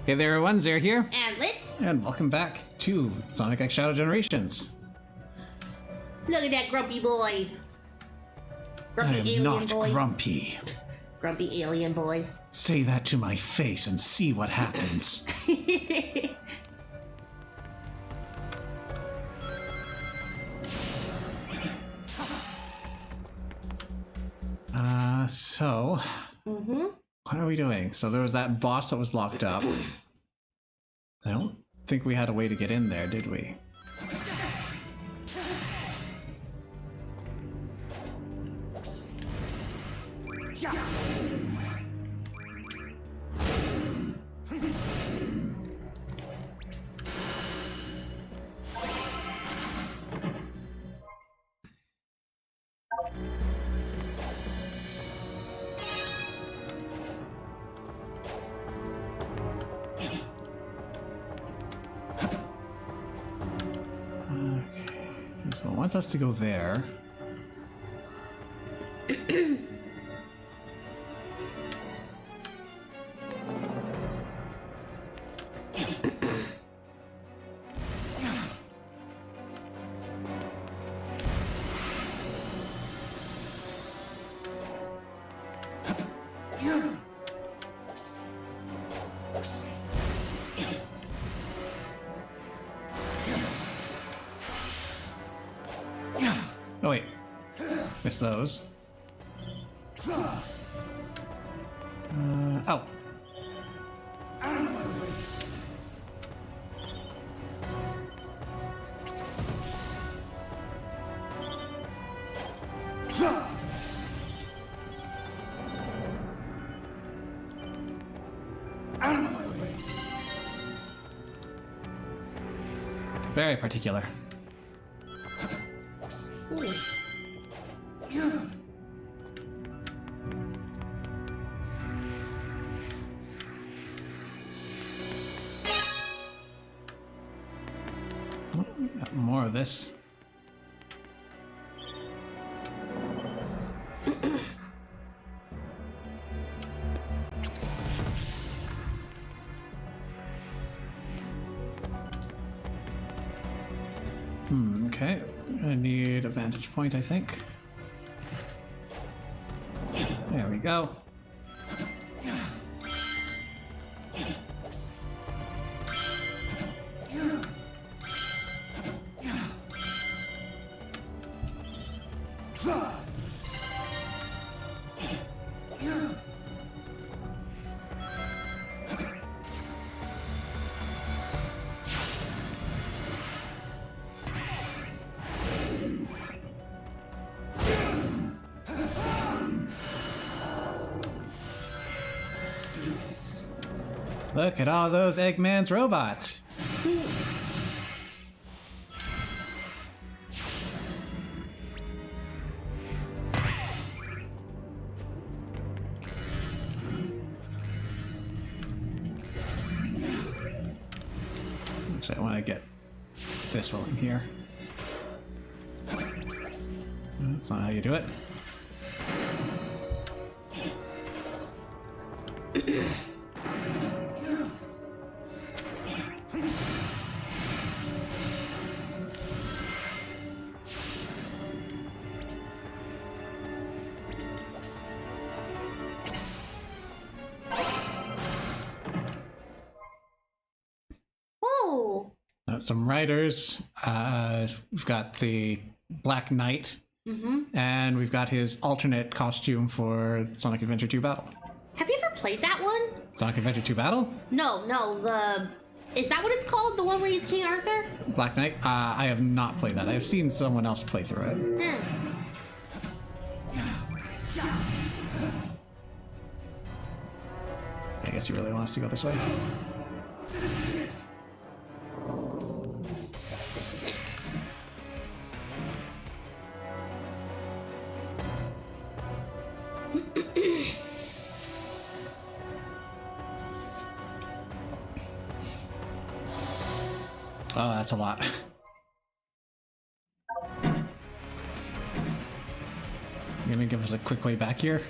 Hey there everyone, Zare here, And Lit. and welcome back to Sonic X Shadow Generations. Look at that grumpy boy. Grumpy I am alien not boy. grumpy. Grumpy alien boy. Say that to my face and see what happens. So... What are we doing? So there was that boss that was locked up. I don't think we had a way to get in there, did we? So it wants us to go there. Oh wait, missed those. Oh. Very particular. Got more of this. Okay. I need a vantage point, I think. There we go. Look at all those Eggman's robots. Actually, I want to get this rolling here. That's not how you do it. Some riders. We've got the Black Knight, and we've got his alternate costume for Sonic Adventure 2 Battle. Have you ever played that one? Sonic Adventure 2 Battle? No, is that what it's called? The one where he's King Arthur? Black Knight? I have not played that. I've seen someone else play through it. Yeah. I guess you really want us to go this way? This is it. Oh, that's a lot. You gonna give us a quick way back here?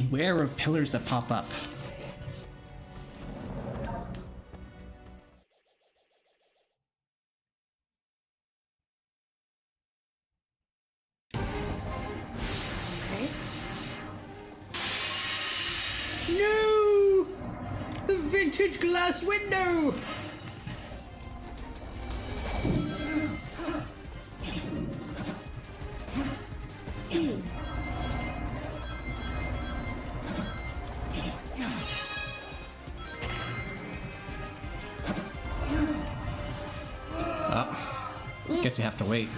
beware of pillars that pop up. Okay. No! The vintage glass window! Oh, guess you have to wait.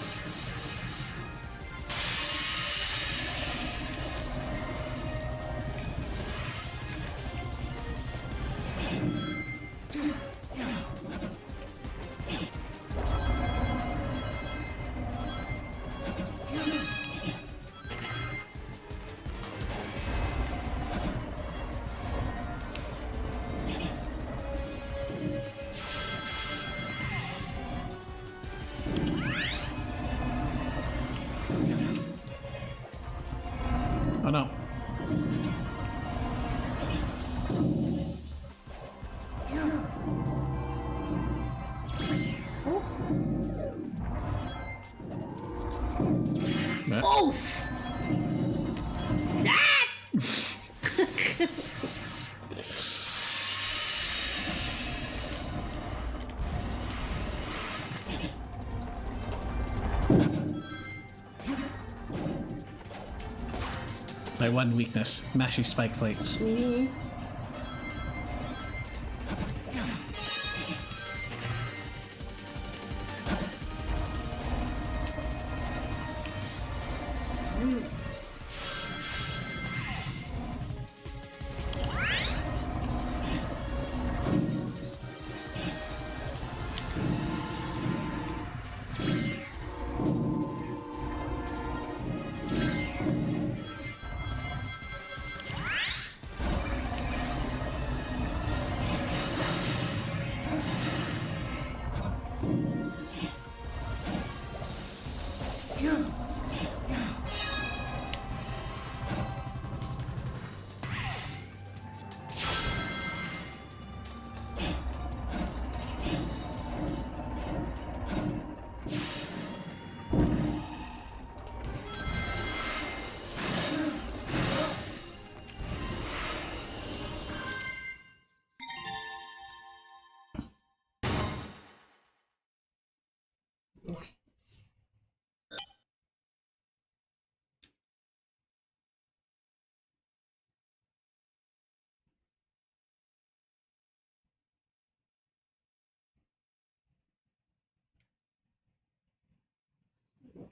Oh no. Oof! Ah! My one weakness, mashy spike plates.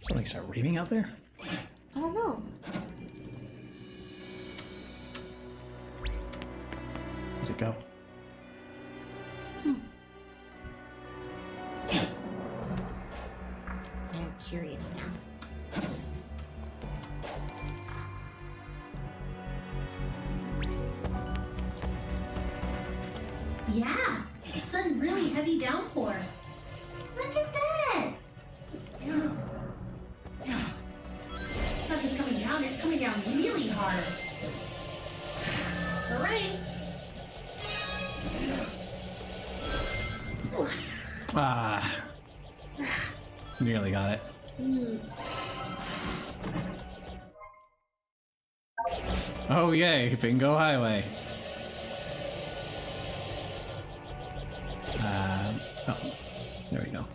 Something start raving out there? I don't know. Where'd it go? I'm curious now. Yeah, a sudden really heavy downpour. Look at that! It's not just coming down, it's coming down really hard. Alright. Ah. Nearly got it. Oh yay, Bingo Highway. Oh, there we go.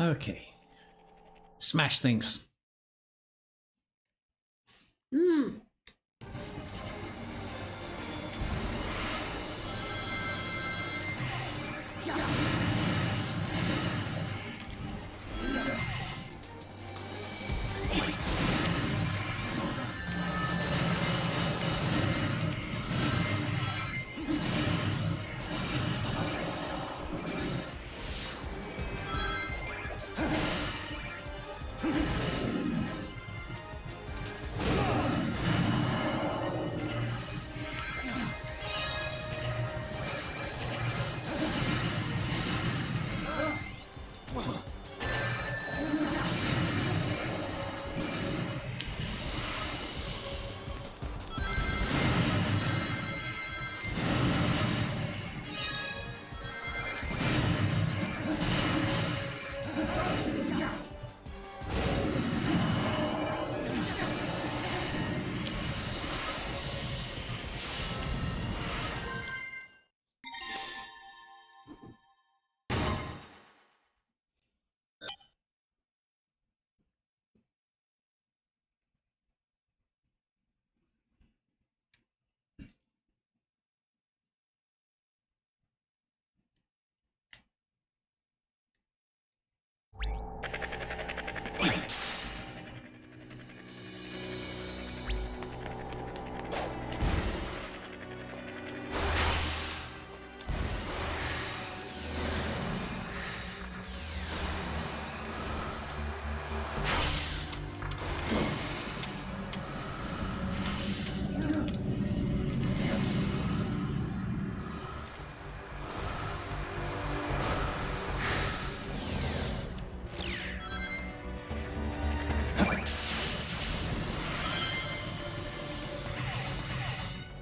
Okay. Smash things. Hmm.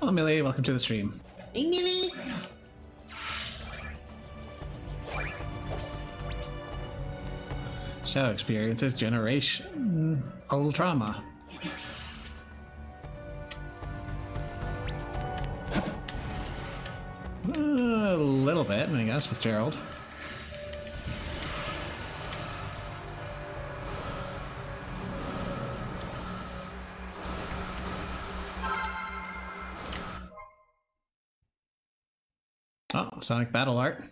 Hello, Millie. Welcome to the stream. Hey, Millie. Shadow experiences Generation Ultrama. A little bit, I guess, with Gerald. Oh, Sonic Battle Art.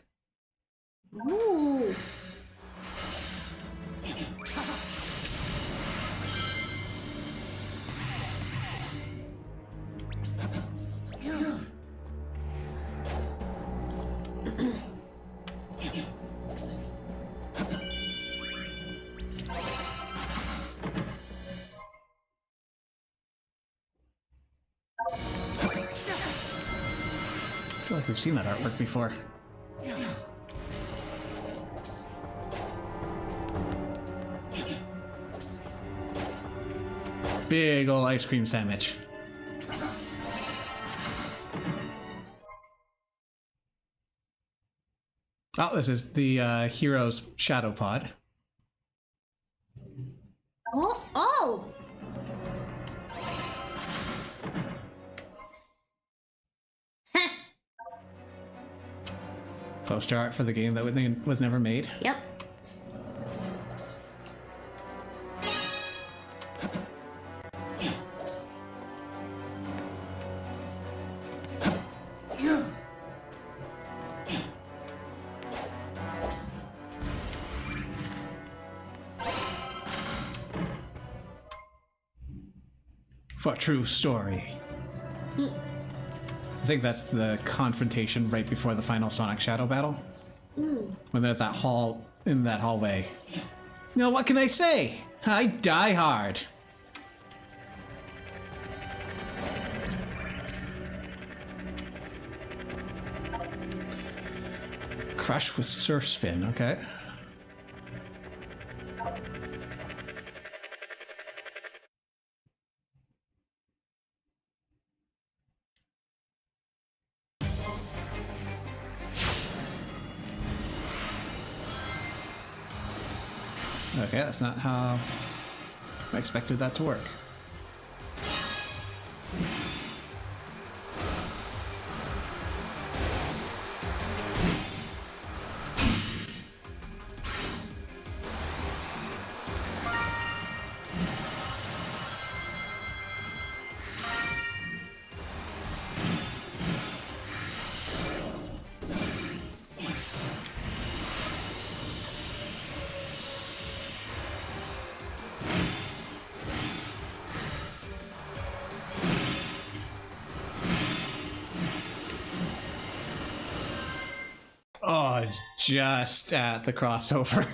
Ooh. I feel like we've seen that artwork before. Big ol' ice cream sandwich. Oh, this is the hero's shadow pod. Oh, oh! Heh. Poster art for the game that was never made. Yep. For true story. I think that's the confrontation right before the final Sonic Shadow battle. When they're at that hall, in that hallway. Now, what can I say? I die hard. Crush with Surf Spin, okay. Okay, that's not how I expected that to work. just at the crossover.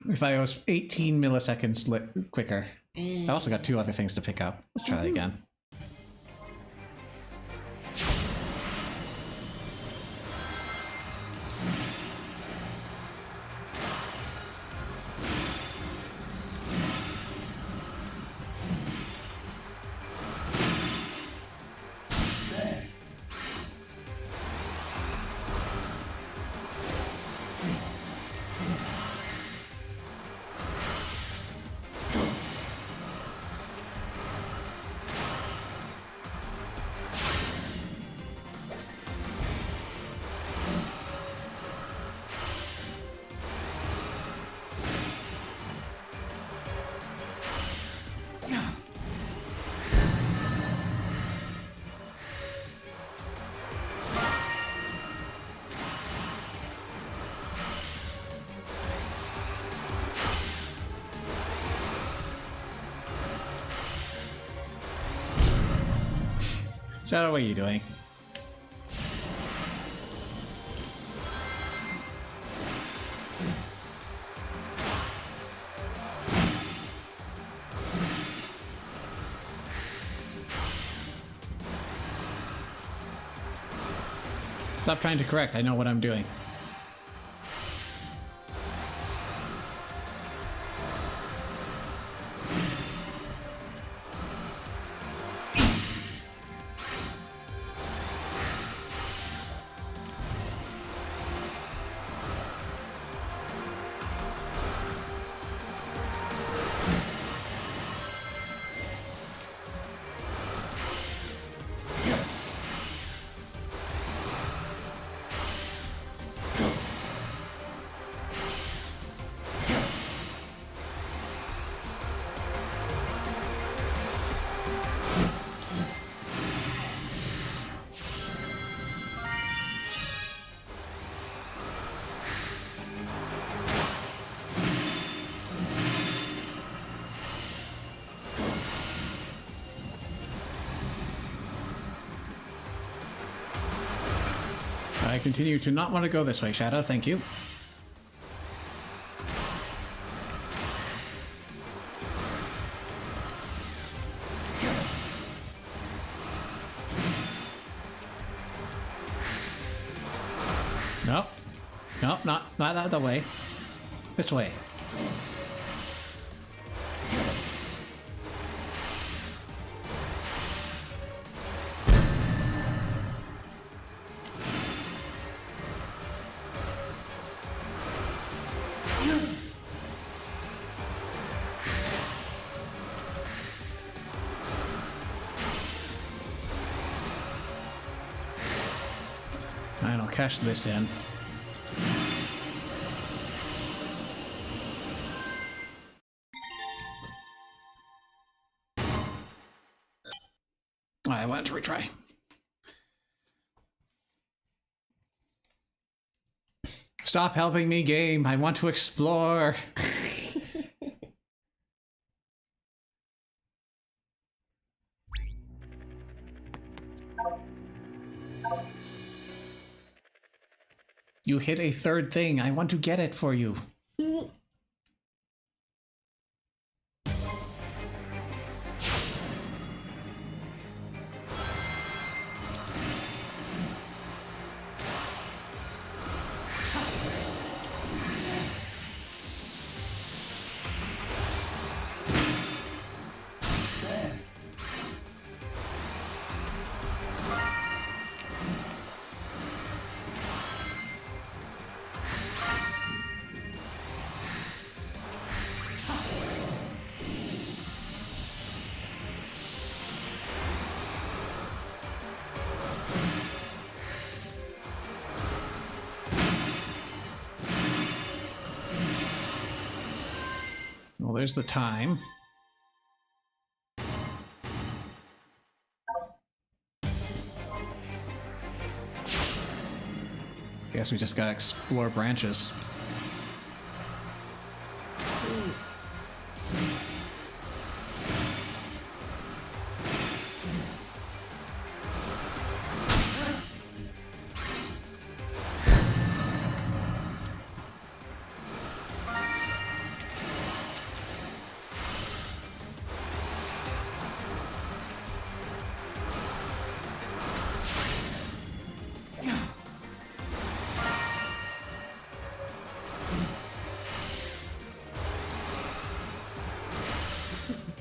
If I was 18 milliseconds quicker. I also got 2 other things to pick up. Let's try that again. Shadow, what are you doing? Stop trying to correct. I know what I'm doing. I continue to not want to go this way, Shadow. Thank you. Nope. Nope, not that the way. This way. And I'll cash this in. I wanted to retry. Stop helping me, game. I want to explore. You hit a third thing. I want to get it for you. Well, there's the time. Guess we just gotta explore branches.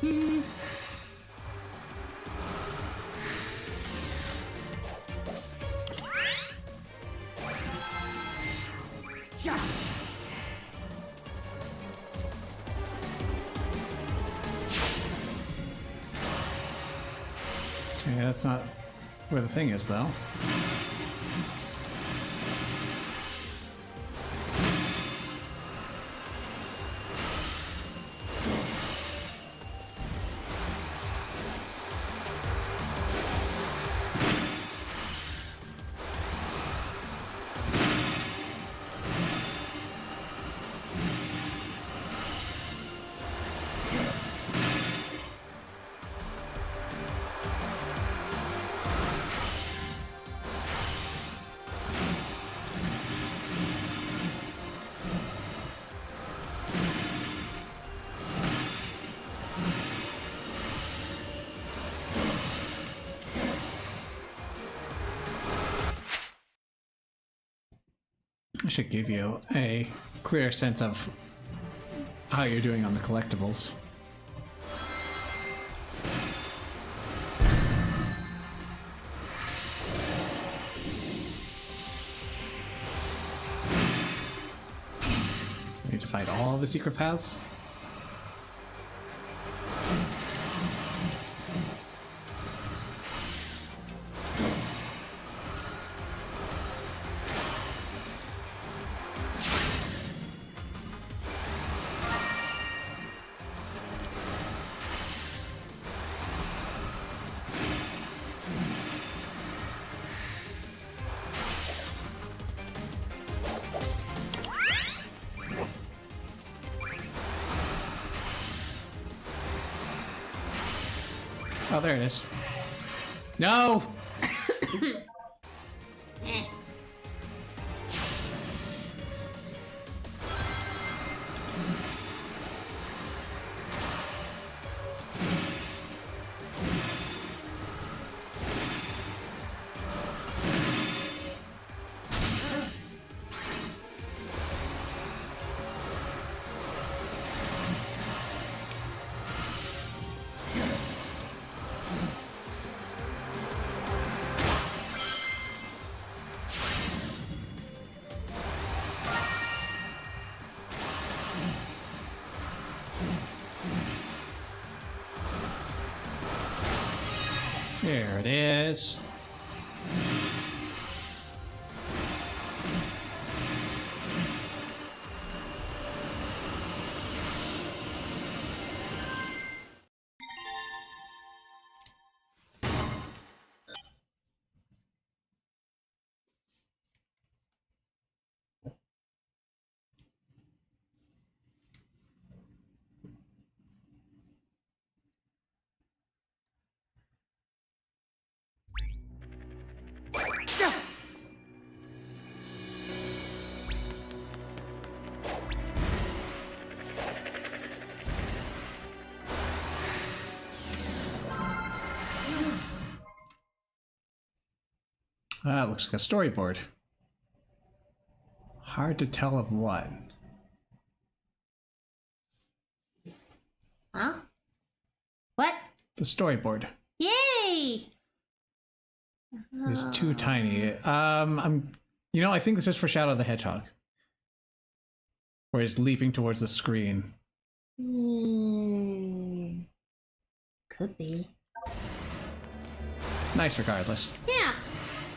Okay, that's not where the thing is, though. I should give you a clear sense of how you're doing on the collectibles. We need to find all the secret paths. Oh, there it is. No! There it is. That looks like a storyboard. Hard to tell of what. Huh? What? It's a storyboard. Yay! It's too tiny. I think this is for Shadow the Hedgehog. Where he's leaping towards the screen. Could be. Nice regardless. Yeah.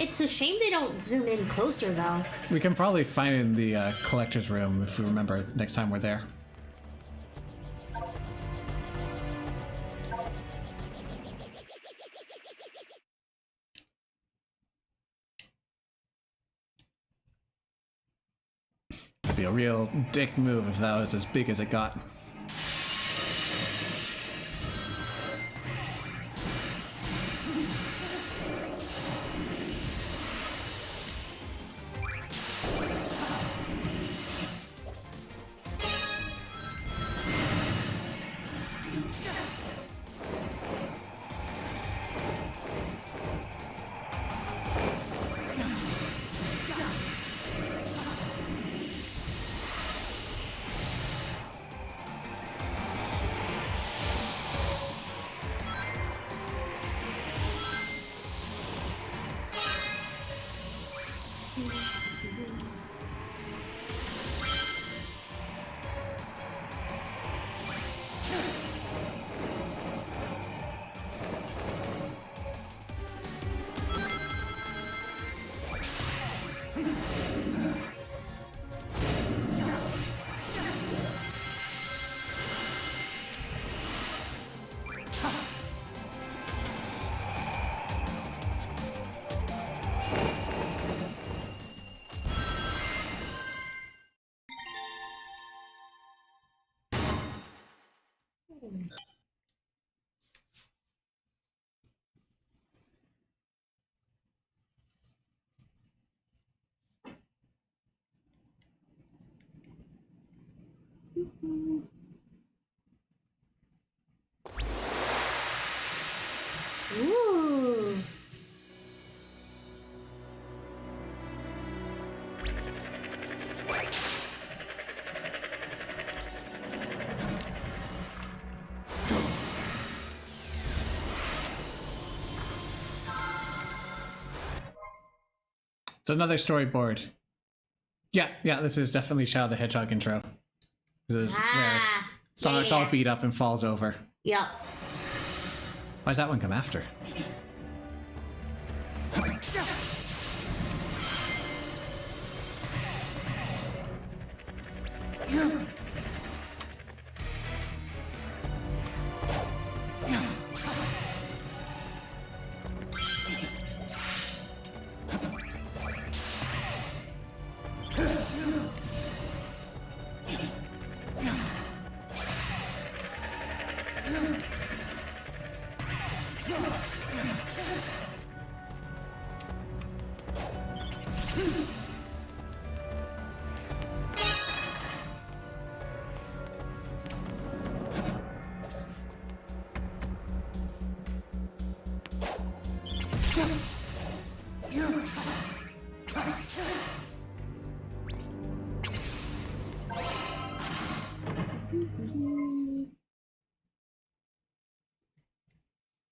It's a shame they don't zoom in closer, though. We can probably find it in the collector's room if we remember next time we're there. It'd be a real dick move if that was as big as it got. Ooh. It's another storyboard. Yeah, this is definitely Shadow the Hedgehog intro. This is where Ah. Sonic's all beat up and falls over. Yep. Why does that one come after?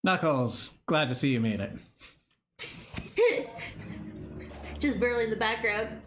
Knuckles, glad to see you made it. Just barely in the background.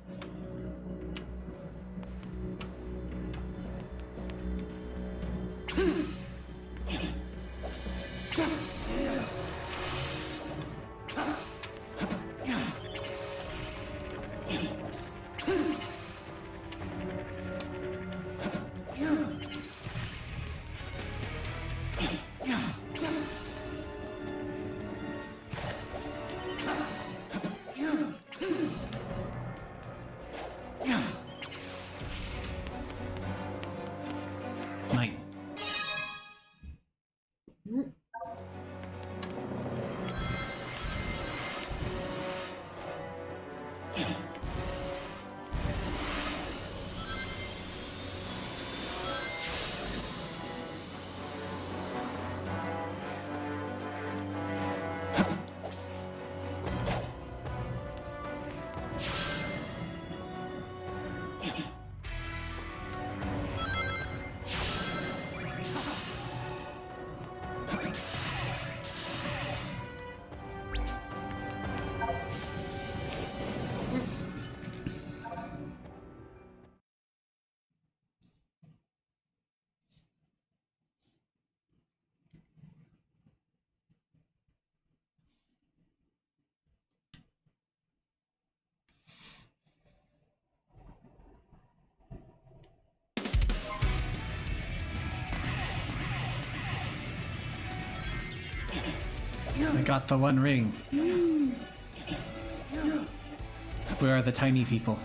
Night. I got the One Ring. Where are the tiny people?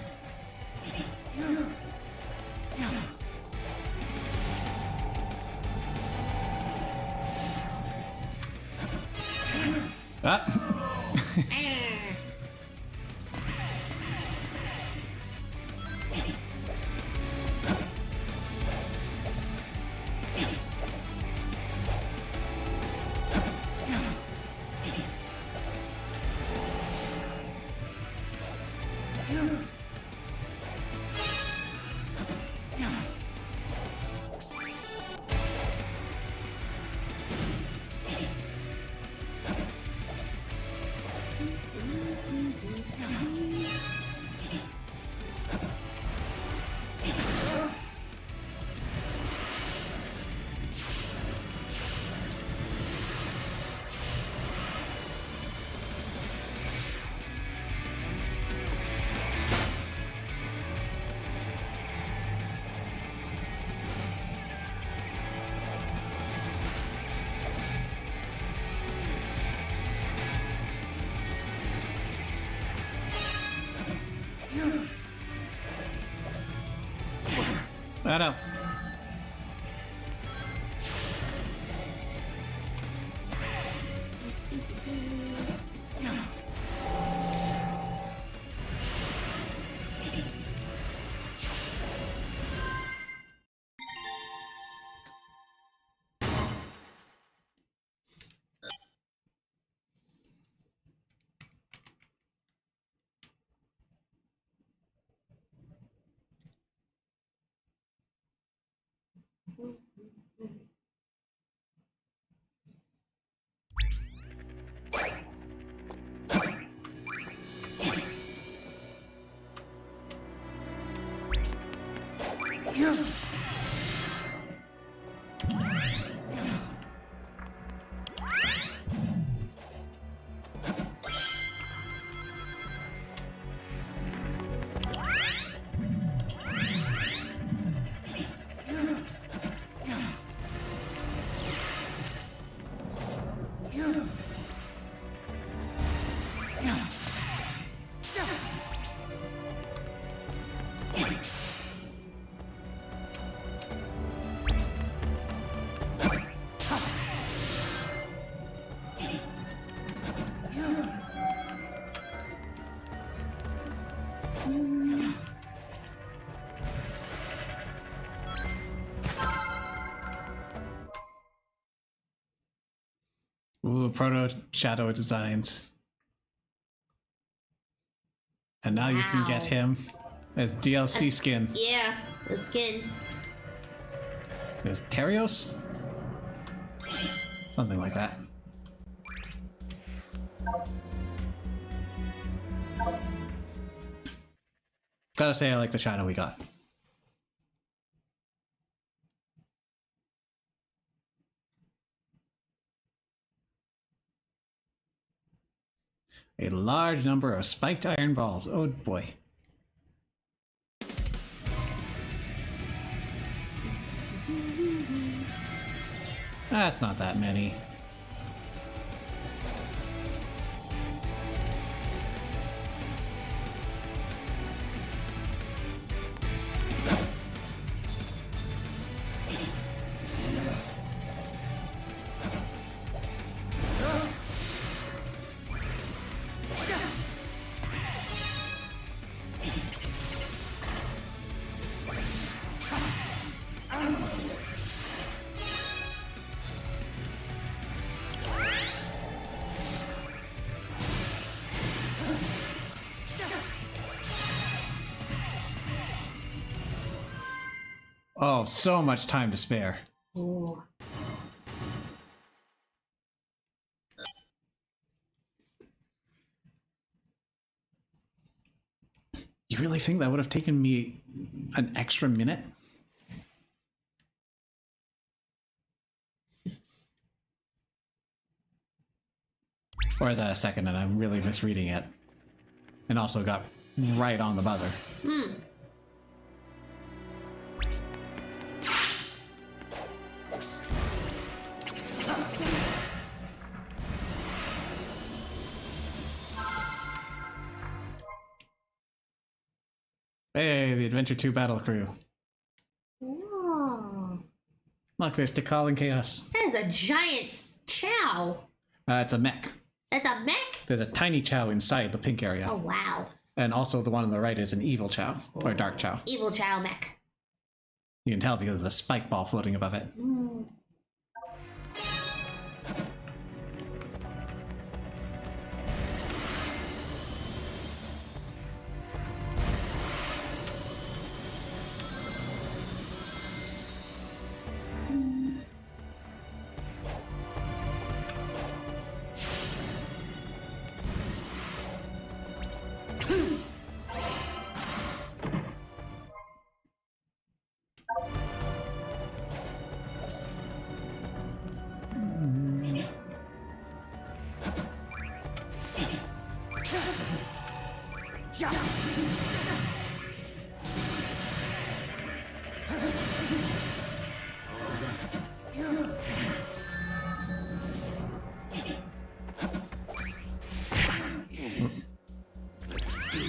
Ah! I know. Ooh, proto shadow designs. And now you can get Wow. him as DLC skin. Yeah, the skin. Is Terios? Something like that. Gotta say, I like the shadow we got. A large number of spiked iron balls. Oh boy. That's not that many. Oh, so much time to spare. Ooh. You really think that would have taken me an extra minute? Or is that a second and I'm really misreading it? And also got right on the buzzer. Hmm. Hey, the Adventure 2 battle crew. Whoa. Look, there's Tikal and Chaos. That is a giant Chow. It's a mech. That's a mech? There's a tiny Chow inside the pink area. Oh, wow. And also the one on the right is an evil Chow, or dark Chow. Evil Chow mech. You can tell because of the spike ball floating above it. Mm.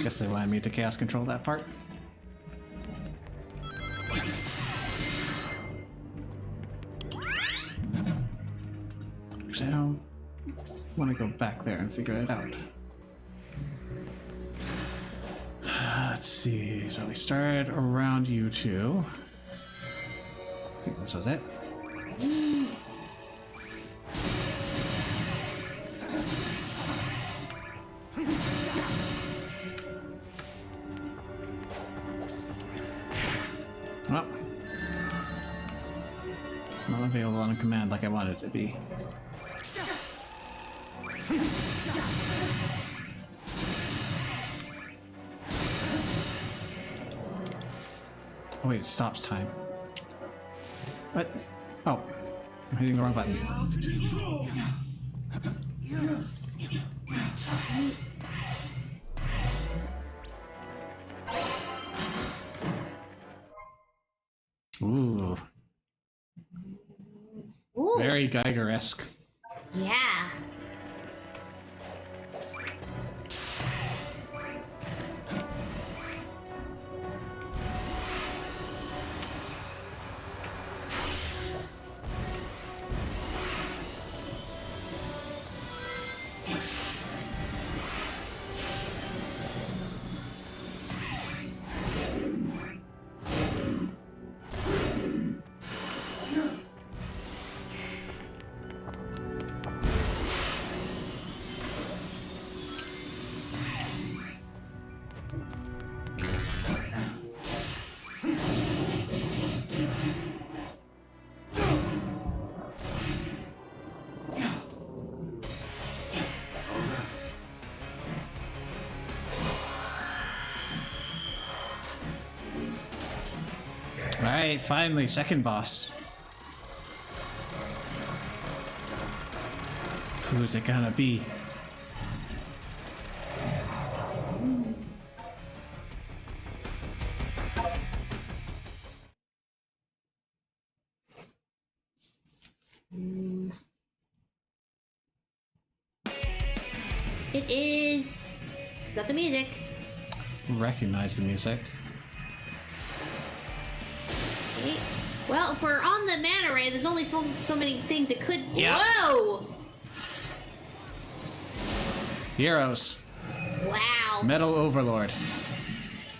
Guess they wanted me to chaos control that part. Actually, I want to go back there and figure it out. Let's see. So we started around you two. I think this was it. Well, it's not available on command like I wanted it to be. Oh wait, it stops time. What? Oh, I'm hitting the wrong button. Ooh, Ooh. very Geiger-esque. Yeah. Alright, finally, second boss. Who's it gonna be? It is. Got the music. Recognize the music. Okay. Well, if we're on the mana ray, there's only so many things it could. Yeah. Whoa! Heroes. Wow. Metal Overlord.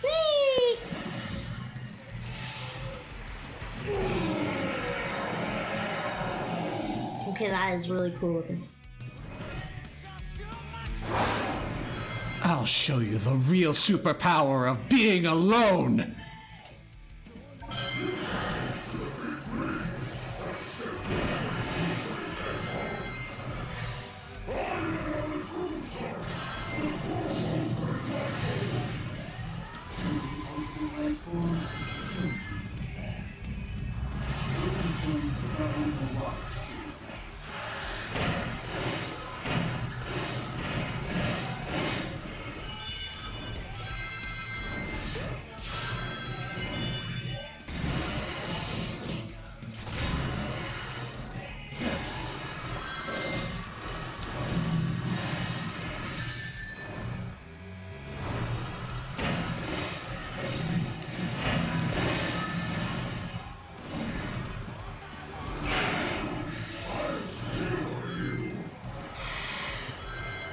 Whee! Okay, that is really cool looking. I'll show you the real superpower of being alone!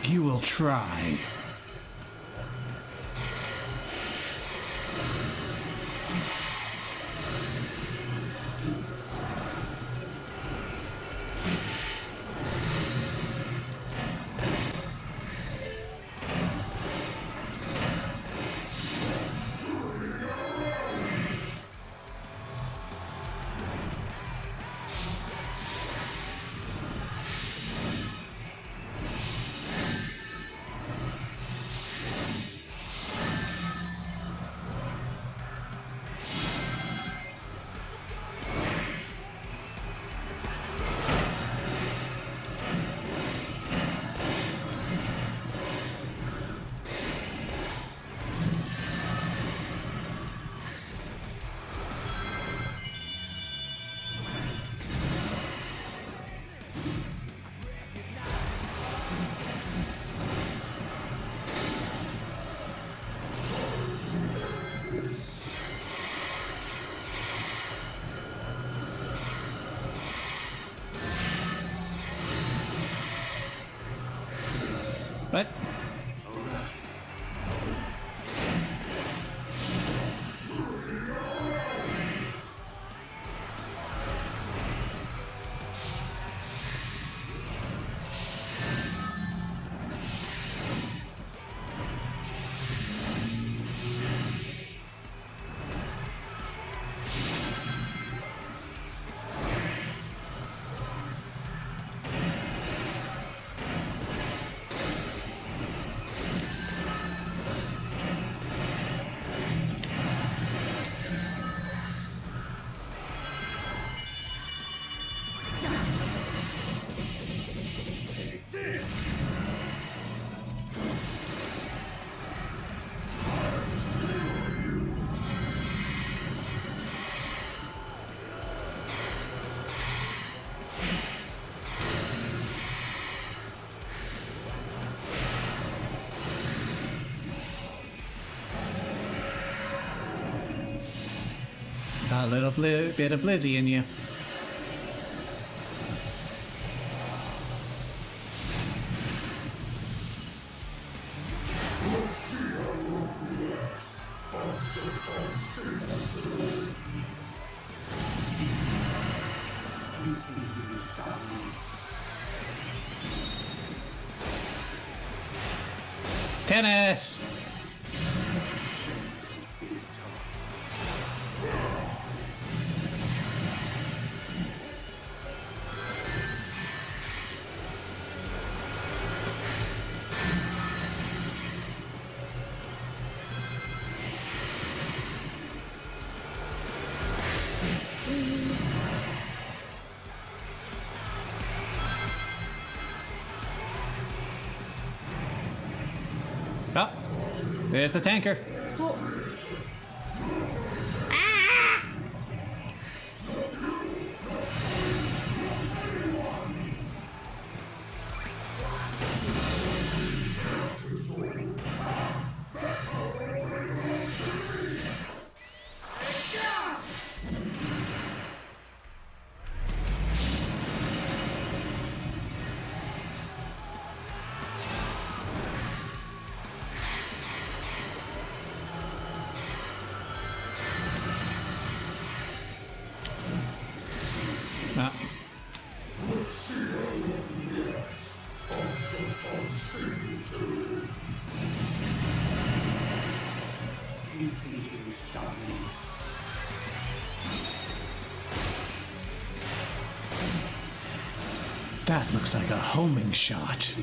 You will try. But A little bit of Blizzy in you. Tennis! Oh, there's the tanker. Well, ah! Ah. You think you can stop me? That looks like a homing shot.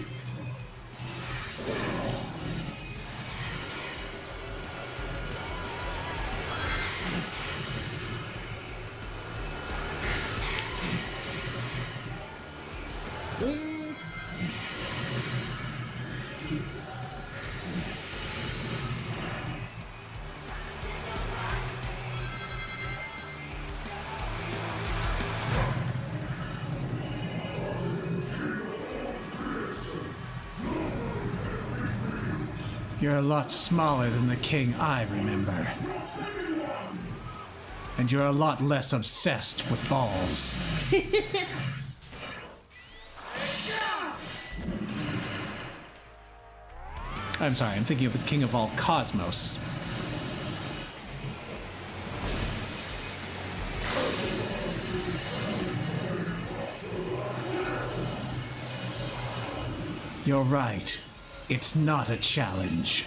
You're a lot smaller than the king I remember. And you're a lot less obsessed with balls. I'm sorry, I'm thinking of the king of all cosmos. You're right. It's not a challenge.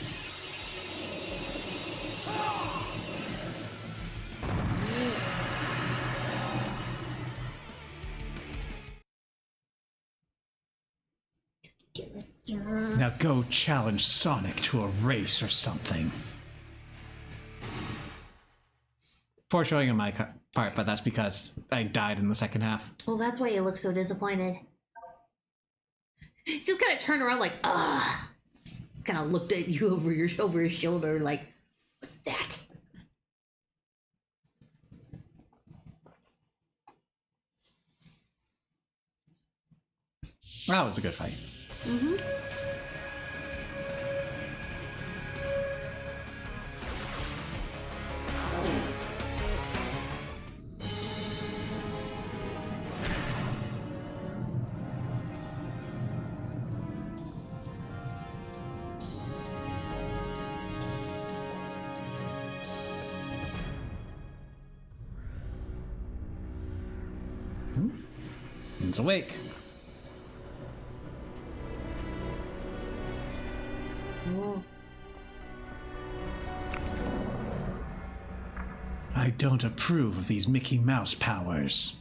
Now go challenge Sonic to a race or something. Poor showing on my part, but that's because I died in the second half. Well, that's why you look so disappointed. He just kind of turned around like, ah. Kind of looked at you over his shoulder like, what's that? That was a good fight. Mm-hmm. It's awake. I don't approve of these Mickey Mouse powers.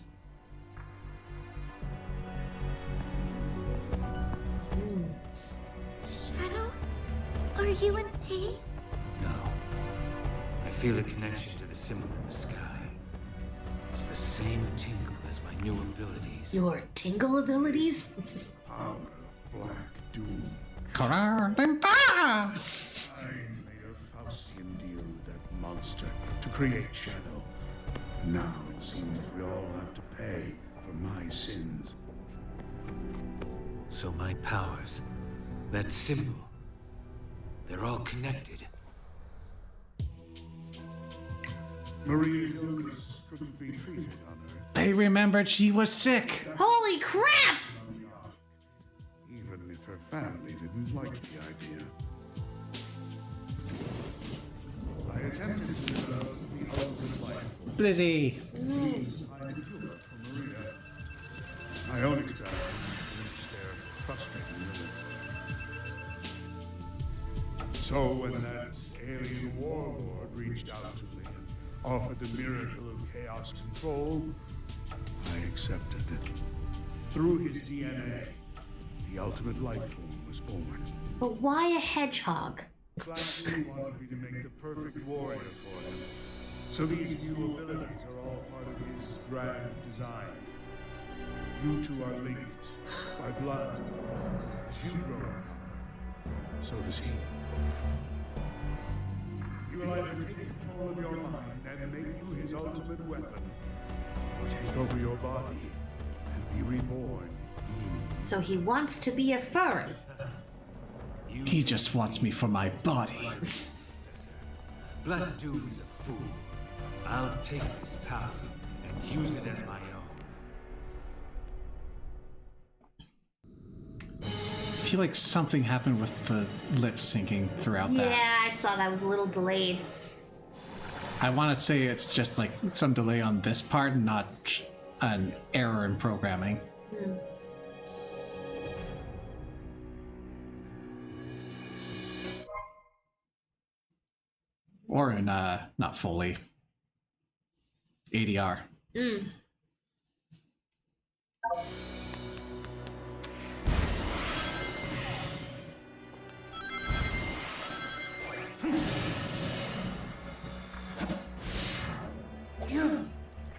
Shadow? Are you in pain? No. I feel a connection to the symbol in the sky. It's the same tingle as my new abilities. Your tingle abilities? Power of Black Doom. Ah! I made a Faustian deal with that monster to create Shadow. Now it seems that we all have to pay for my sins. So my powers, that symbol, they're all connected. Marie Lucas couldn't be treated on Earth. They remembered she was sick. Holy crap! Even if her family didn't like the idea. I attempted to develop the ultimate life form. Blizzy. I took it from Maria. My own experiments reached their frustrating limits. So when that alien warlord reached out to me and offered the miracle of chaos control, I accepted it. Through his DNA, the ultimate life form was born. But why a hedgehog? Clancy wanted me to make the perfect warrior for him. So these new abilities are all part of his grand design. You two are linked by blood. As you grow in power, so does he. He will either take control of your mind and make you his ultimate weapon, or take over your body and be reborn in So he wants to be a furry. He just wants me for my body. Black Doom is a fool. I'll take this power and use it as my own. I feel like something happened with the lip syncing throughout that. Yeah, I saw that was a little delayed. I want to say it's just like some delay on this part, not an error in programming. Or in, not Foley. ADR.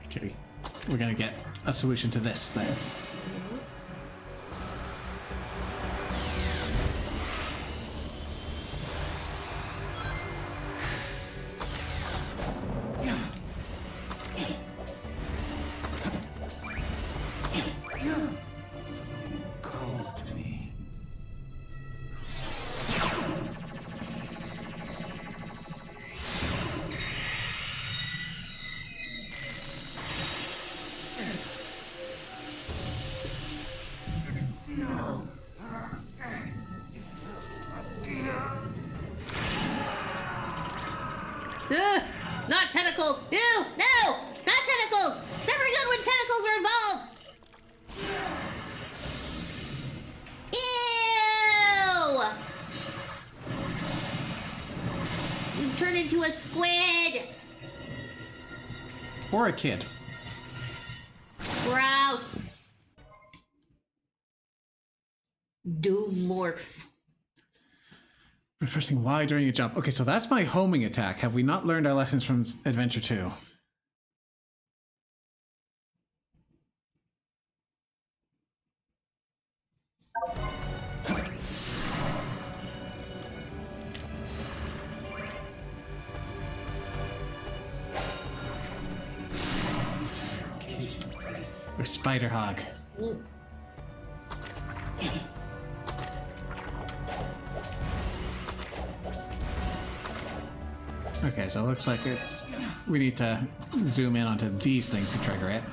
Okay, we're gonna get a solution to this then. Calls to me. Not tentacles! Ew! No! Not tentacles! It's never good when tentacles are involved! Ew! You turned into a squid! Or a kid. Gross! Doomorph. Pressing Y during a jump. Okay, so that's my homing attack. Have we not learned our lessons from Adventure 2? Or Spider Hog. Okay, so it looks like it's... We need to zoom in onto these things to trigger it.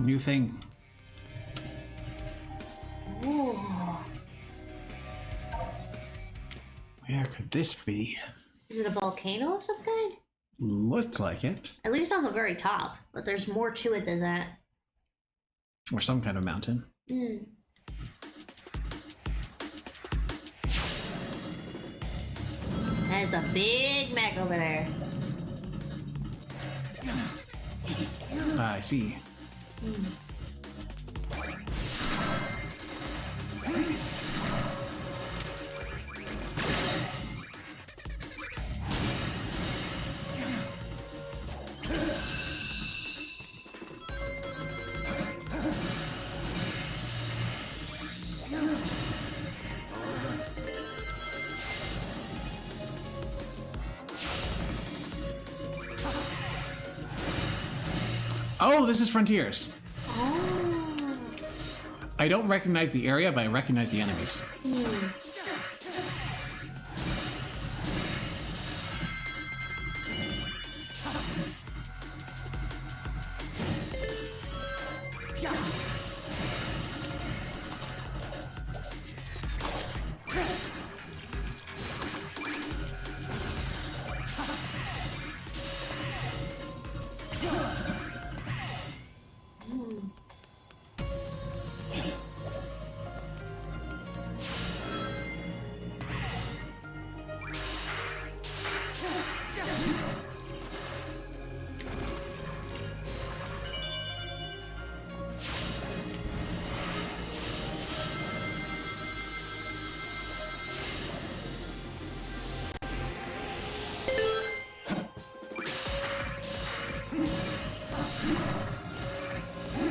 New thing. Ooh. Where could this be? Is it a volcano of some kind? Looks like it. At least on the very top, but there's more to it than that. Or some kind of mountain. Hmm. There's a big mech over there. Ah, I see. Oh, this is Frontiers. Oh. I don't recognize the area, but I recognize the enemies.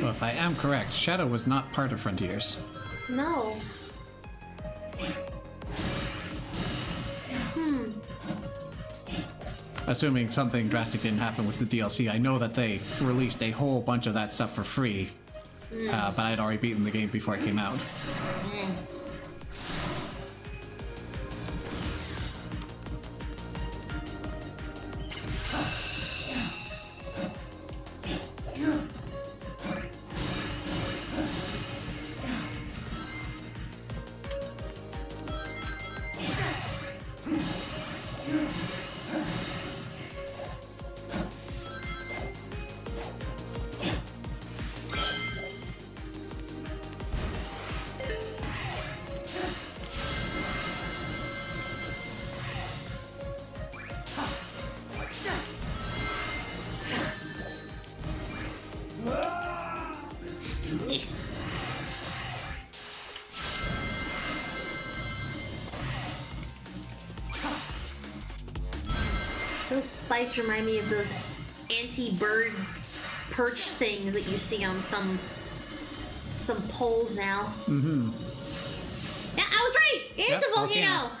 Well, if I am correct, Shadow was not part of Frontiers. No. Assuming something drastic didn't happen with the DLC. I know that they released a whole bunch of that stuff for free, but I'd already beaten the game before it came out. Those spikes remind me of those anti-bird perch things that you see on some poles now. Mm-hmm. Yeah, I was right! It's a volcano!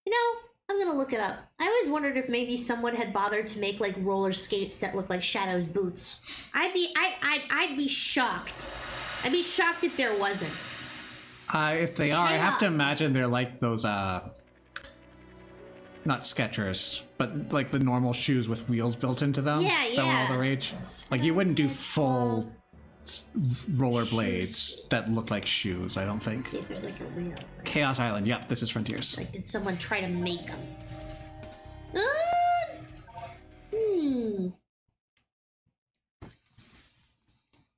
You know, I'm gonna look it up. I always wondered if maybe someone had bothered to make like roller skates that look like Shadow's boots. I'd be shocked. I'd be shocked if there wasn't. If they are, I have to Chaos. imagine they're like those, not Skechers, but like the normal shoes with wheels built into them. Yeah, That were all yeah. the rage. Like, you wouldn't do full rollerblades that look like shoes, I don't think. See if there's like a real. Chaos Island, yep, this is Frontiers. Like, did someone try to make them?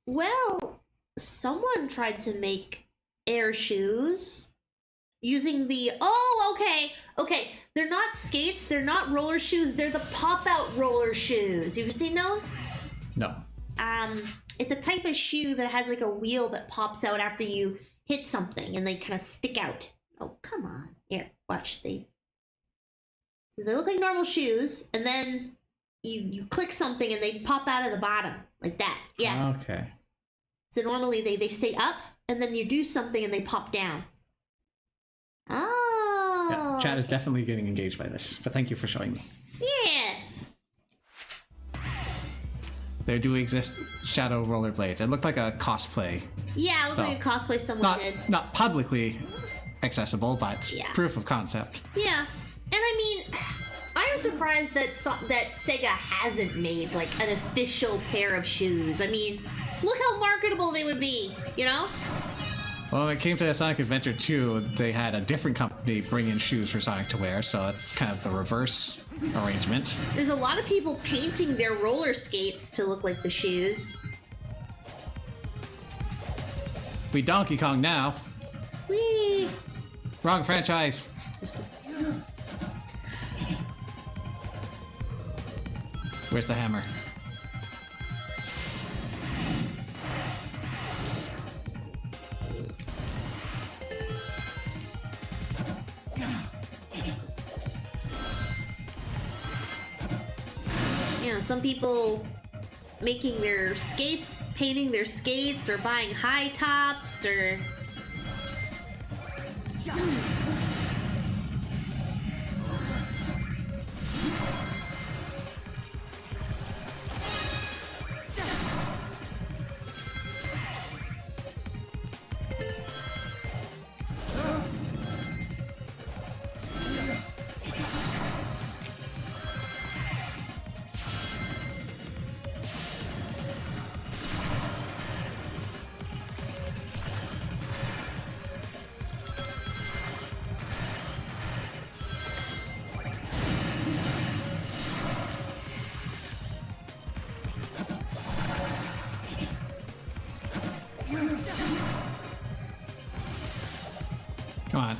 Well, someone tried to make air shoes using the. Oh, okay. They're not skates. They're not roller shoes. They're the pop-out roller shoes. You've seen those? No. It's a type of shoe that has like a wheel that pops out after you hit something, and they kind of stick out. Oh, come on. Here, watch. So they look like normal shoes, and then you click something, and they pop out of the bottom like that. Yeah. Okay. So normally they stay up, and then you do something, and they pop down. Oh. Yeah, chat is definitely getting engaged by this, but thank you for showing me. Yeah. There do exist Shadow rollerblades. It looked like a cosplay. Yeah, it looks So, like a cosplay someone did. Not publicly accessible, but Yeah. proof of concept. Yeah, and I mean, I'm surprised that that Sega hasn't made like an official pair of shoes. I mean, look how marketable they would be, you know? Well, when it came to Sonic Adventure 2, they had a different company bring in shoes for Sonic to wear, so it's kind of the reverse arrangement. There's a lot of people painting their roller skates to look like the shoes. We Donkey Kong now. Whee! Wrong franchise. Where's the hammer? You know, some people making their skates, painting their skates, or buying high tops, or... Come on.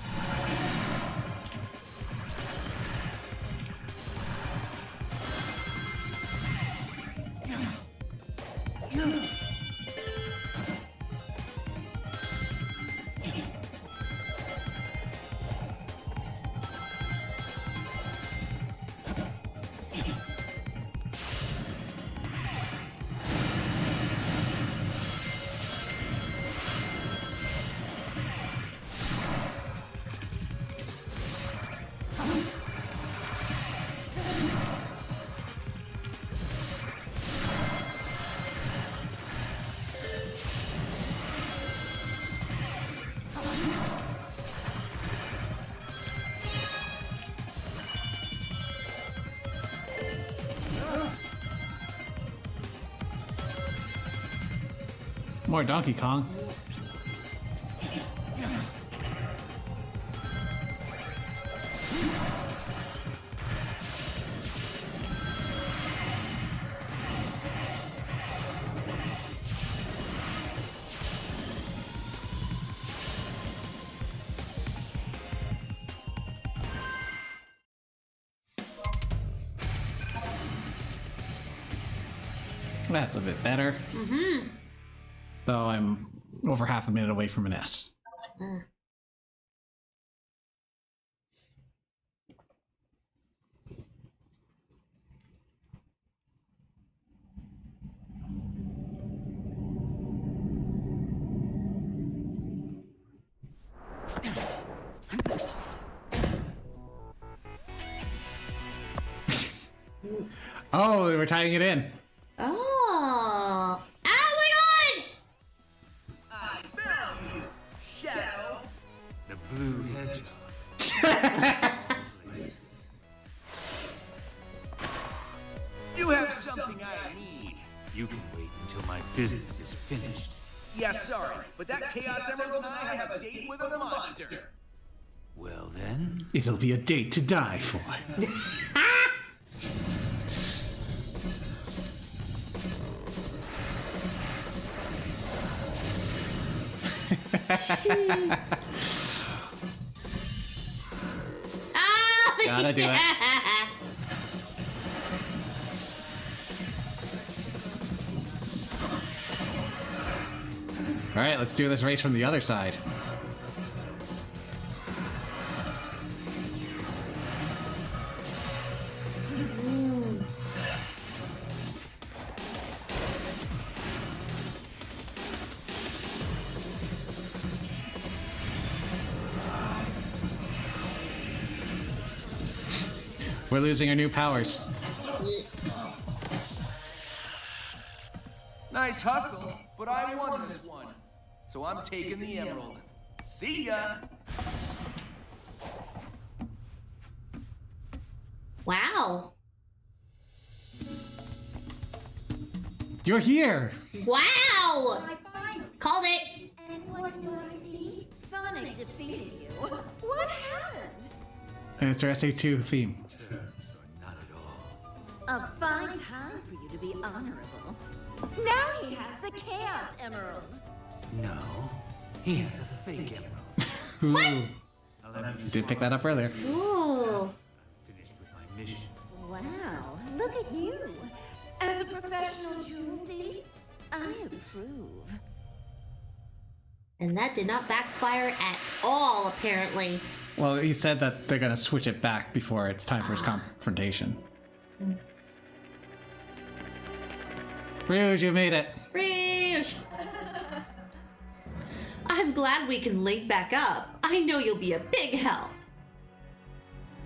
More Donkey Kong. That's a bit better. Mm-hmm. Though I'm over half a minute away from an S. Oh, they were tying it in. Oh. Oh my god! I found you, Shadow. The blue hedgehog. You have something I need. You can wait until my business is finished. Yeah, sorry, but that Chaos Emerald and I have a date with a monster. Well then, It'll be a date to die for. Jeez. Ah! Gotta do it. All right, let's do this race from the other side. We're losing our new powers. Nice hustle, but I won this one. So I'm taking the emerald. See ya! Wow. You're here! Wow! I find. Called it! And what do I see? Sonic defeated you. What happened? And it's our SA2 theme. terms are not at all. A fine time for you to be honorable. Now he has the Chaos Emerald. No, he has a fake emerald. Ooh. I'll have you Did pick that up earlier. Ooh. finished with my mission. Wow, look at you. As a professional jewel thief, I approve. And that did not backfire at all, apparently. Well, he said that they're gonna switch it back before it's time for his confrontation. Rouge, you made it. Rouge! I'm glad we can link back up. I know you'll be a big help.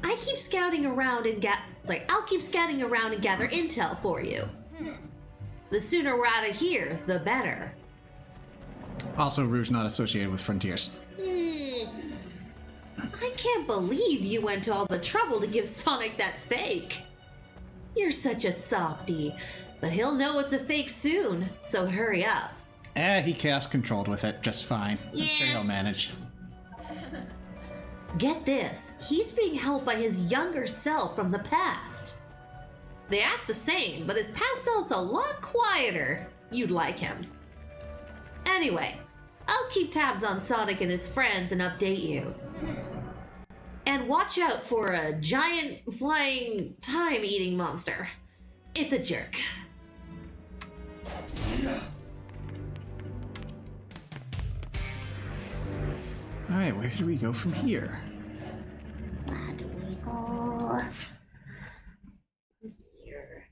I'll keep scouting around and gather intel for you. The sooner we're out of here, the better. Also, Rouge not associated with Frontiers. I can't believe you went to all the trouble to give Sonic that fake. You're such a softie, but he'll know it's a fake soon, so hurry up. He chaos controlled with it just fine. I'm sure Yeah. he'll manage. Get this, he's being helped by his younger self from the past. They act the same, but his past self's a lot quieter. You'd like him. Anyway, I'll keep tabs on Sonic and his friends and update you. And watch out for a giant flying time-eating monster. It's a jerk. Alright, where do we go from here? Where do we go? Here.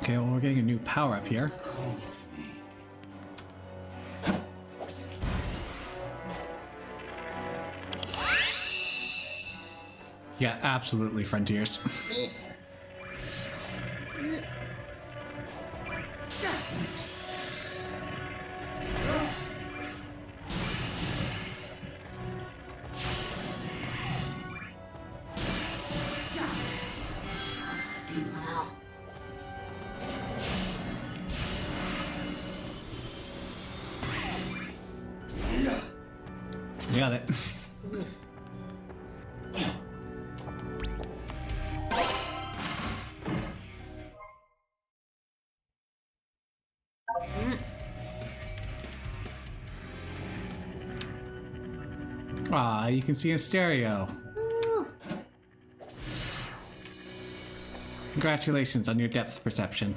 Okay, well, we're getting a new power up here. Yeah, absolutely, Frontiers. Got it. Ah, you can see in stereo. Congratulations on your depth perception.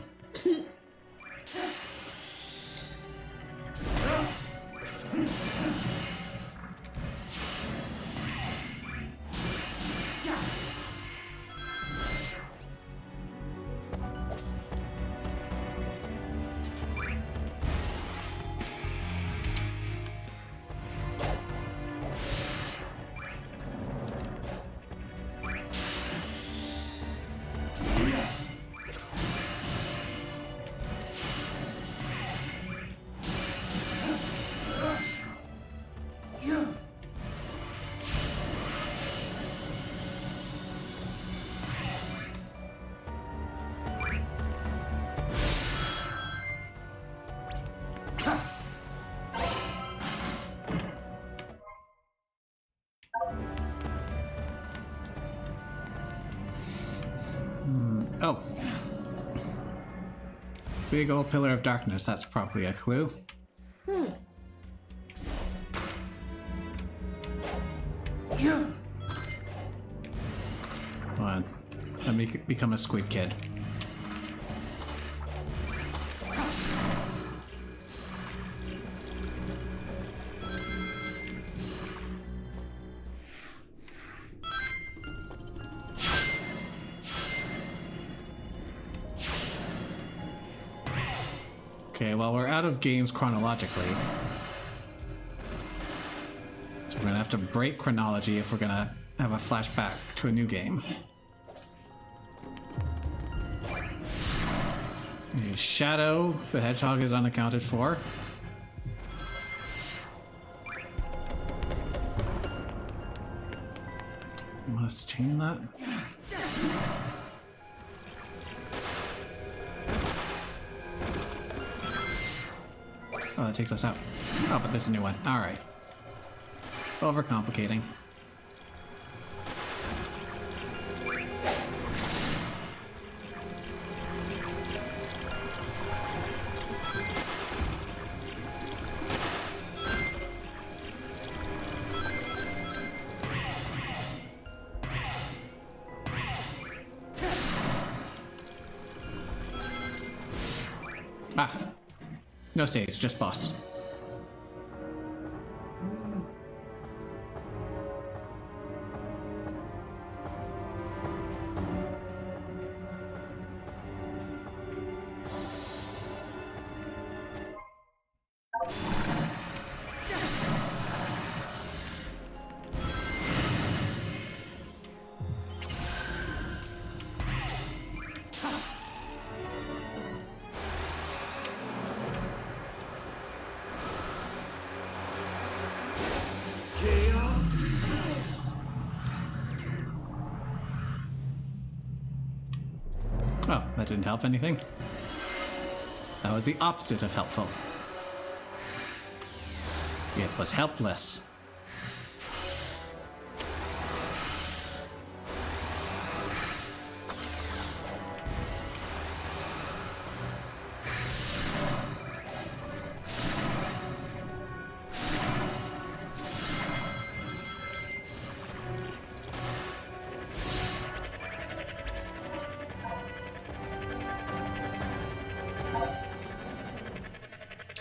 Oh. Big old pillar of darkness, that's probably a clue. Hold on. Let me become a squid kid. Okay, well, we're out of games chronologically. So we're gonna have to break chronology if we're gonna have a flashback to a new game. So, Shadow the Hedgehog is unaccounted for. You want us to change that? Oh, that takes us out. Oh, but there's a new one. Alright. Overcomplicating. Ah. No stage, just boss. Oh, that didn't help anything. That was the opposite of helpful. It was helpless.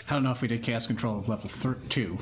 I don't know if we did chaos control of level 2.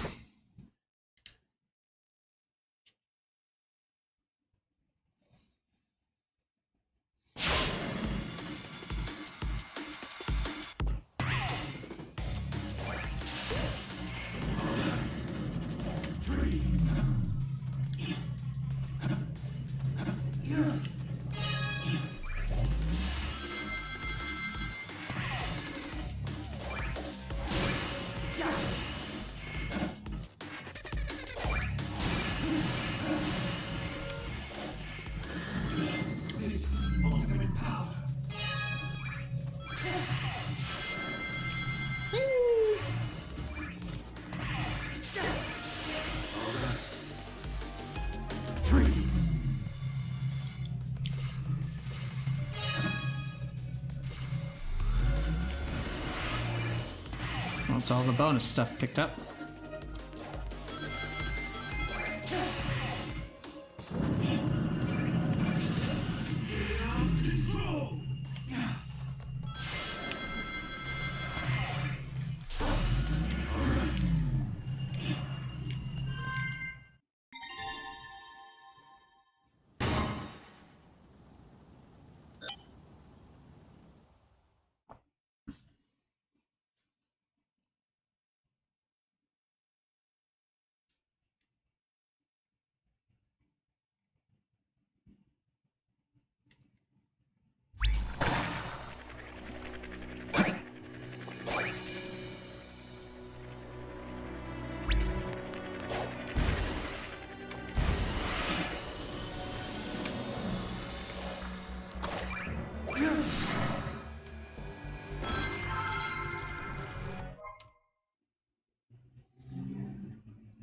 That's all the bonus stuff picked up.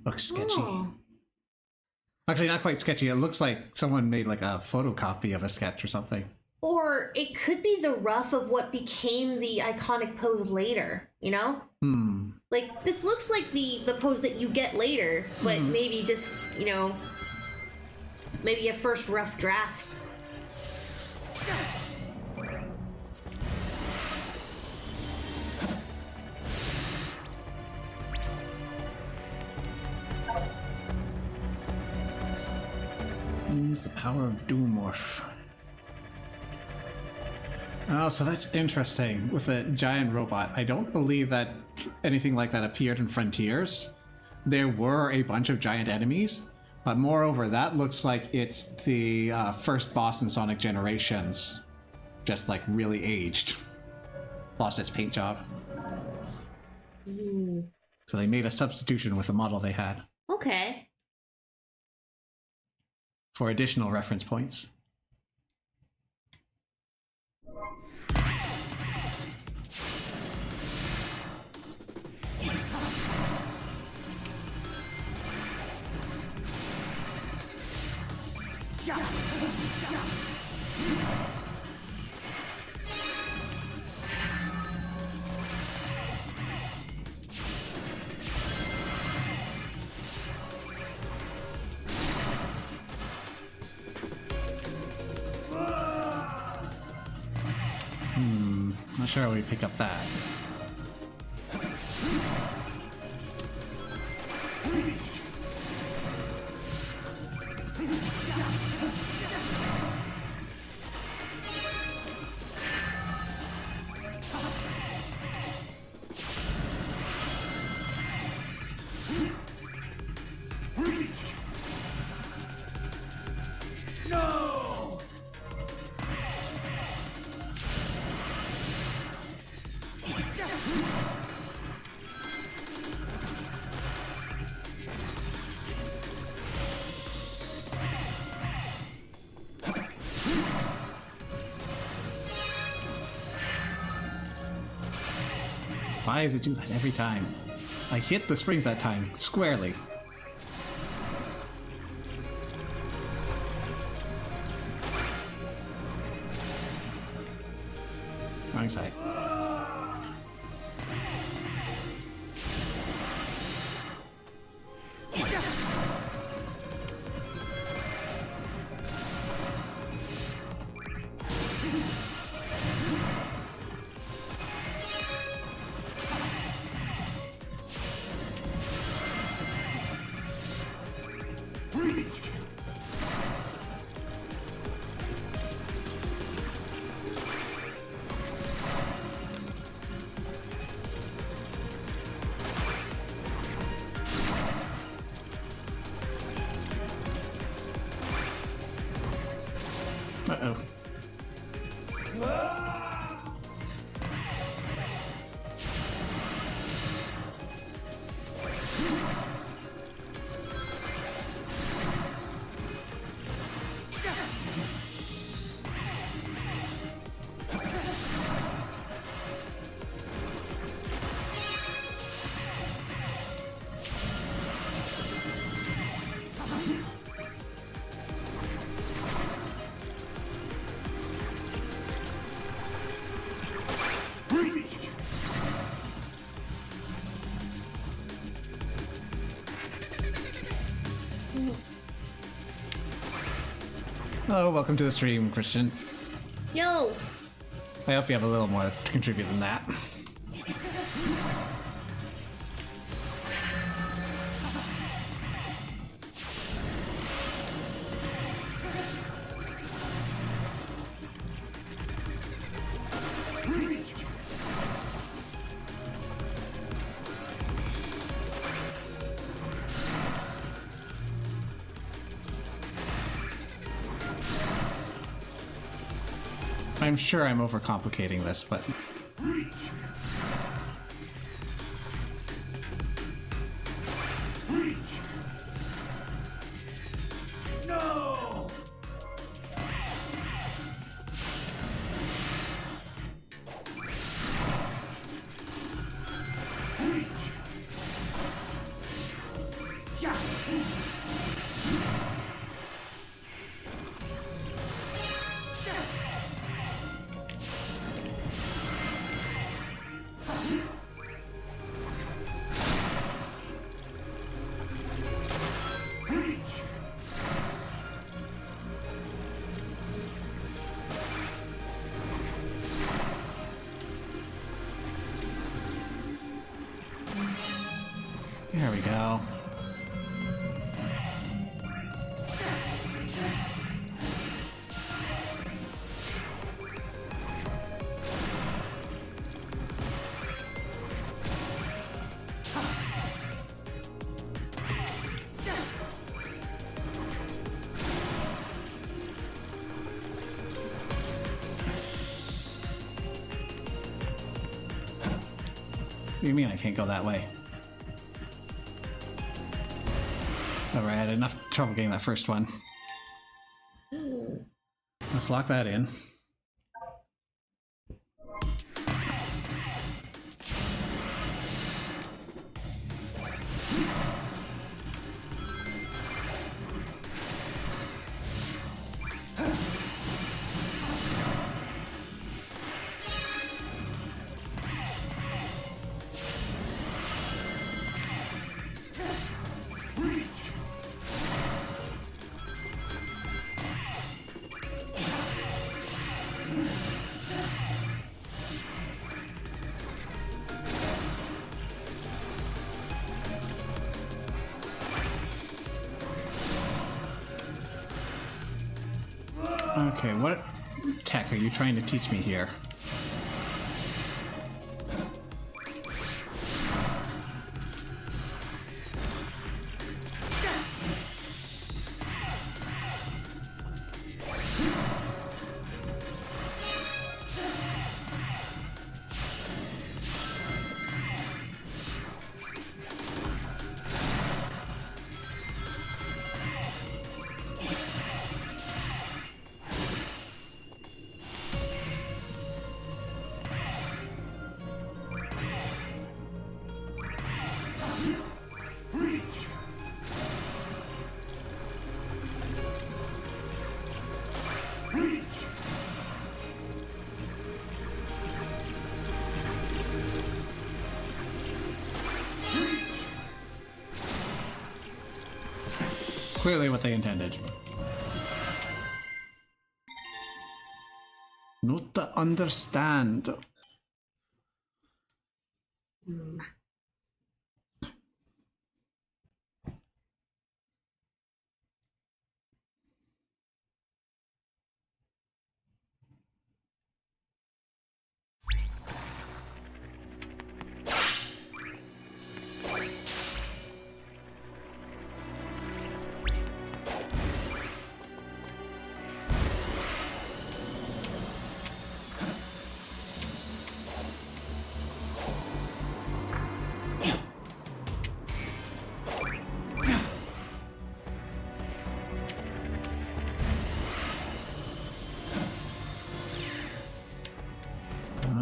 Looks sketchy. Oh. Actually, not quite sketchy. It looks like someone made like a photocopy of a sketch or something. Or it could be the rough of what became the iconic pose later, you know? Like, this looks like the pose that you get later, but maybe just, you know, maybe a first rough draft. Use the power of Doomorph. Oh, so that's interesting. With the giant robot, I don't believe that anything like that appeared in Frontiers. There were a bunch of giant enemies, but moreover, that looks like it's the first boss in Sonic Generations. Just like really aged. Lost its paint job. So they made a substitution with the model they had. Okay. For additional reference points. Not sure how we pick up that. Why does it do that every time? I hit the springs that time, squarely. Wrong side. Uh-oh. Oh, welcome to the stream, Christian. Yo! I hope you have a little more to contribute than that. I'm sure I'm overcomplicating this, but... No! There we go. What do you mean I can't go that way? Alright, I had enough trouble getting that first one. Let's lock that in. Okay, what tech are you trying to teach me here? clearly what they intended. Not to understand.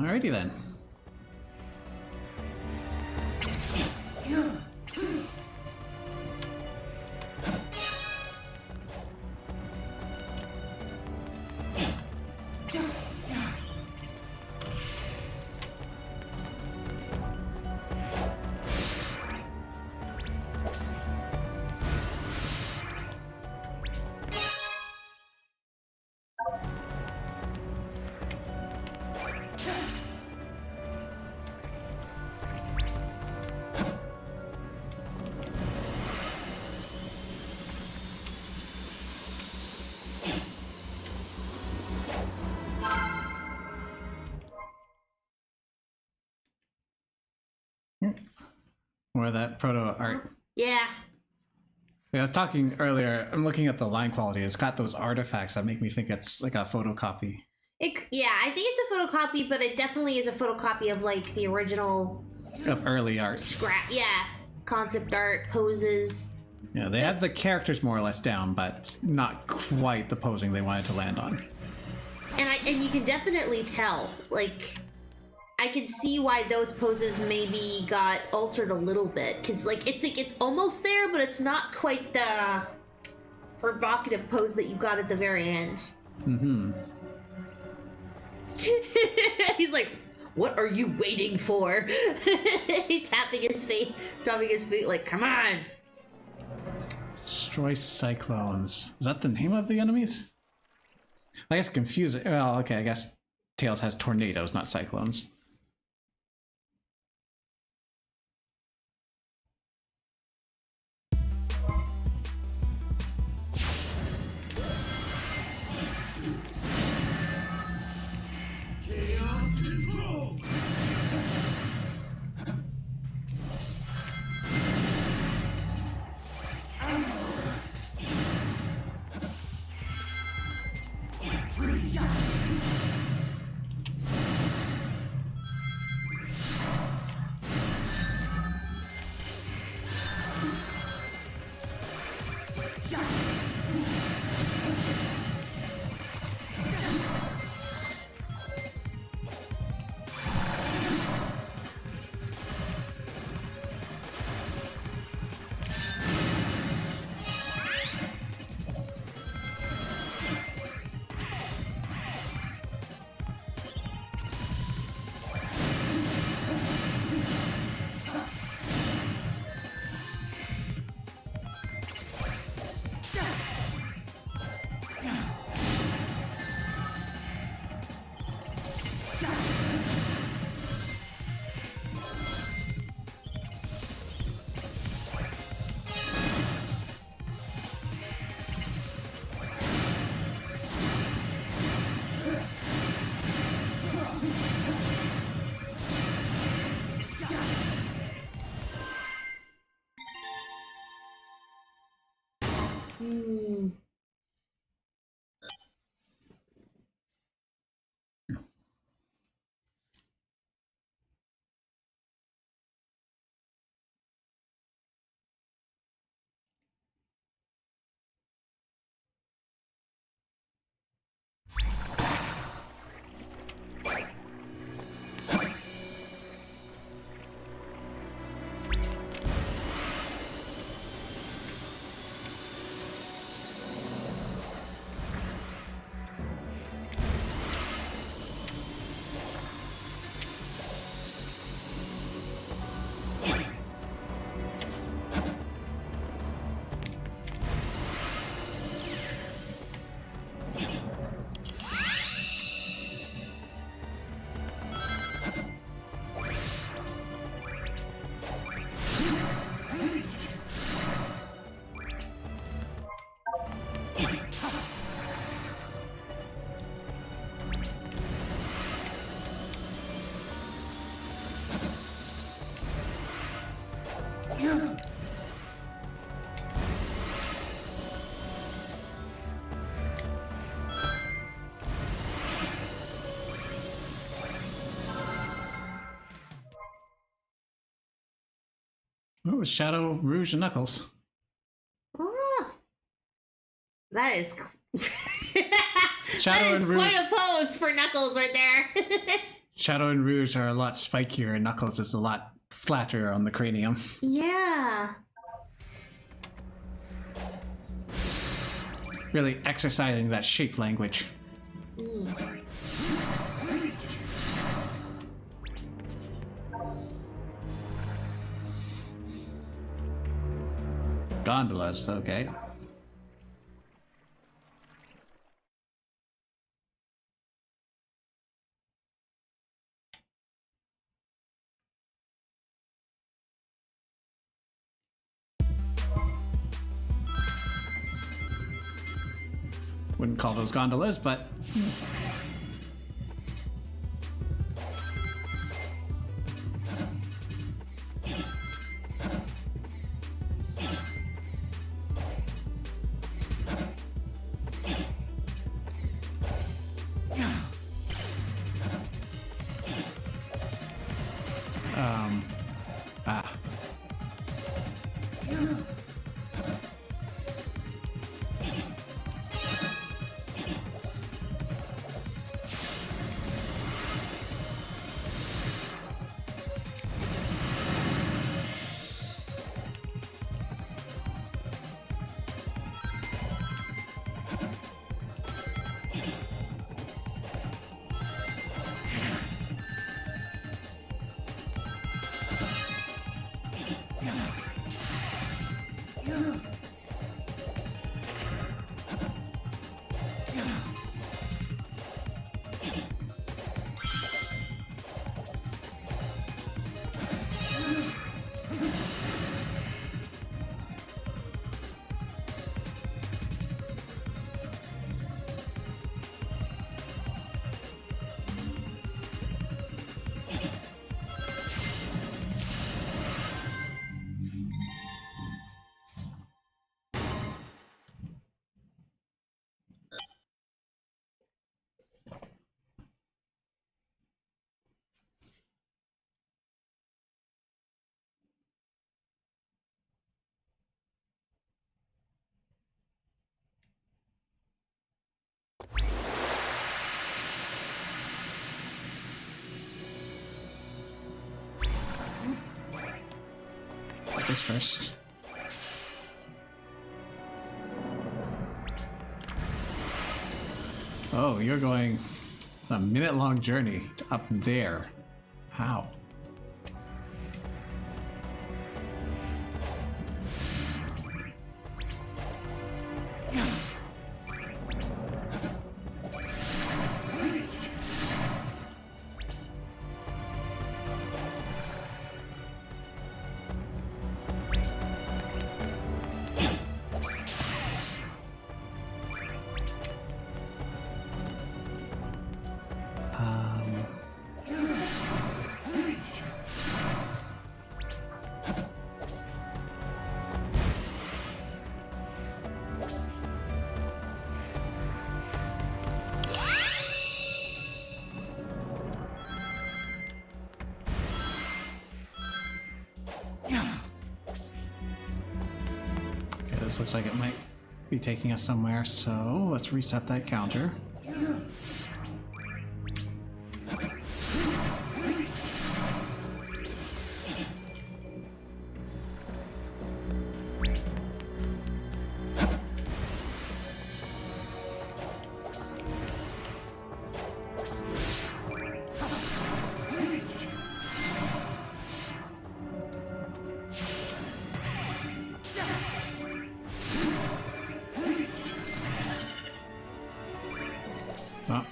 Alrighty then. More of that proto art. Yeah. I was talking earlier, I'm looking at the line quality. It's got those artifacts that make me think it's like a photocopy. Yeah, I think it's a photocopy, but it definitely is a photocopy of like the original Of early art. scrap. Yeah, concept art, poses. Yeah, they had the characters more or less down, but not quite the posing they wanted to land on. And you can definitely tell, like, I can see why those poses maybe got altered a little bit, because like it's almost there, but it's not quite the provocative pose that you got at the very end. Mm-hmm. He's like, "What are you waiting for?" He's tapping his feet, dropping his feet, like, "Come on!" Destroy cyclones. Is that the name of the enemies? I guess confusing. Well, okay, I guess Tails has tornadoes, not cyclones. Oh, Shadow, Rouge, and Knuckles. Oh, that is Shadow that is and Rouge. quite a pose for Knuckles right there. Shadow and Rouge are a lot spikier, and Knuckles is a lot flatter on the cranium. Yeah. Really exercising that shape language. Gondolas, okay. Wouldn't call those gondolas, but ah. This first. Oh, you're going a minute-long journey up there. How? This looks like it might be taking us somewhere, so let's reset that counter. Oh,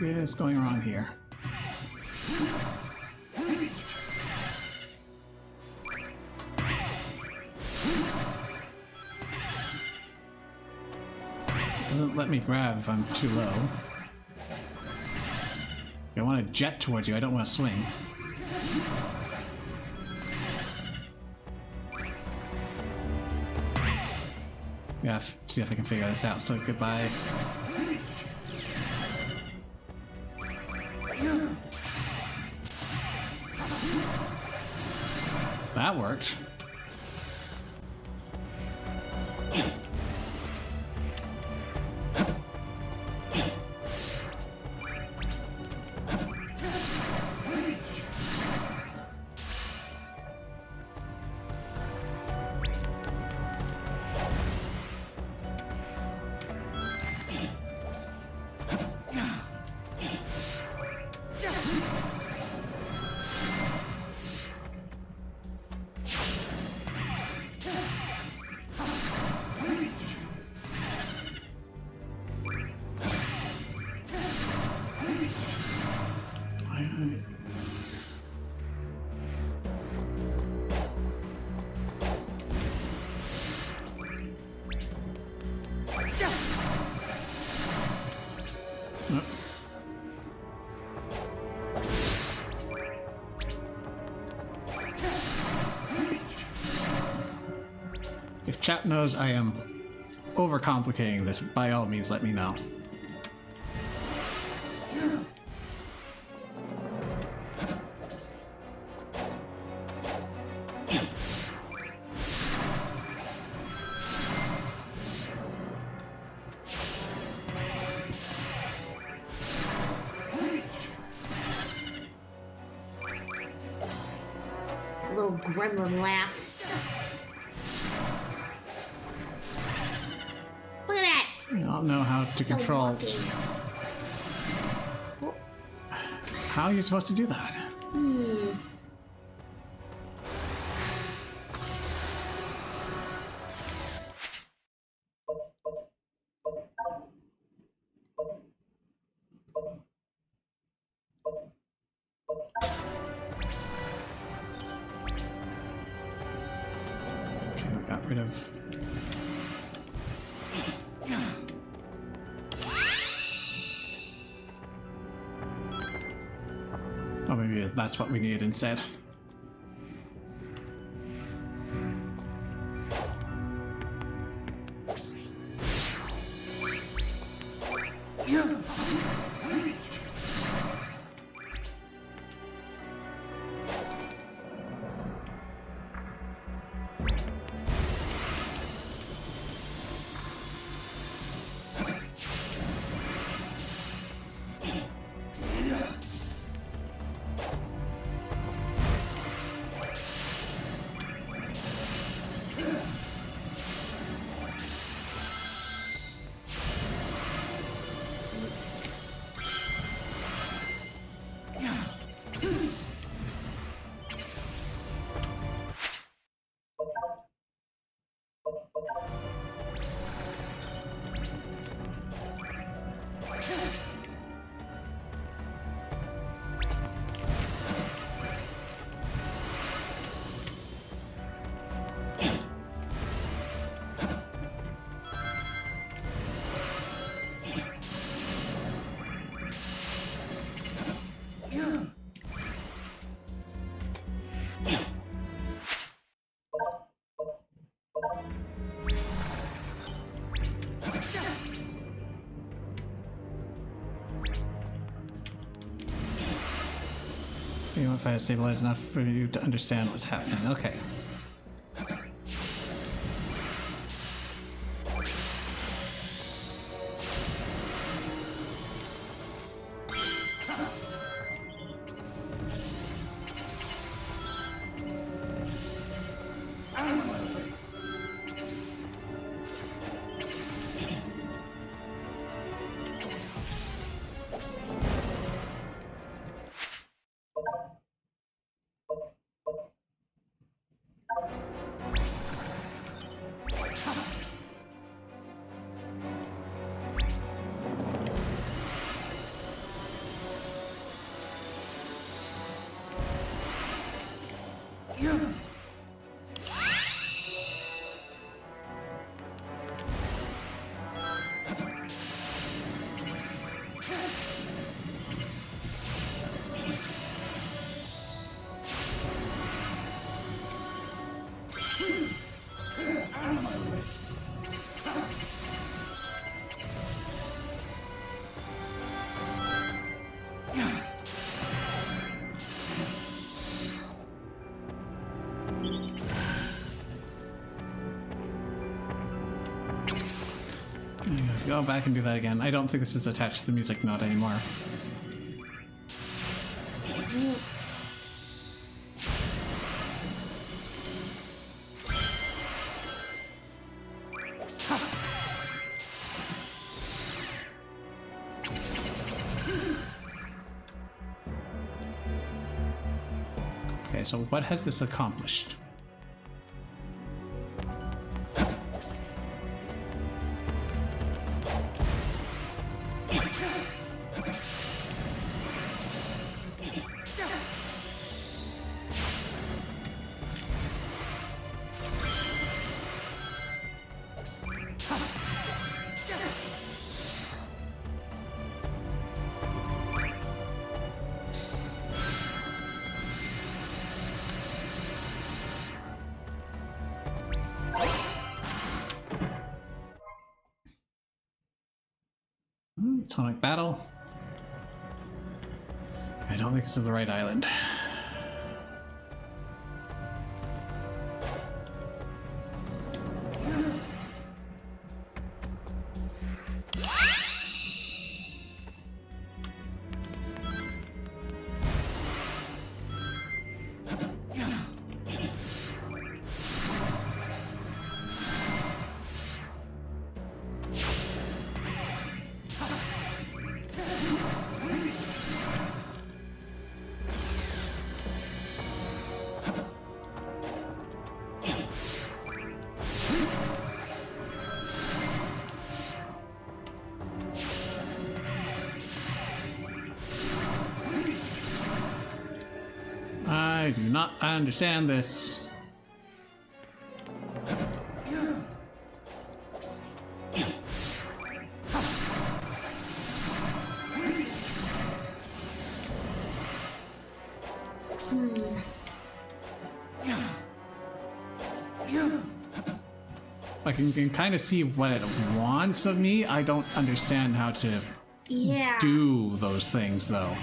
is going wrong here? Doesn't let me grab if I'm too low. I want to jet towards you, I don't want to swing. Yeah, see if I can figure this out. So goodbye. That worked. If chat knows I am overcomplicating this, by all means let me know. A little gremlin laugh. Look at that! I don't know how to control. How are you supposed to do that? Okay, we got rid of. Oh, maybe that's what we needed instead. You know, if I had stabilized enough for you to understand what's happening. Okay. go back and do that again. I don't think this is attached to the music note anymore. Okay, so what has this accomplished? Sonic Battle. I don't think this is the right island. I do not understand this. I can kind of see what it wants of me. I don't understand how to do those things, though.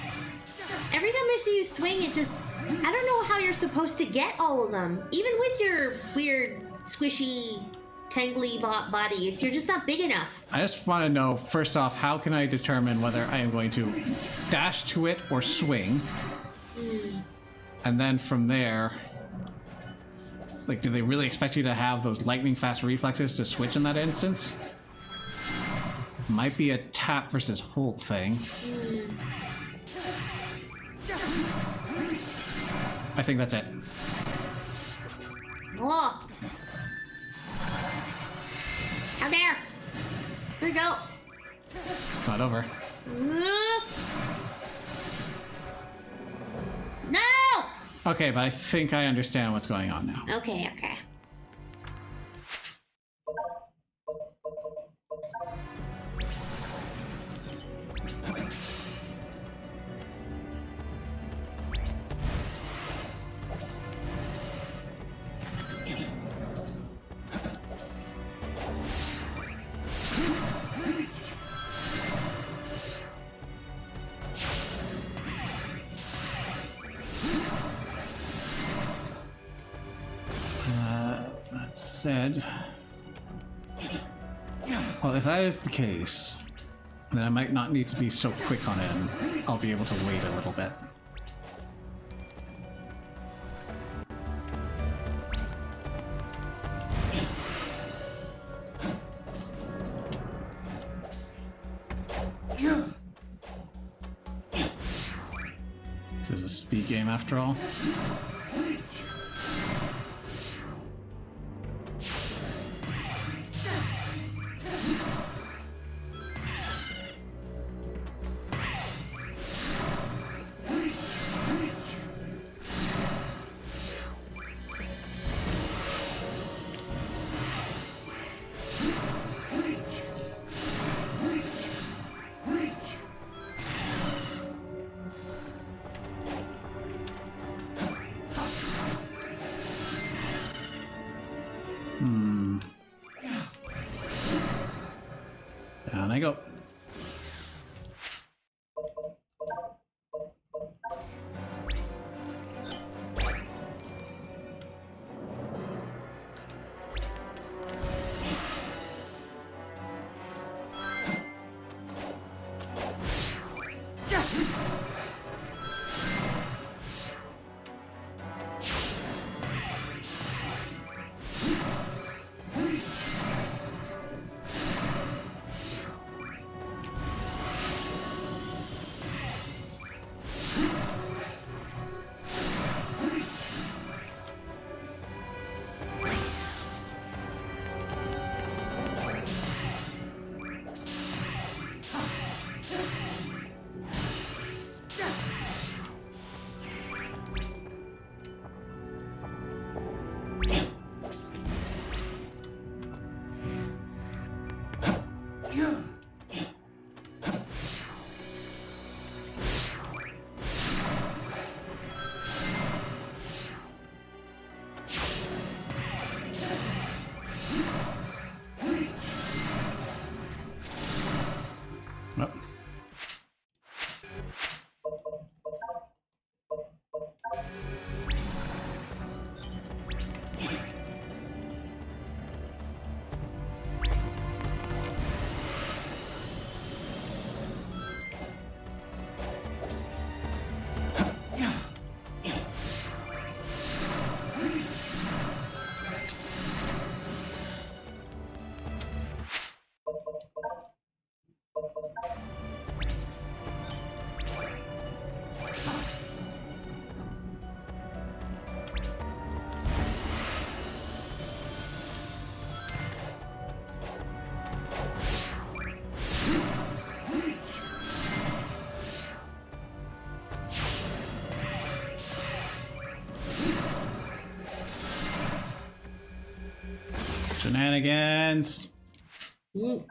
Every time I see you swing, it just... I don't know how you're supposed to get all of them. Even with your weird, squishy, tangly body, you're just not big enough. I just want to know, first off, how can I determine whether I am going to dash to it or swing? And then from there... Like, do they really expect you to have those lightning-fast reflexes to switch in that instance? Might be a tap versus hold thing. I think that's it. Oh! Out there! Here we go! It's not over. No! Okay, but I think I understand what's going on now. Okay. That said... Well, if that is the case, then I might not need to be so quick on it, and I'll be able to wait a little bit. This is a speed game after all. Down I go. Shenanigans. Mm.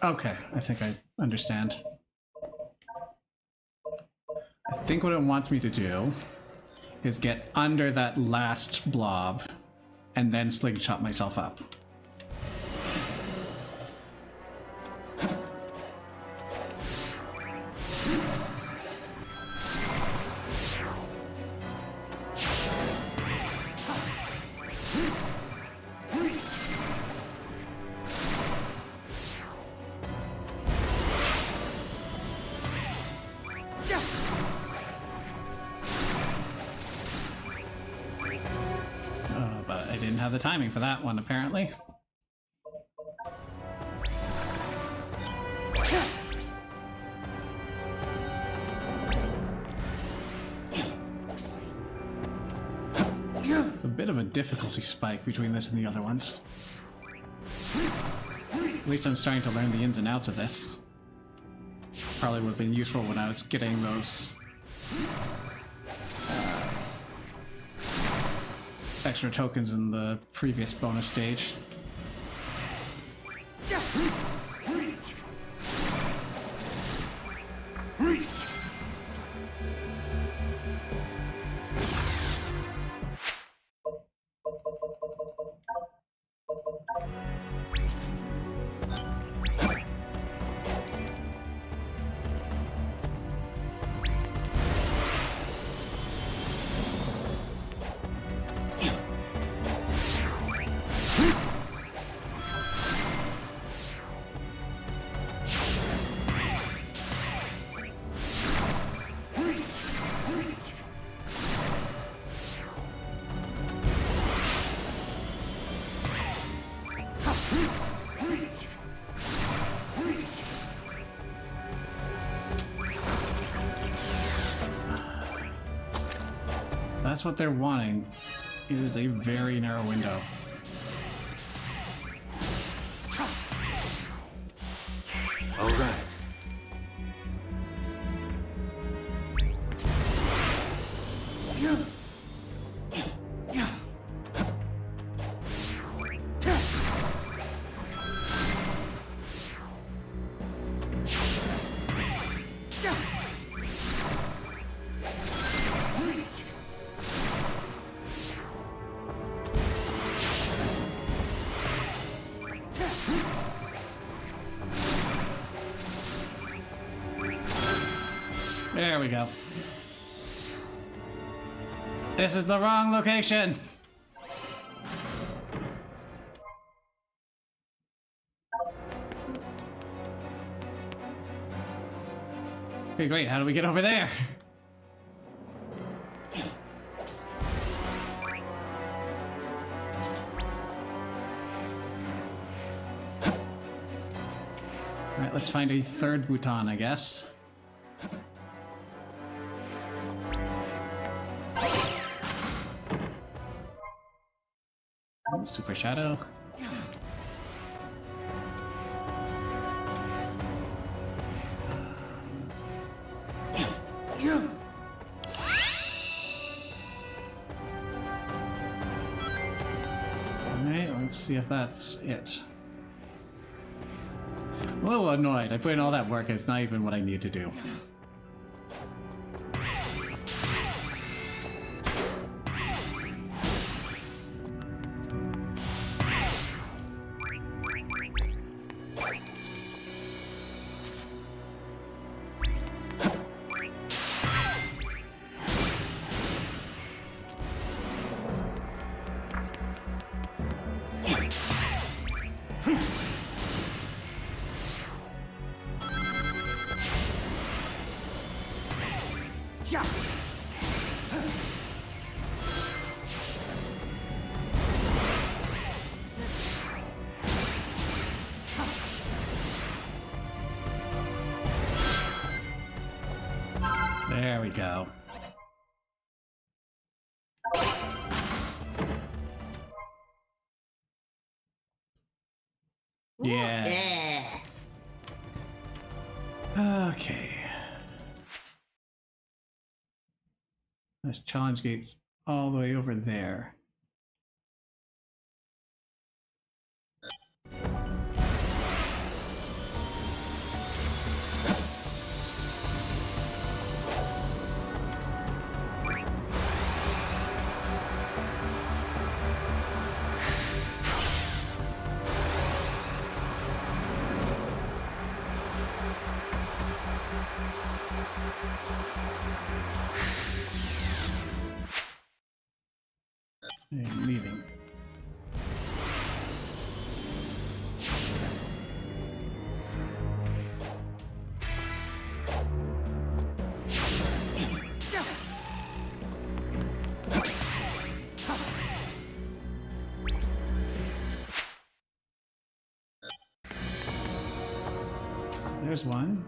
Okay, I think I understand. I think what it wants me to do is get under that last blob and then slingshot myself up. But I didn't have the timing for that one, apparently. It's a bit of a difficulty spike between this and the other ones. At least I'm starting to learn the ins and outs of this. Probably would have been useful when I was getting those extra tokens in the previous bonus stage. That's what they're wanting. It is a very narrow window. All right. There we go. This is the wrong location! Okay, great. How do we get over there? Alright, let's find a third Bhutan, I guess. Ooh, Super Shadow. Alright, let's see if that's it. I'm a little annoyed. I put in all that work and it's not even what I need to do. There we go. Yeah. Yeah. Okay. This challenge gate's all the way over there. I'm leaving. So there's one.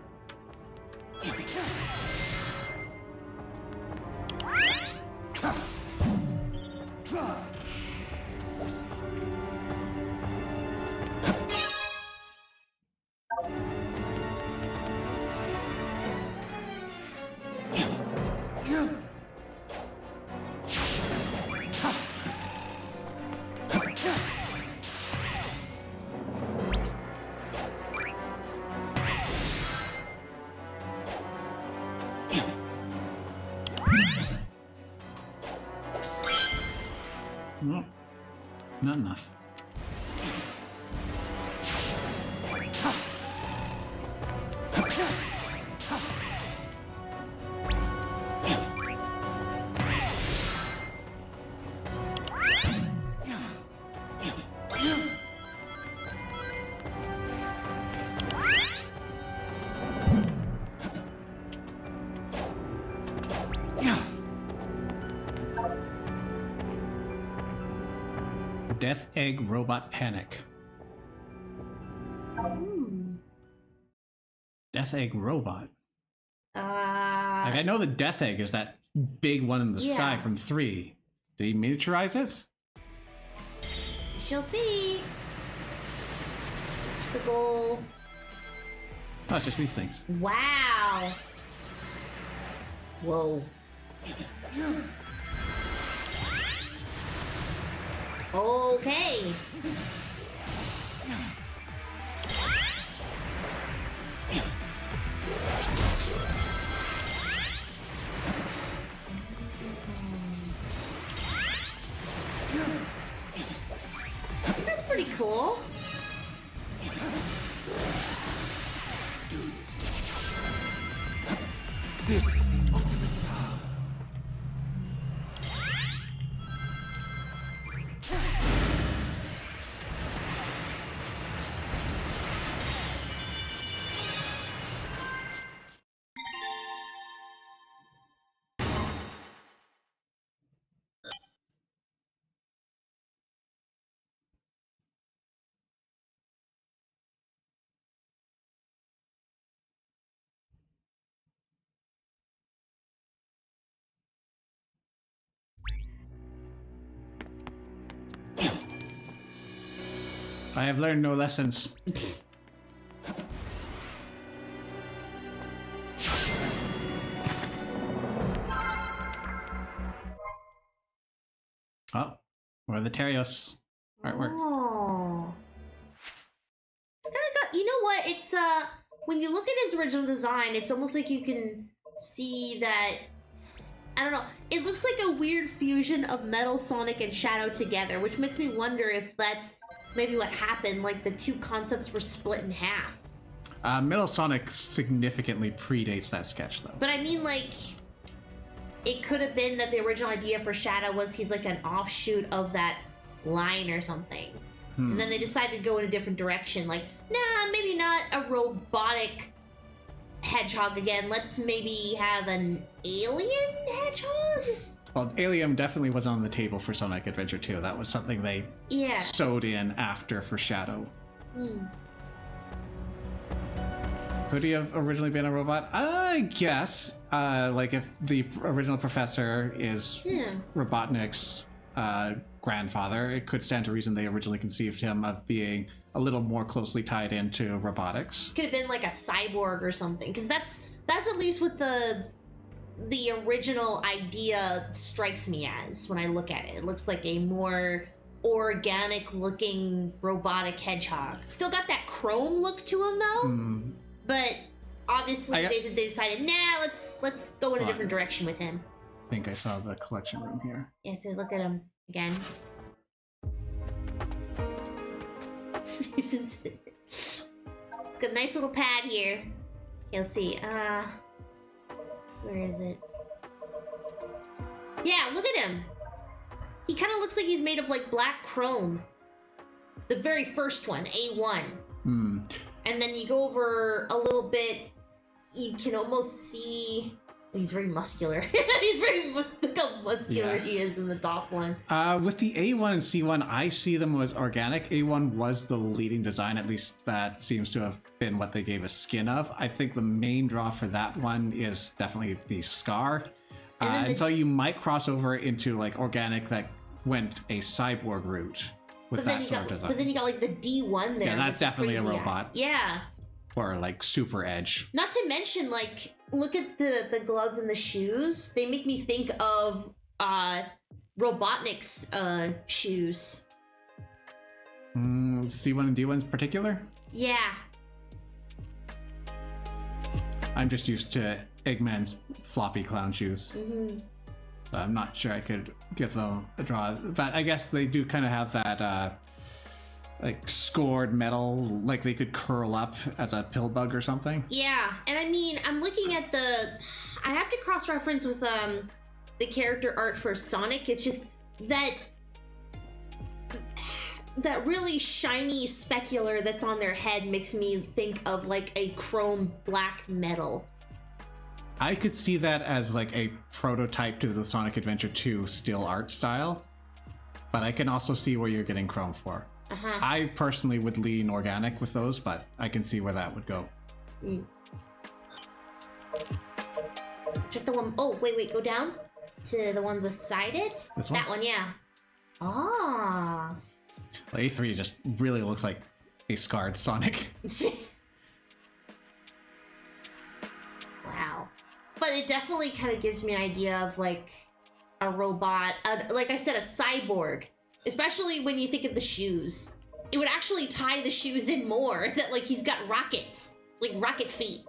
No, not enough. Death Egg Robot Panic. Death Egg Robot. Like, I know the Death Egg is that big one in the sky from 3. Did he miniaturize it? She'll see. What's the goal? Oh, it's just these things. Wow. Whoa. Okay. That's pretty cool. This is the ultimate power. I have learned no lessons. Oh, or the Terios artwork. Oh. It's kind of got, you know what? It's, when you look at his original design, it's almost like you can see that, I don't know, it looks like a weird fusion of Metal Sonic and Shadow together, which makes me wonder if that's maybe what happened, like the two concepts were split in half. Metal Sonic significantly predates that sketch, though. But I mean, like, it could have been that the original idea for Shadow was he's like an offshoot of that line or something. And then they decided to go in a different direction. Like, nah, maybe not a robotic hedgehog again. Let's maybe have an alien hedgehog? Well, Alien definitely was on the table for Sonic Adventure 2. That was something they Yeah. sewed in after for Shadow. Could he have originally been a robot? I guess. Like if the original professor is Yeah. Robotnik's grandfather, it could stand to reason they originally conceived him of being a little more closely tied into robotics. Could have been like a cyborg or something, because that's at least what the original idea strikes me as when I look at it. It looks like a more organic looking robotic hedgehog. Still got that chrome look to him though, but obviously they decided, nah, let's go in a different direction with him. I think I saw the collection room here. Yeah, so look at him again. It's got a nice little pad here. Okay, let's see. Where is it? Yeah, look at him. He kind of looks like he's made of like black chrome. The very first one, A1. And then you go over a little bit, you can almost see. He's very muscular. He's very, look how muscular he is in the top one. With the A1 and C1, I see them as organic. A1 was the leading design, at least that seems to have been what they gave a skin of. I think the main draw for that one is definitely the scar. And so you might cross over into like organic that went a cyborg route with that sort of design. But then you got like the D1 there. Yeah, that's definitely a crazy robot. Yeah. Or like Super Edge. Not to mention, like, look at the gloves and the shoes. They make me think of Robotnik's shoes. C1 and D1 in particular? Yeah. I'm just used to Eggman's floppy clown shoes. So I'm not sure I could give them a draw. But I guess they do kind of have that like scored metal, like they could curl up as a pill bug or something. Yeah, and I mean, I'm looking at I have to cross-reference with the character art for Sonic. It's just that really shiny specular that's on their head makes me think of like a chrome black metal. I could see that as like a prototype to the Sonic Adventure 2 still art style, but I can also see where you're getting chrome for. I personally would lean organic with those, but I can see where that would go. Check the one. Oh, wait, go down to the one beside it. This one? That one, yeah. Ah. Well, A3 just really looks like a scarred Sonic. Wow. But it definitely kind of gives me an idea of like a robot, like I said, a cyborg. Especially when you think of the shoes. It would actually tie the shoes in more, that like he's got rockets, like rocket feet.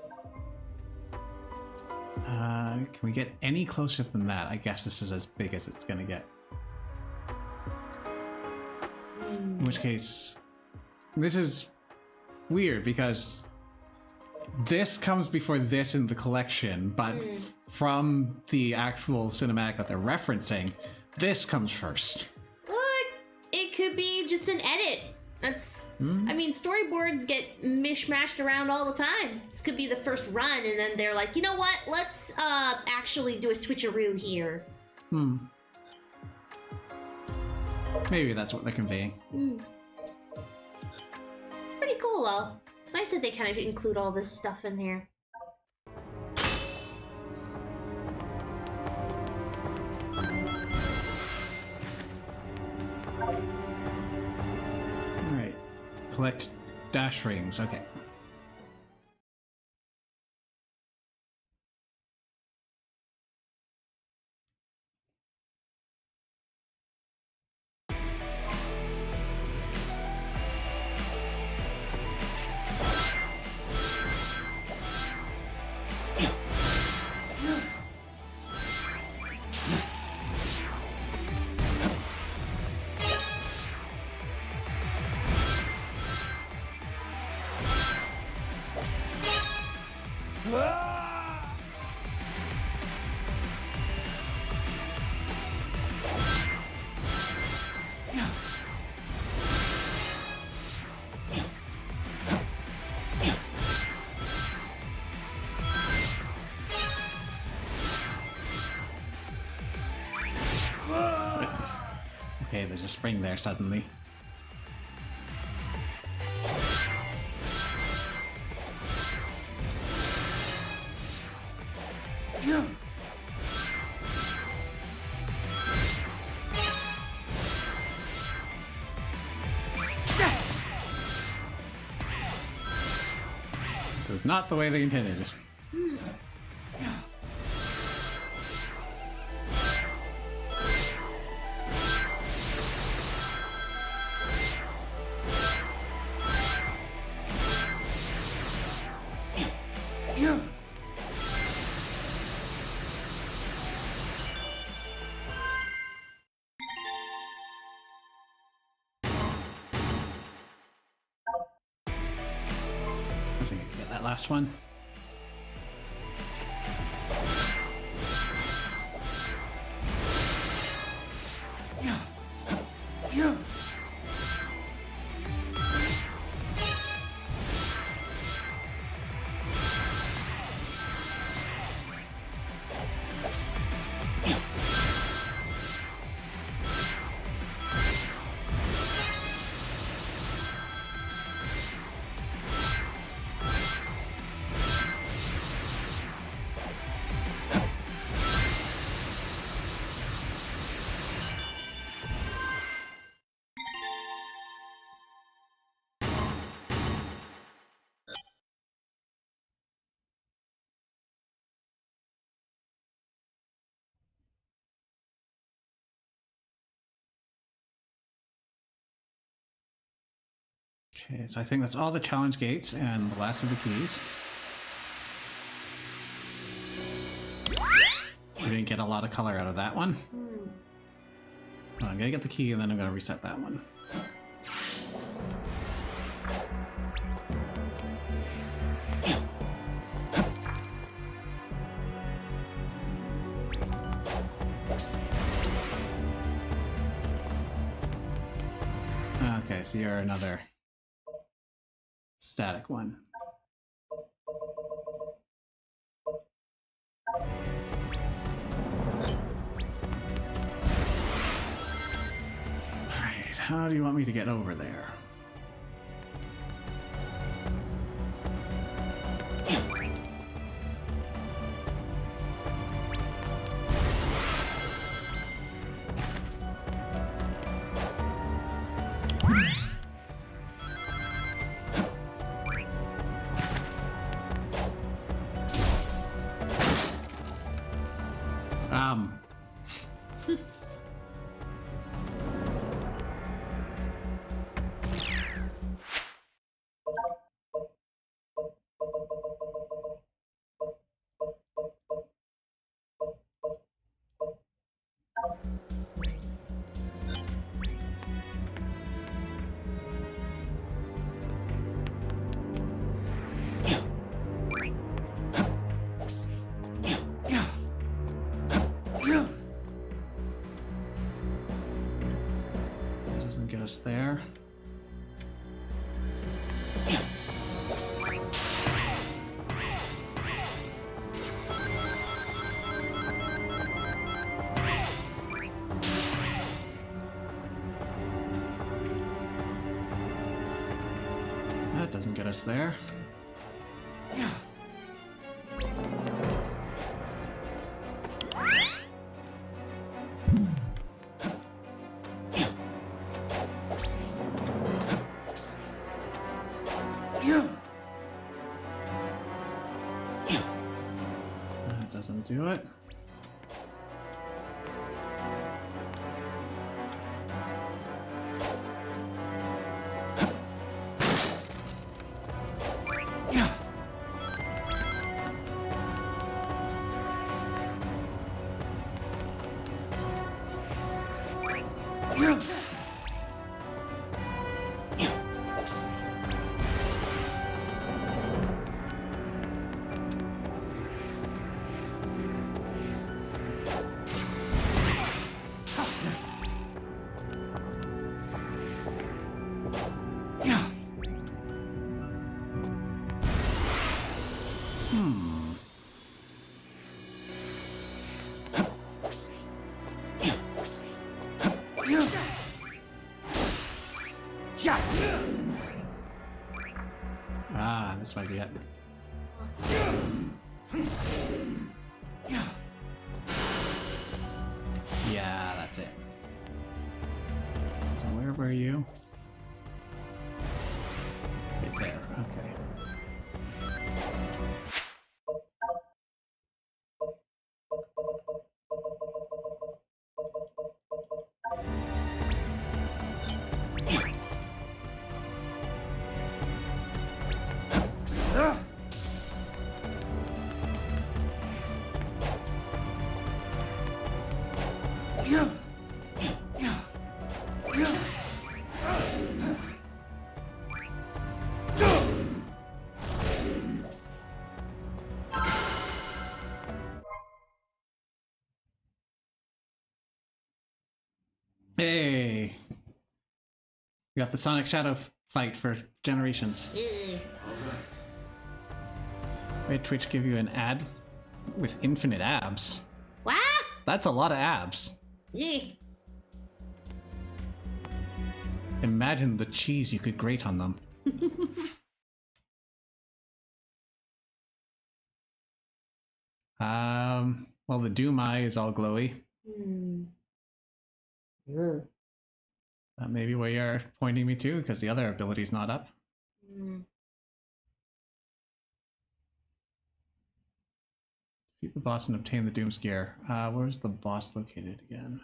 Can we get any closer than that? I guess this is as big as it's gonna get. In which case, this is weird because this comes before this in the collection, but from the actual cinematic that they're referencing, this comes first. It could be just an edit. That's, I mean, storyboards get mishmashed around all the time. This could be the first run, and then they're like, you know what? Let's actually do a switcheroo here. Maybe that's what they're conveying. It's pretty cool, though. It's nice that they kind of include all this stuff in here. Alright. Collect dash rings. Okay. Okay, there's a spring there suddenly. This is not the way they intended it. I think I can get that last one. Okay, so I think that's all the challenge gates and the last of the keys. We didn't get a lot of color out of that one. Well, I'm gonna get the key and then I'm gonna reset that one. Okay, so you're another static one. Alright, how do you want me to get over there? Doesn't get us there. That doesn't get us there. That doesn't do it. this might be it. Yeah, that's it. So where were you? Right there, okay. Hey! We got the Sonic Shadow fight for Generations. Ugh. Wait, Twitch give you an ad with infinite abs. What? That's a lot of abs. Yeah. Imagine the cheese you could grate on them. Well, the Doom Eye is all glowy. Ugh. That may be where you're pointing me to, because the other ability's not up. Defeat the boss and obtain the Doom's gear. Where's the boss located again?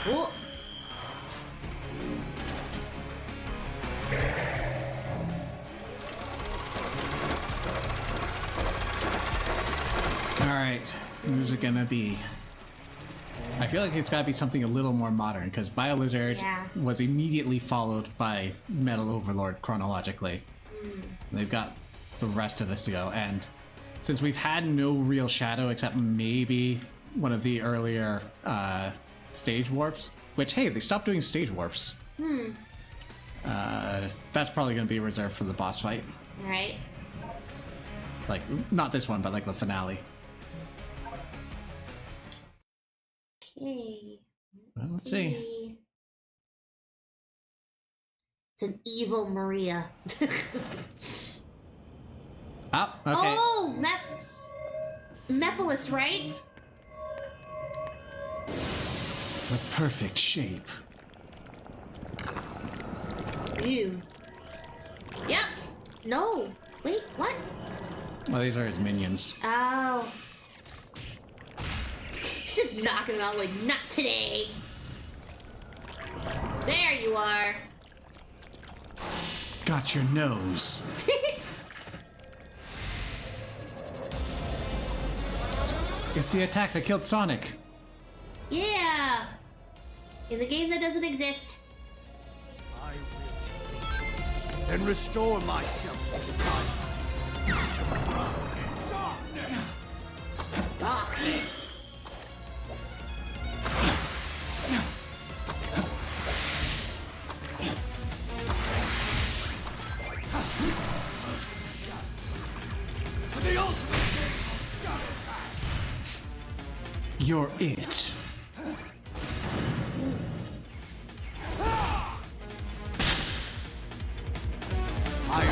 Oh. Alright, who's it gonna be? I feel like it's gotta be something a little more modern, because BioLizard was immediately followed by Metal Overlord chronologically. They've got the rest of this to go, and since we've had no real Shadow except maybe one of the earlier stage warps, which, hey, they stopped doing stage warps. That's probably going to be reserved for the boss fight. Right. Like, not this one, but like the finale. Okay. Let's see. It's an evil Maria. Ah, okay. Oh, Mepolis, right? The perfect shape. Ew. Yep. No. Wait, what? Well, these are his minions. Oh. Just knocking him out like, not today. There you are. Got your nose. It's the attack that killed Sonic. Yeah. In the game that doesn't exist. I will defeat you and restore myself to the time. Darkness. To the ultimate shadow attack. You're it. I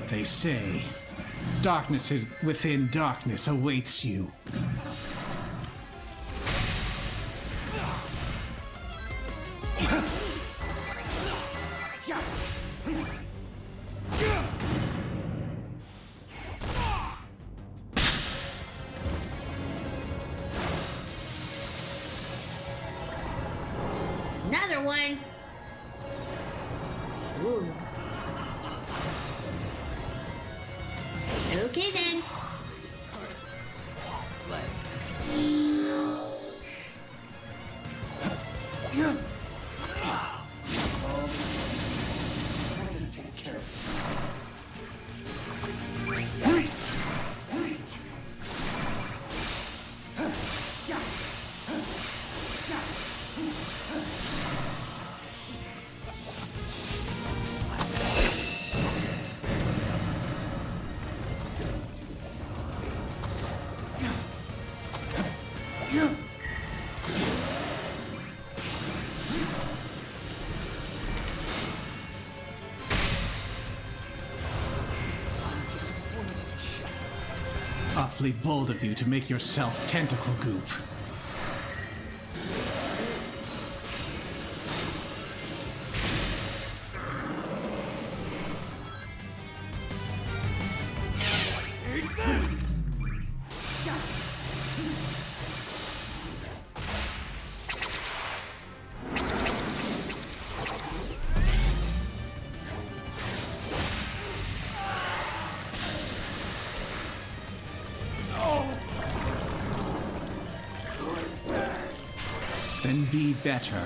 what they say. Darkness within darkness awaits you. Another one. Ooh. Okay then. Just take care of Awfully bold of you to make yourself tentacle goop. Then be better.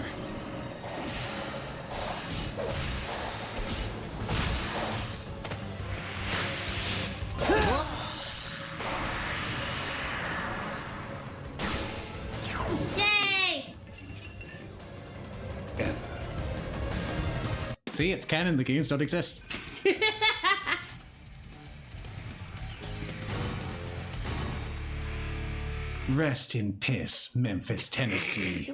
Yay! See, it's canon, the games don't exist. Rest in piss, Memphis, Tennessee.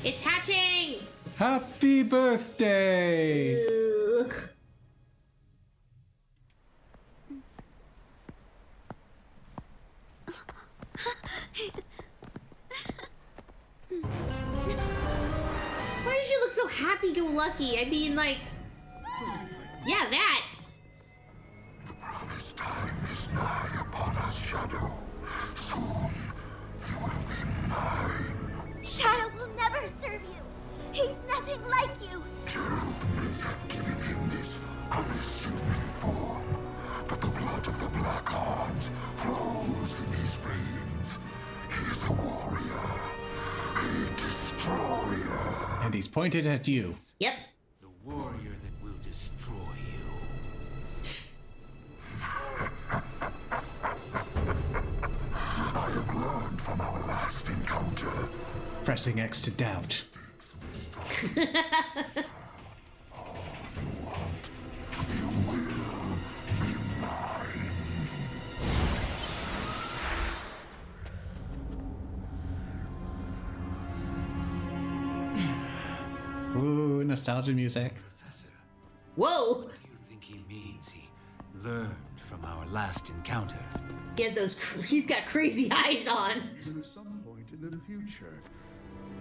It's hatching! Happy birthday! Ugh. Why does she look so happy-go-lucky? I mean, like... Yeah, that! The promised time is nigh upon us, Shadow. Soon, you will be mine. Shadow will never serve you. He's nothing like you. Gerald may have given him this unassuming form, but the blood of the Black Arms flows in his veins. He's a warrior, a destroyer. And he's pointed at you. Yep. The warrior that will destroy you. I have learned from our last encounter. Pressing X to doubt. Ooh, nostalgia music. Professor, Whoa! what do you think he means he learned from our last encounter? He had those. He's got crazy eyes on. At some point in the future,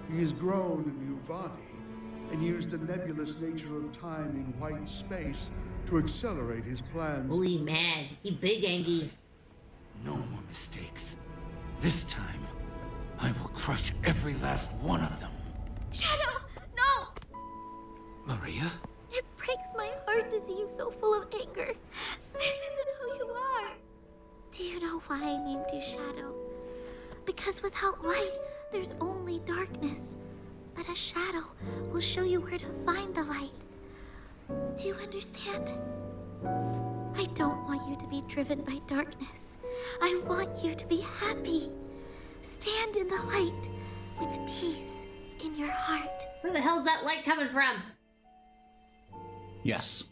he has grown a new body and used the nebulous nature of time in white space to accelerate his plans. Holy man, he big Angie. No more mistakes. This time, I will crush every last one of them. Shadow, no! Maria? It breaks my heart to see you so full of anger. This isn't who you are. Do you know why I named you Shadow? Because without light, there's only darkness. But a shadow will show you where to find the light. Do understand? I don't want you to be driven by darkness. I want you to be happy. Stand in the light with peace in your heart. Where the hell's that light coming from? Yes.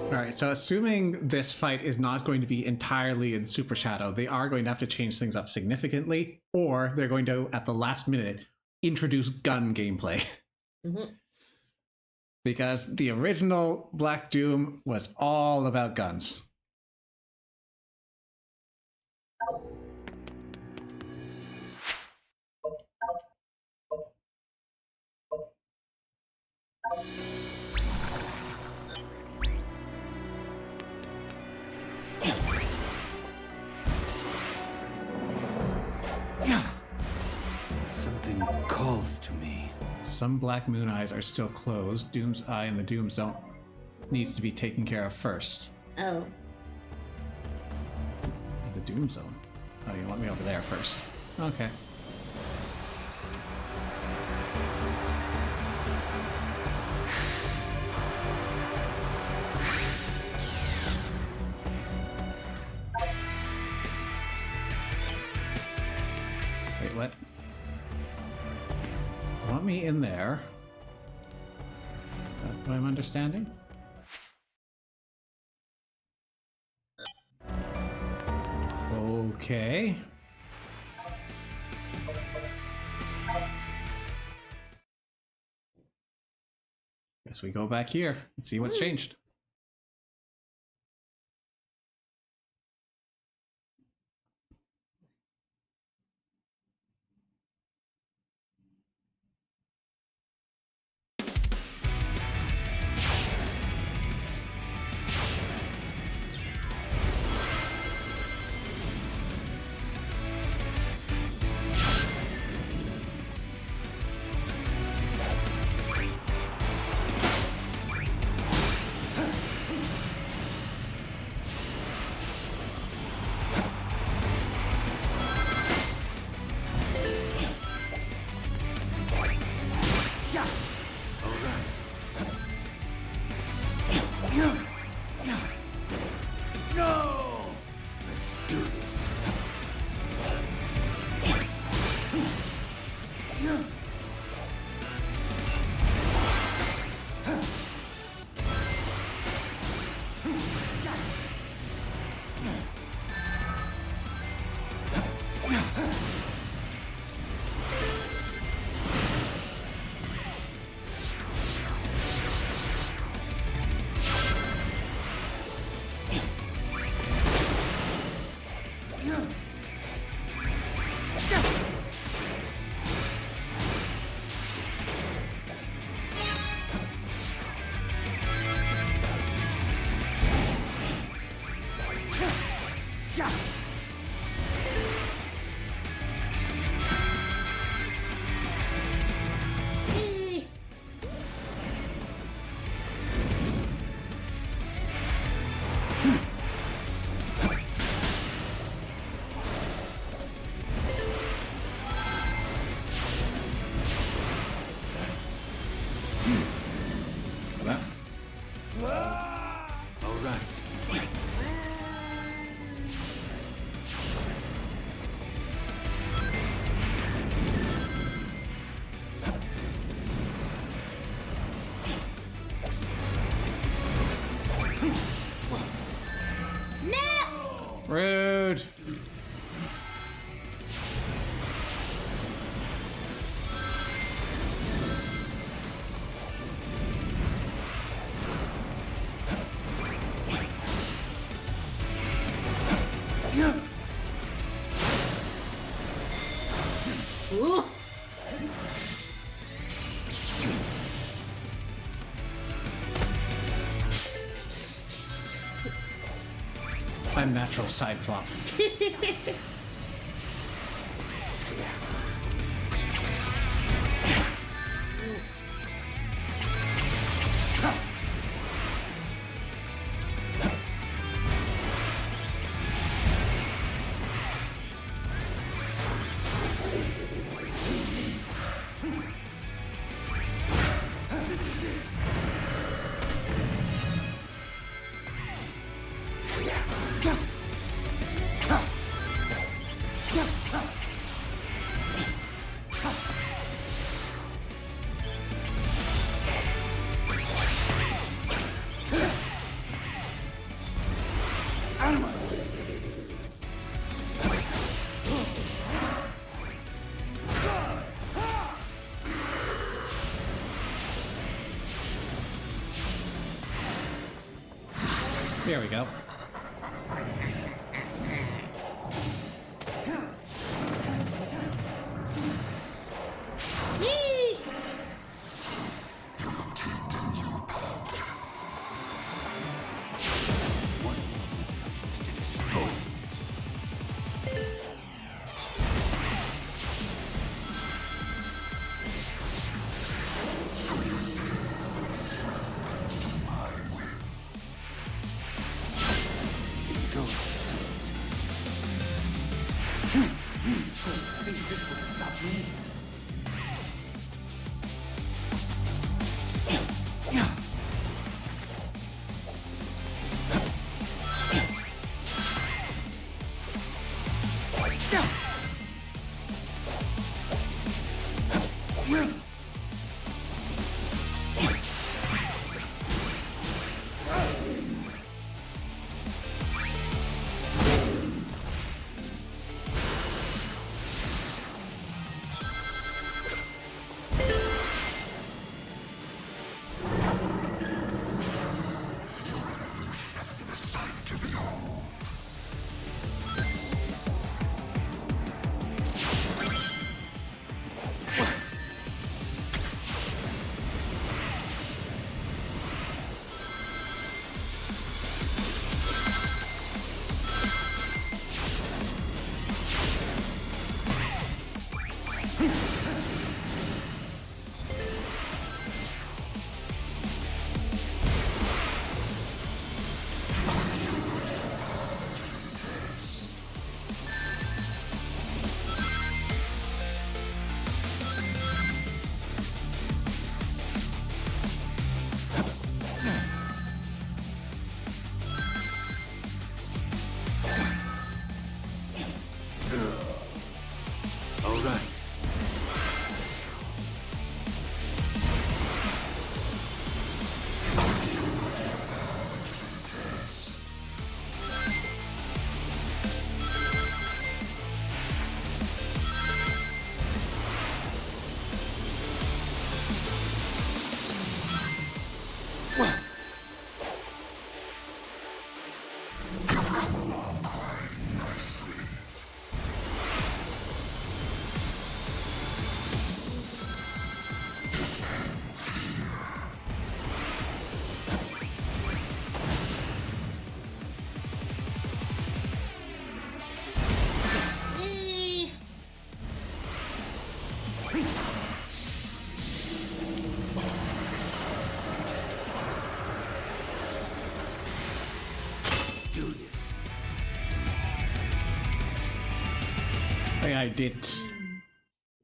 Alright, so assuming this fight is not going to be entirely in Super Shadow, they are going to have to change things up significantly, or they're going to, at the last minute, introduce gun gameplay. Mm-hmm. Because the original Black Doom was all about guns. Something calls to me. Some Black Moon eyes are still closed. Doom's Eye and the Doom Zone needs to be taken care of first. Oh. The Doom Zone? Oh, you want me over there first. Okay. Wait, what? Want me in there? That's what I'm understanding? Okay. Guess we go back here and see what's changed. Rude. Ooh. Unnatural side plot. There we go. I did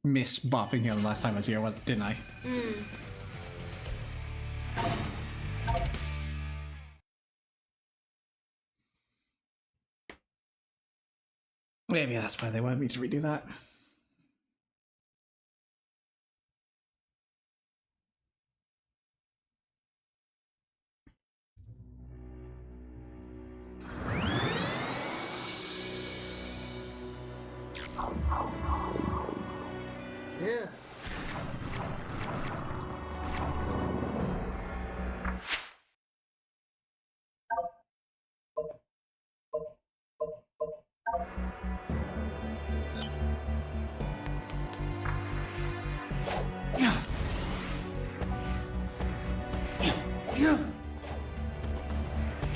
miss bopping him last time I was here, didn't I? Maybe that's why they wanted me to redo that. Ugh.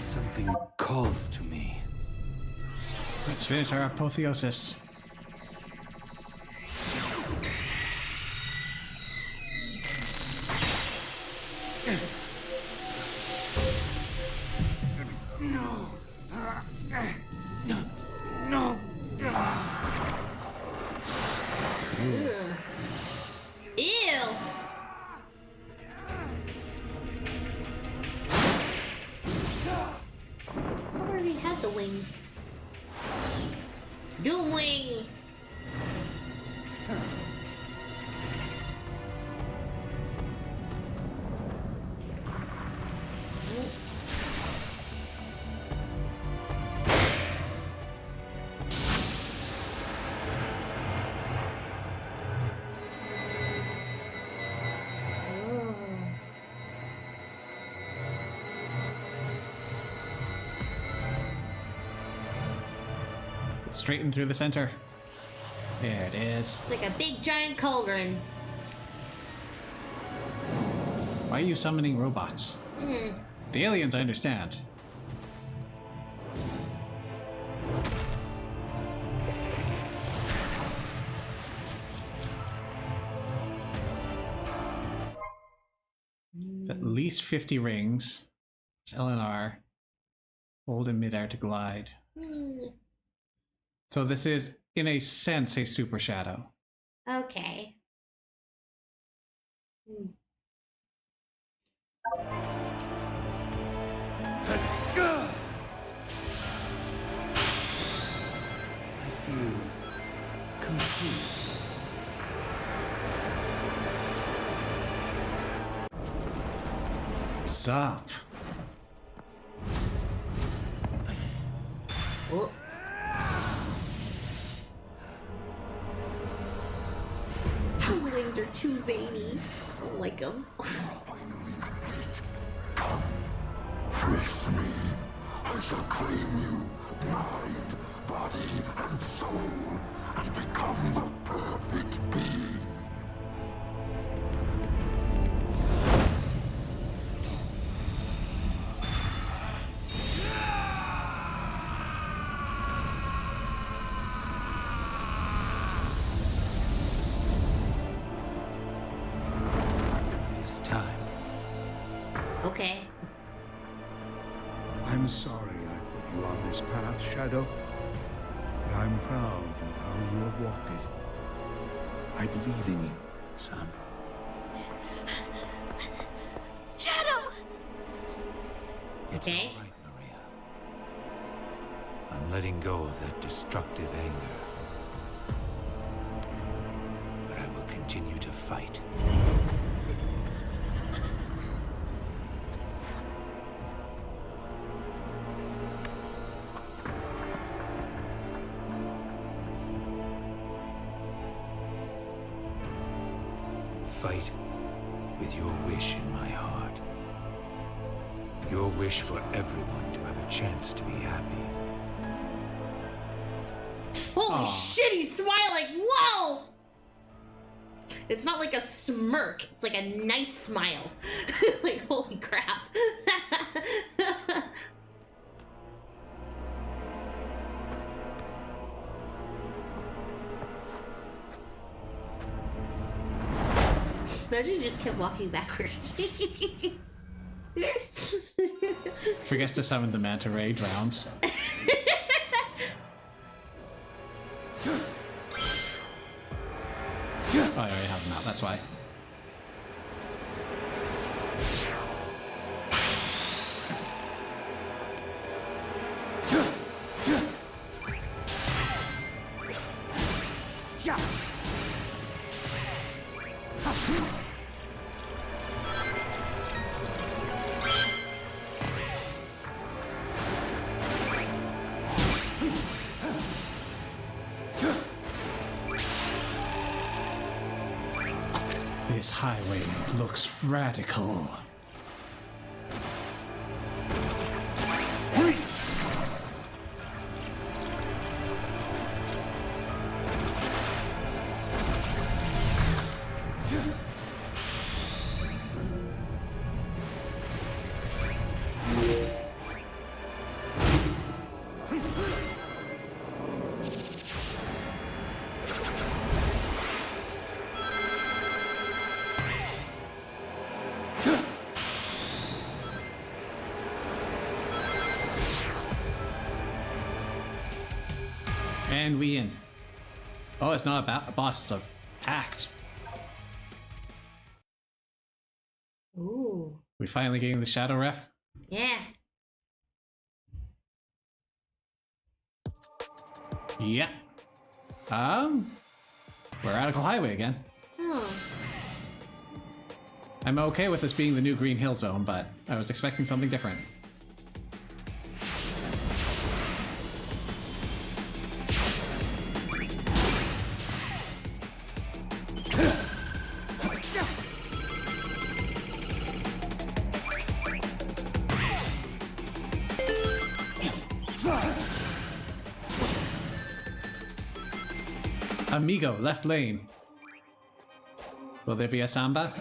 Something calls to me. Let's finish our apotheosis. Ugh. Ew. I already had the wings. Doomwing! Straight in through the center. There it is. It's like a big giant cauldron. Why are you summoning robots? The aliens, I understand. At least 50 rings. It's LNR. Hold in midair to glide. So this is, in a sense, a super shadow. Okay. I feel complete. Sup? Oh. Those wings are too veiny. I don't like them. Finally complete. Come, face me. I shall claim you, mind, body, and soul, and become the perfect being. It is time. Okay. I'm sorry I put you on this path, Shadow. But I'm proud of how you have walked it. I believe in you, son. Shadow! It's Okay. all right, Maria. I'm letting go of that destructive anger. But I will continue to fight. Fight with your wish in my heart. Your wish for everyone to have a chance to be happy. Holy Aw. shit, he's smiling! Whoa! It's not like a smirk, it's like a nice smile. Like, holy crap. Imagine you just kept walking backwards. Forgets to summon the manta ray, drowns. Oh, I already have him out, that's why. This highway looks radical. And we in. Oh, it's not a boss, it's a act. Ooh. We finally getting the shadow ref. Yeah. Yeah. We're Radical Highway again. Oh. I'm okay with this being the new Green Hill Zone, but I was expecting something different. Amigo, left lane. Will there be a Samba?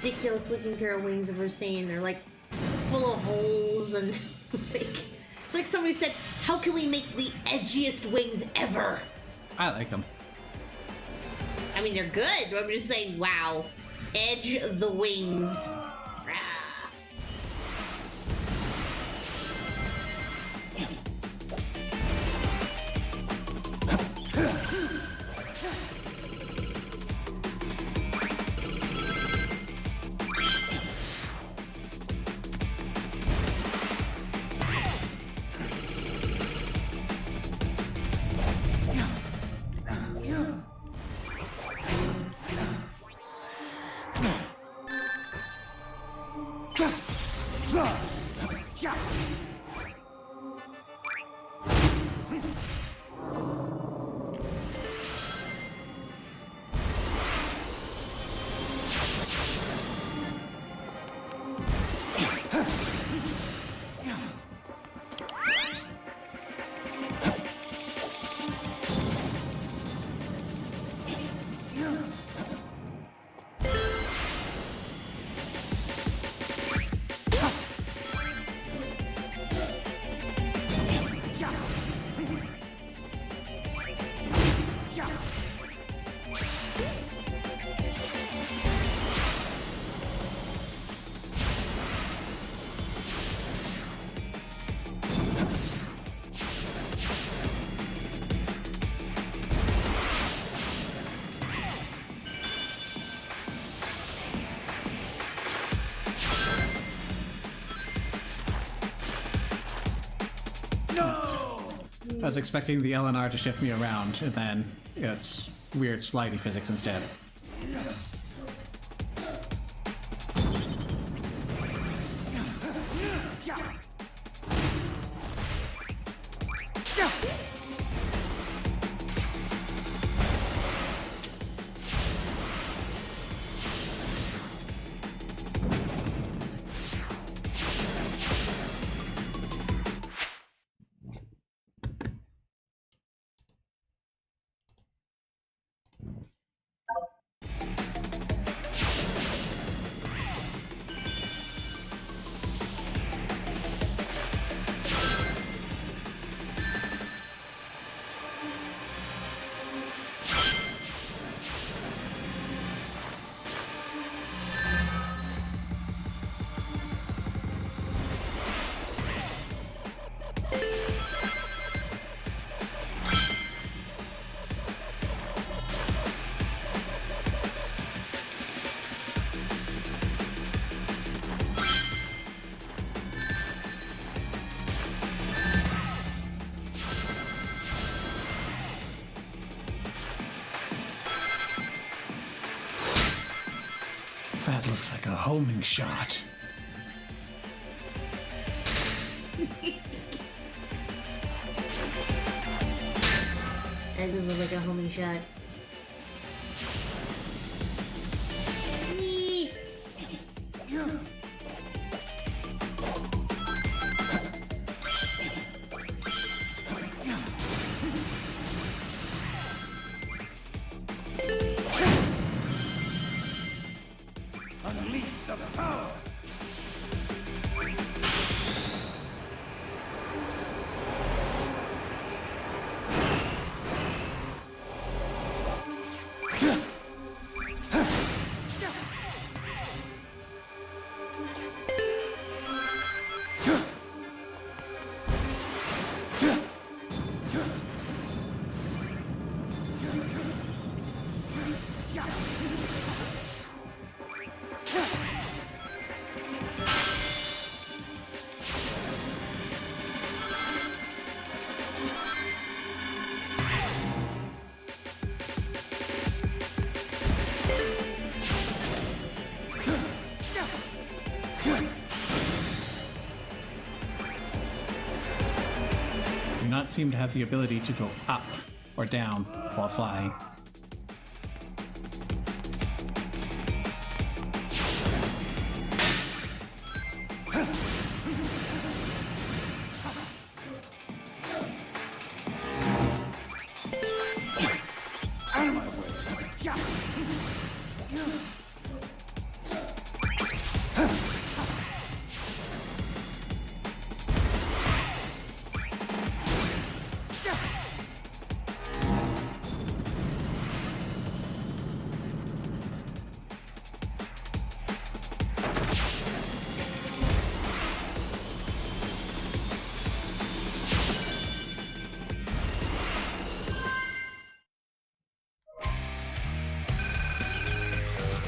Ridiculous looking pair of wings I've ever seen. They're like full of holes and like, it's like somebody said, how can we make the edgiest wings ever? I like them. I mean, they're good. I'm just saying, wow. Edge the wings. Rah. I was expecting the LNR to shift me around, and then it's weird slidey physics instead. That looks like a homing shot. That does look like a homing shot. Eee. Unleash the power! do not seem to have the ability to go up or down while flying.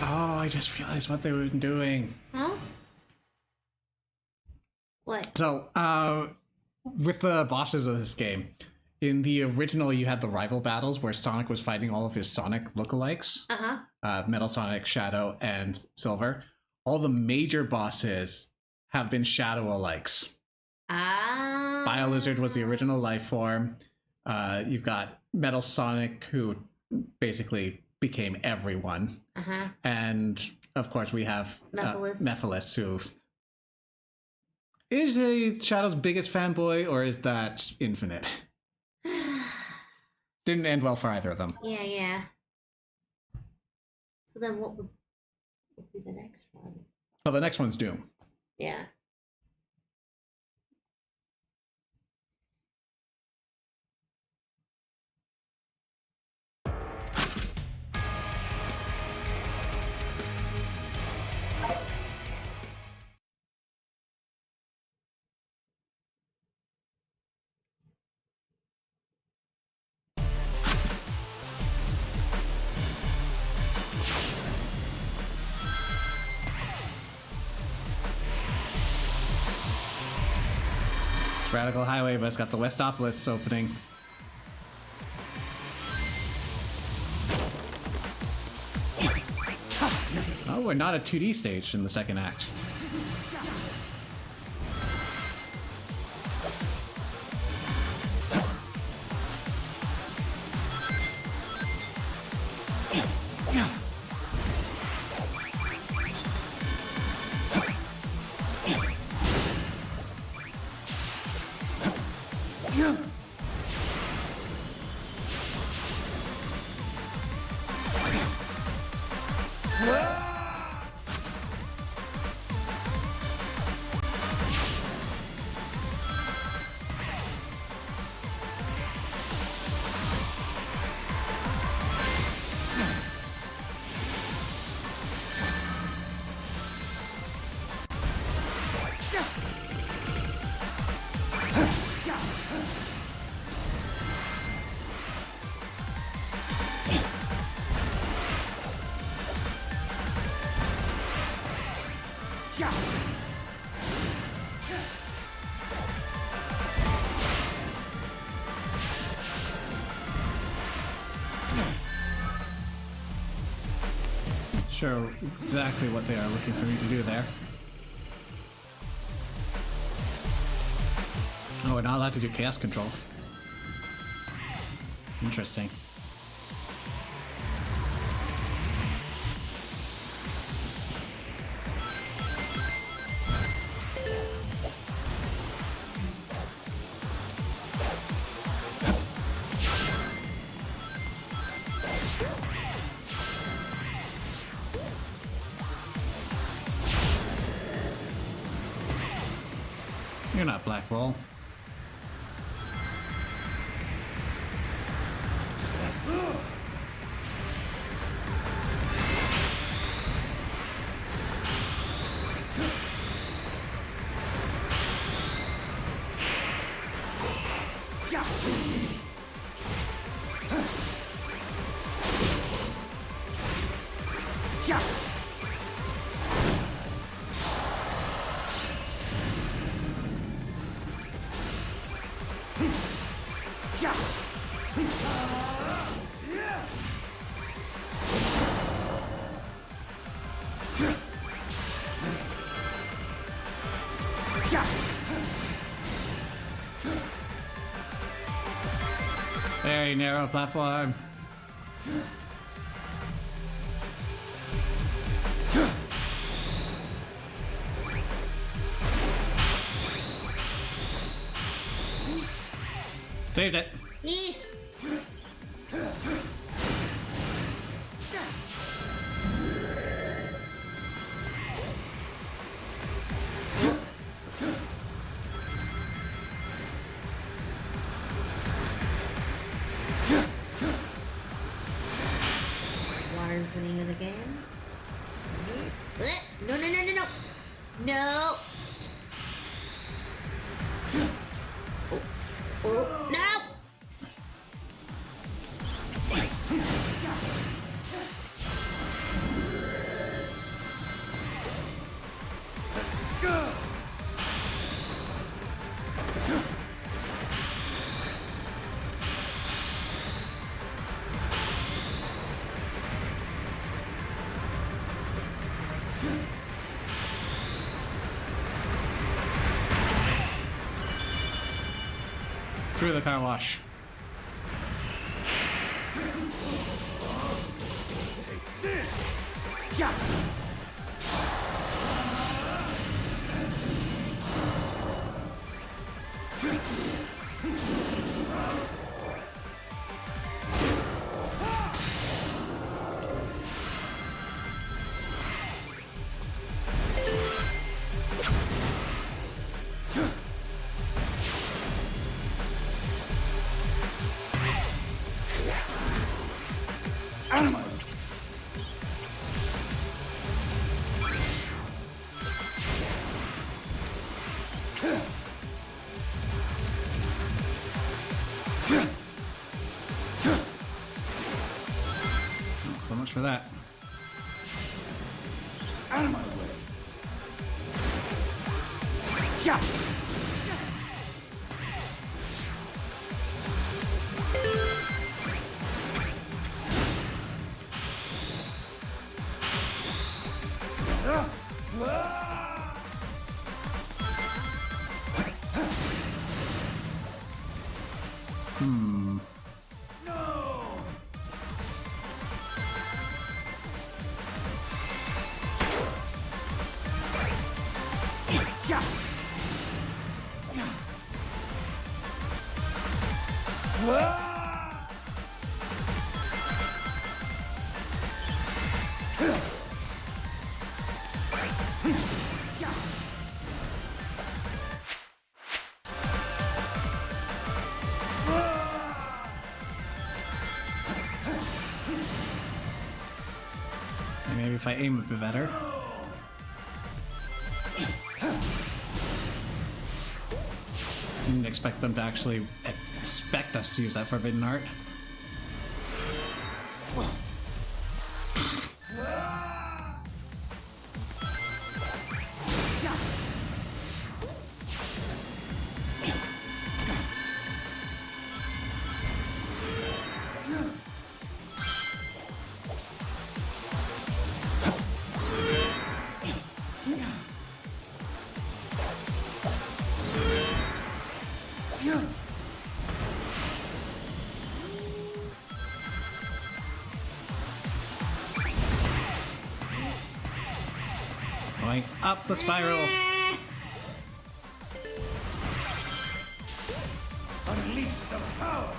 Oh, I just realized what they were doing. Huh? What? So, with the bosses of this game, in the original, you had the rival battles where Sonic was fighting all of his Sonic lookalikes. Metal Sonic, Shadow, and Silver. All the major bosses have been Shadow-alikes. BioLizard was the original life form. You've got Metal Sonic, who basically became everyone. And, of course, we have Mephiles, who... Is he Shadow's biggest fanboy, or is that Infinite? Didn't end well for either of them. Yeah. So then what would be the next one? Well, the next one's Doom. Yeah. It's Radical Highway, but it's got the Westopolis opening. Oh, we're not a 2D stage in the second act. Sure exactly what they are looking for me to do there. Oh, we're not allowed to do chaos control. Interesting. You're not Black Ball. Very narrow platform. Saved it. Eh. Water's the name of the game. No, no, no, no, no. No. Oh, no! Through the car wash. So much for that. Out of my way. Yeah. Maybe if I aim a bit better. Didn't expect them to actually expect us to use that forbidden art. Going up the spiral. Unleash the power.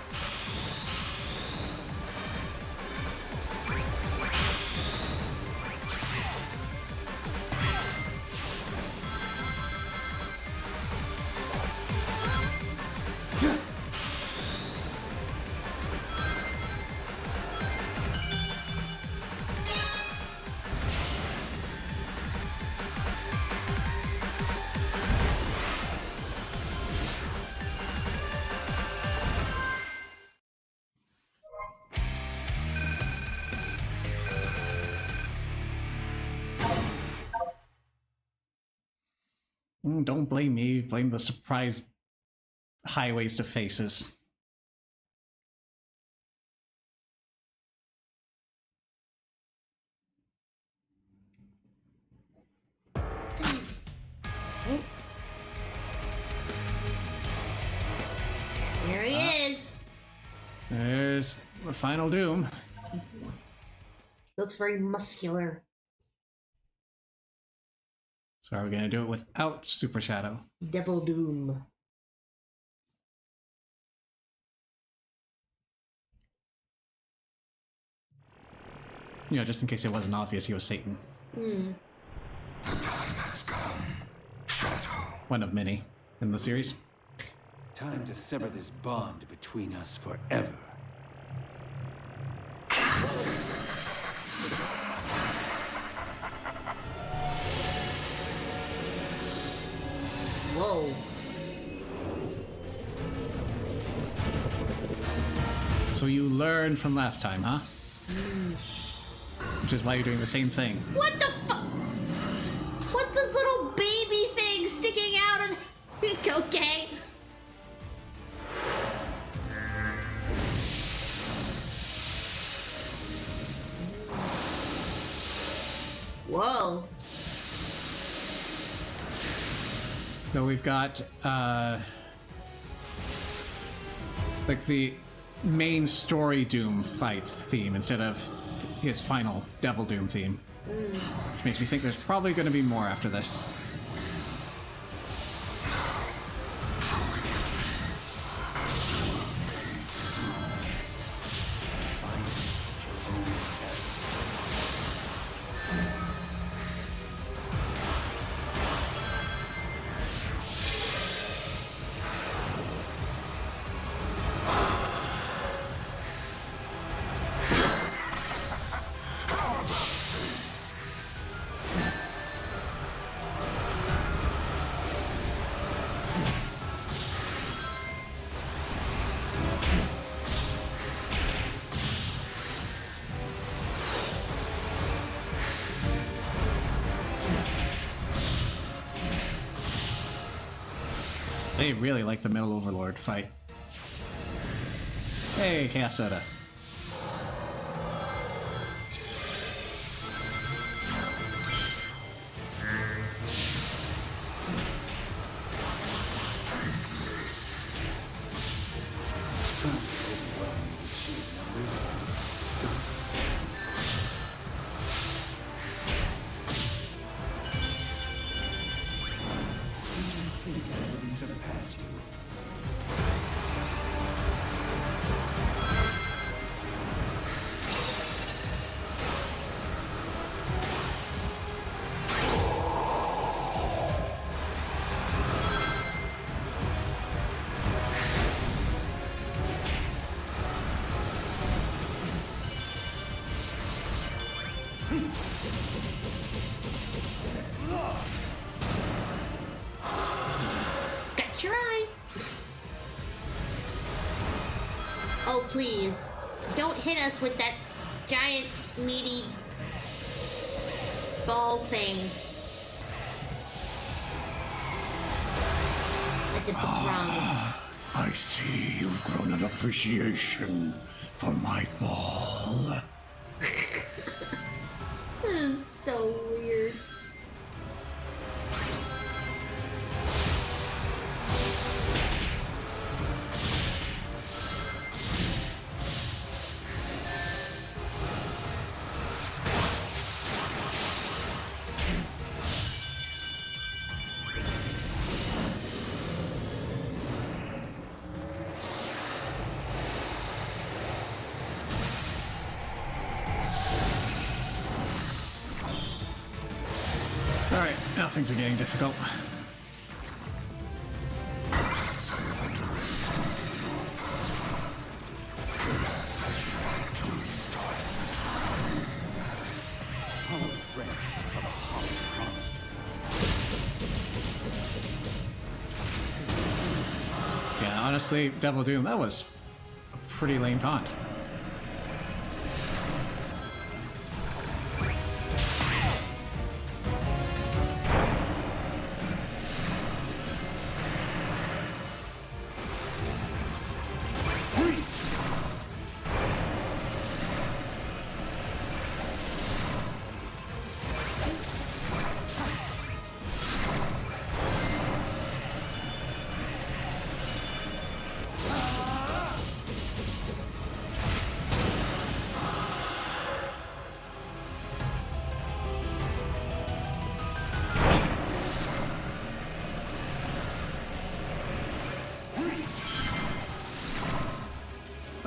Don't blame me, blame the surprise highways to faces. There he is. There there's the final Doom. Looks very muscular. So are we gonna do it without Super Shadow? Devil Doom. You know, just in case it wasn't obvious he was Satan. Hmm. The time has come. Shadow. One of many in the series. Time to sever this bond between us forever. Whoa. So you learned from last time, huh? Which is why you're doing the same thing. What the fuck? What's this little baby thing sticking out of the... Okay. Whoa. So we've got, like the main story Doom fights theme instead of his final Devil Doom theme. Which makes me think there's probably going to be more after this. They really like the Metal Overlord fight. Hey, Chaos Soda. Got your eye. Oh, please. Don't hit us with that giant, meaty ball thing. That just looks wrong. I see you've grown an appreciation for my ball. This is so weird. Alright, now things are getting difficult. Perhaps I have underestimated your power. Perhaps I should actually start trying. Hollow threats from a hollow monster. This is Yeah, honestly, Devil Doom, that was a pretty lame taunt.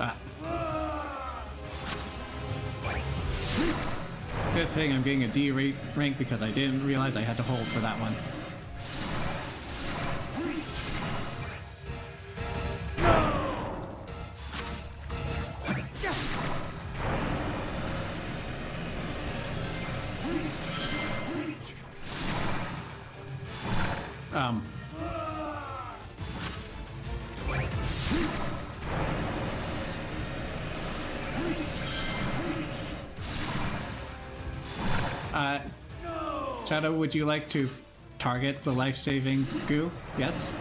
Ah. Good thing I'm getting a D rank because I didn't realize I had to hold for that one. Shadow, would you like to target the life-saving goo? Yes?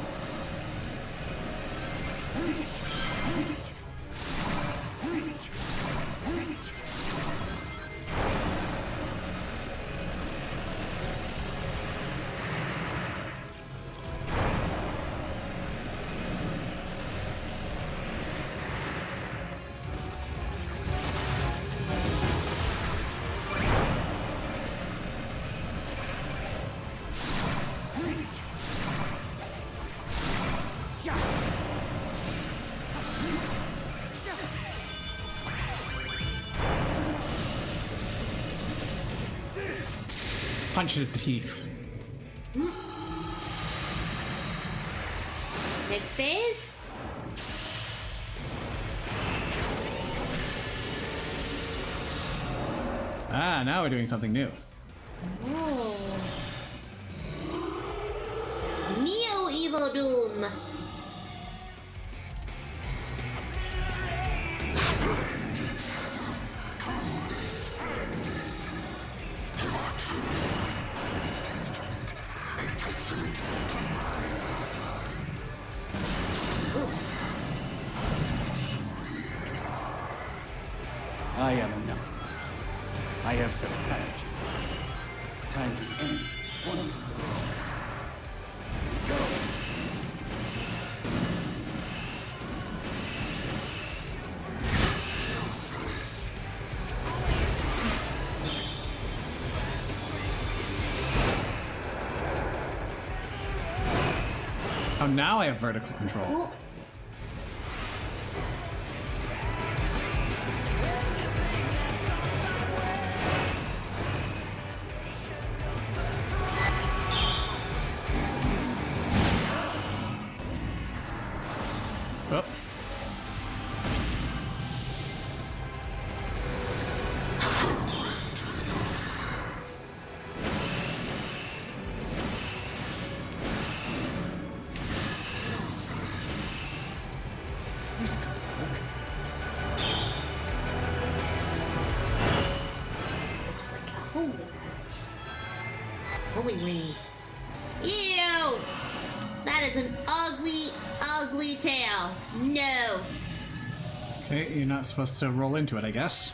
Punch it at the teeth. Next phase? Ah, now we're doing something new. Oh. Neo Evo Doom. I am enough. I have surpassed you. Time to end this once and for all. Go! Oh, now I have vertical control. Oh. Oh. This could work. Looks like a homing patch. Homing rings. Ew! That is an ugly, ugly tail. No. Okay, you're not supposed to roll into it, I guess.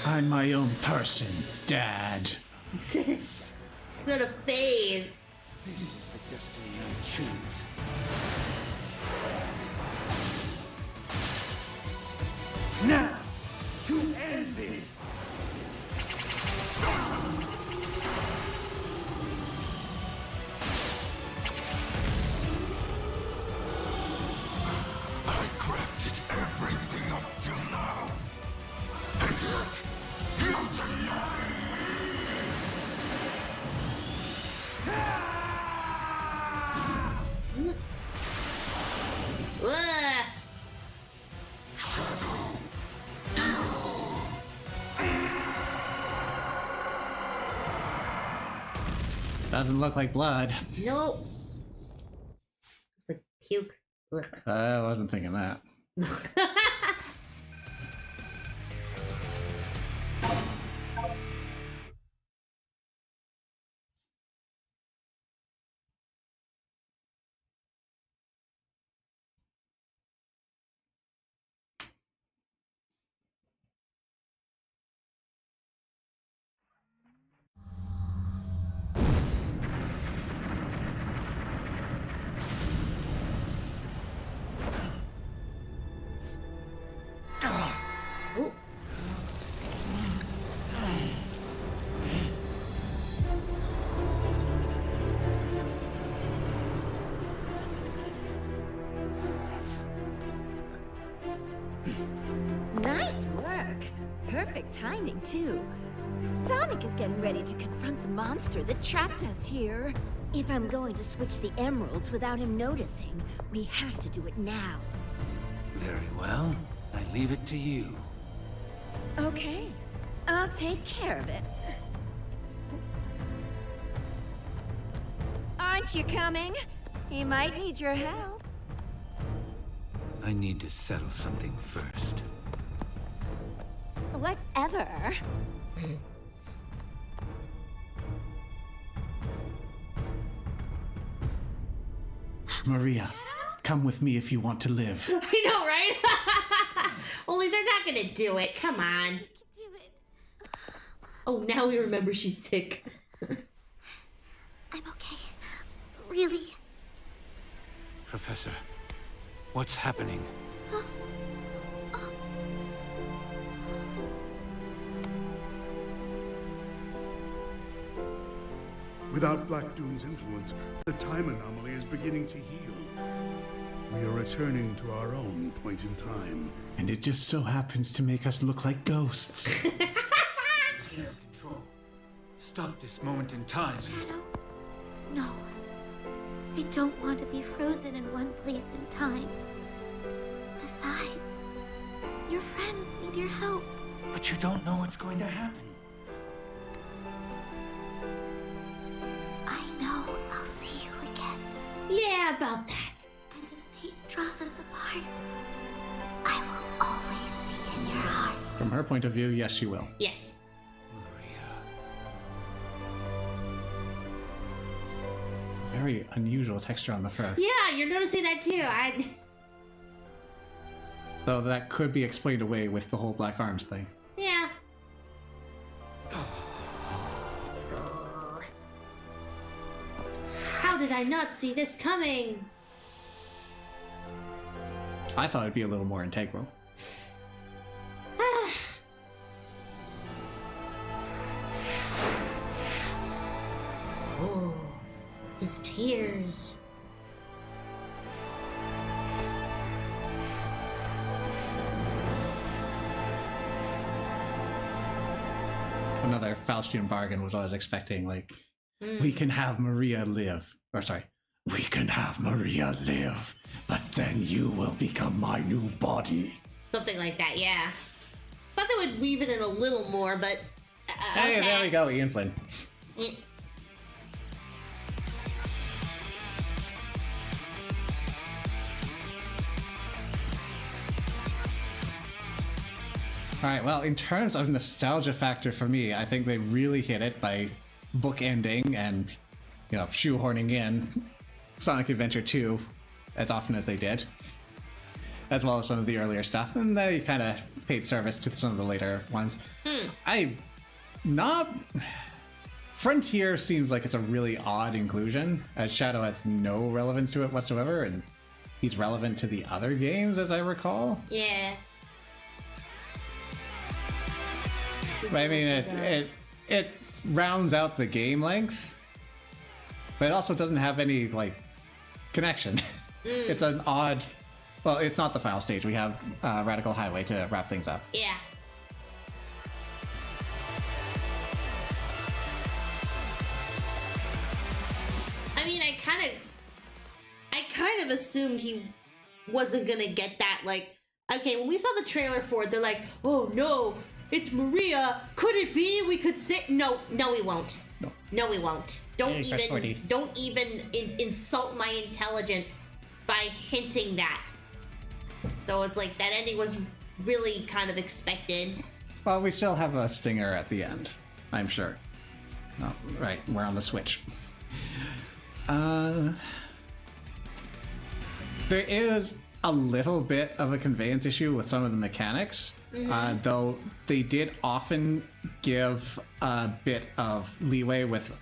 I'm my own person, Dad. Sort of phase. This is the destiny I choose. Now, to end this! I crafted everything up till now. And yet, you deny Ugh. Doesn't look like blood. Nope. It's like puke. Ugh. I wasn't thinking that. Ooh. Nice work. Perfect timing, too. Sonic is getting ready to confront the monster that trapped us here. If I'm going to switch the emeralds without him noticing, we have to do it now. Very well. I leave it to you. Okay, I'll take care of it. Aren't you coming? He might need your help. I need to settle something first. Whatever. Maria, come with me if you want to live. I know, right? Only they're not gonna do it. Come on. You can do it. Oh, now we remember she's sick. I'm okay. Really. Professor, what's happening? Without Black Doom's influence, the time anomaly is beginning to heal. We are returning to our own point in time. And it just so happens to make us look like ghosts. Control. Stop this moment in time. Shadow? No. I don't want to be frozen in one place in time. Besides, your friends need your help. But you don't know what's going to happen. I know I'll see you again. Yeah, about that. And if fate draws us apart, I will always be in your heart. From her point of view, yes, she will. Yes. Very unusual texture on the fur. Yeah, you're noticing that too. Though that could be explained away with the whole Black Arms thing. Yeah. How did I not see this coming? I thought it'd be a little more integral. Oh, his tears. Another Faustian bargain was always expecting, like, we can have Maria live. Or sorry, we can have Maria live, but then you will become my new body. Something like that, yeah. Thought they would weave it in a little more, but Hey, okay. there we go, Ian Flynn. Mm. All right, well, in terms of nostalgia factor for me, I think they really hit it by bookending and, you know, shoehorning in Sonic Adventure 2 as often as they did, as well as some of the earlier stuff, and they kind of paid service to some of the later ones. not. Frontier seems like it's a really odd inclusion, as Shadow has no relevance to it whatsoever, and he's relevant to the other games, as I recall. Yeah. But I mean, it rounds out the game length, but it also doesn't have any like connection. It's an odd. Well, it's not the final stage. We have Radical Highway to wrap things up. Yeah. I mean, I kind of assumed he wasn't gonna get that. Like, okay, when we saw the trailer for it, they're like, "Oh no, it's Maria. Could it be we could sit?" No, we won't. No, we won't. Don't even insult my intelligence by hinting that. So it's like that ending was really kind of expected. Well, we still have a stinger at the end, I'm sure. Oh, right, we're on the Switch. There is a little bit of a conveyance issue with some of the mechanics, though they did often give a bit of leeway with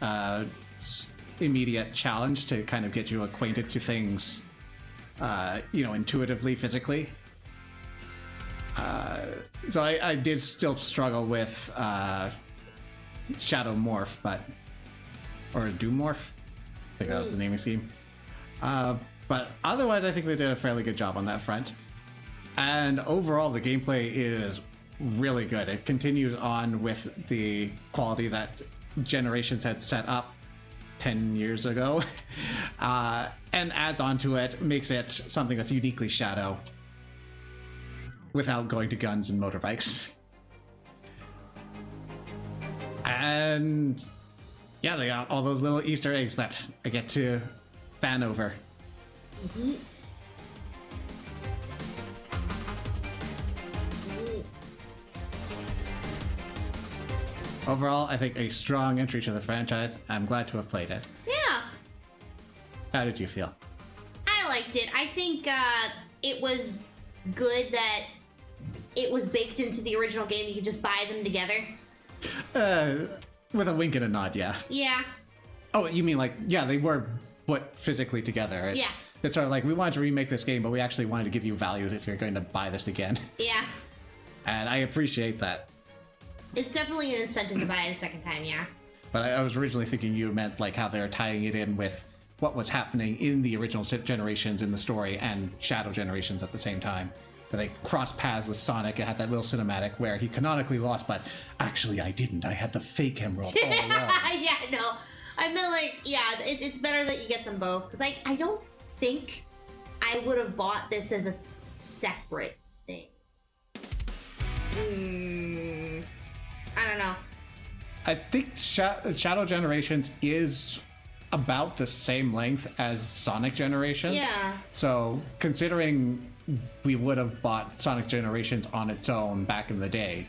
immediate challenge to kind of get you acquainted to things, intuitively, physically. So I did still struggle with Shadow Morph, or Doom Morph. I think that was the naming scheme. But otherwise, I think they did a fairly good job on that front. And overall, the gameplay is really good. It continues on with the quality that Generations had set up 10 years ago, and adds on to it, makes it something that's uniquely Shadow without going to guns and motorbikes. And yeah, they got all those little Easter eggs that I get to fan over. Overall, I think a strong entry to the franchise. I'm glad to have played it. Yeah. How did you feel? I liked it. I think it was good that it was baked into the original game. You could just buy them together. With a wink and a nod, yeah. Yeah. Oh, you mean like, yeah, they were put physically together. Right? Yeah. It's sort of like, we wanted to remake this game, but we actually wanted to give you values if you're going to buy this again. Yeah. And I appreciate that. It's definitely an incentive to buy it a second time, yeah. But I was originally thinking you meant like how they're tying it in with what was happening in the original Generations in the story and Shadow Generations at the same time. Where they crossed paths with Sonic and had that little cinematic where he canonically lost, but actually I didn't. I had the fake emerald all along. Yeah, no. I meant like, yeah, it's better that you get them both. Because I don't think I would have bought this as a separate thing. I don't know. I think Shadow Generations is about the same length as Sonic Generations. Yeah. So considering we would have bought Sonic Generations on its own back in the day,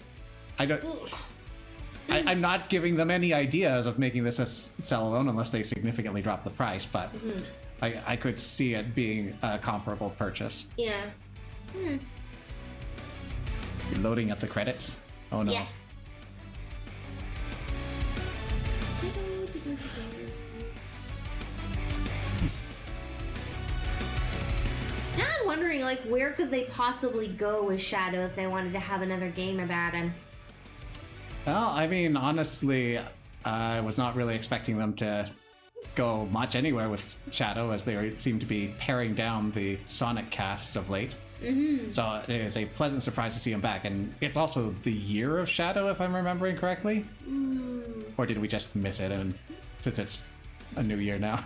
I'm not giving them any ideas of making this a sell alone unless they significantly drop the price, but I could see it being a comparable purchase. Yeah. Loading up the credits. Oh no. Yeah. Now I'm wondering, like, where could they possibly go with Shadow if they wanted to have another game about him? Well, I mean, honestly, I was not really expecting them to go much anywhere with Shadow, as they seem to be paring down the Sonic casts of late. So it is a pleasant surprise to see him back, and it's also the year of Shadow, if I'm remembering correctly. Or did we just miss it? And since it's a new year now,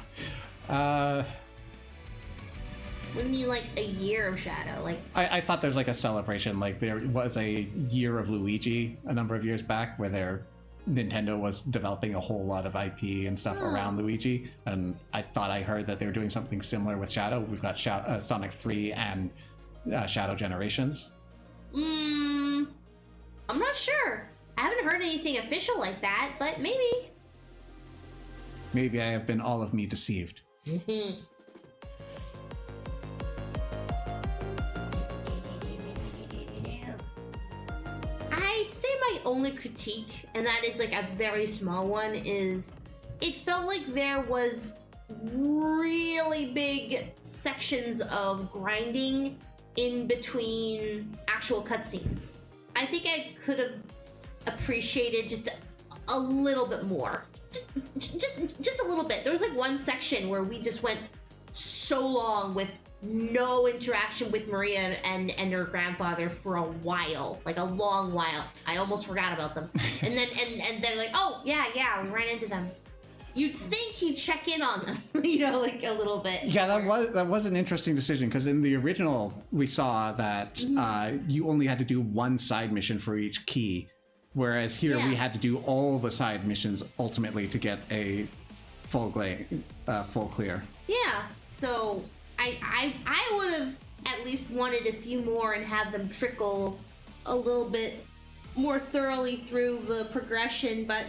What do you mean, like, a year of Shadow? Like, I thought there's like a celebration, like there was a year of Luigi a number of years back where Nintendo was developing a whole lot of IP and stuff around Luigi, and I thought I heard that they were doing something similar with Shadow. We've got Sonic 3 and Shadow Generations. I'm not sure. I haven't heard anything official like that, but maybe. Maybe I have been all of me deceived. I'd say my only critique, and that is like a very small one, is it felt like there was really big sections of grinding in between actual cutscenes. I think I could have appreciated just a little bit more. Just a little bit. There was like one section where we just went so long with no interaction with Maria and her grandfather for a while, like a long while. I almost forgot about them. And then they're like, oh yeah, we ran into them. You'd think he'd check in on them, like a little bit. Yeah, that was an interesting decision, because in the original we saw that you only had to do one side mission for each key, whereas here we had to do all the side missions ultimately to get a full clear. Yeah, so I would have at least wanted a few more and have them trickle a little bit more thoroughly through the progression, but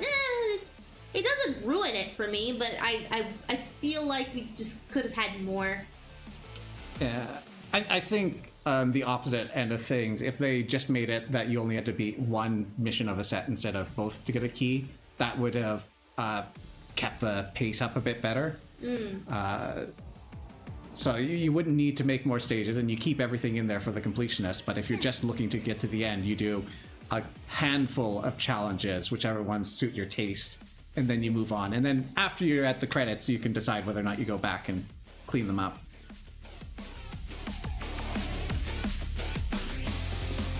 it doesn't ruin it for me, but I feel like we just could have had more. Yeah, I think the opposite end of things, if they just made it that you only had to beat one mission of a set instead of both to get a key, that would have kept the pace up a bit better. So you wouldn't need to make more stages, and you keep everything in there for the completionist, but if you're just looking to get to the end, you do a handful of challenges, whichever ones suit your taste, and then you move on. And then after you're at the credits, you can decide whether or not you go back and clean them up.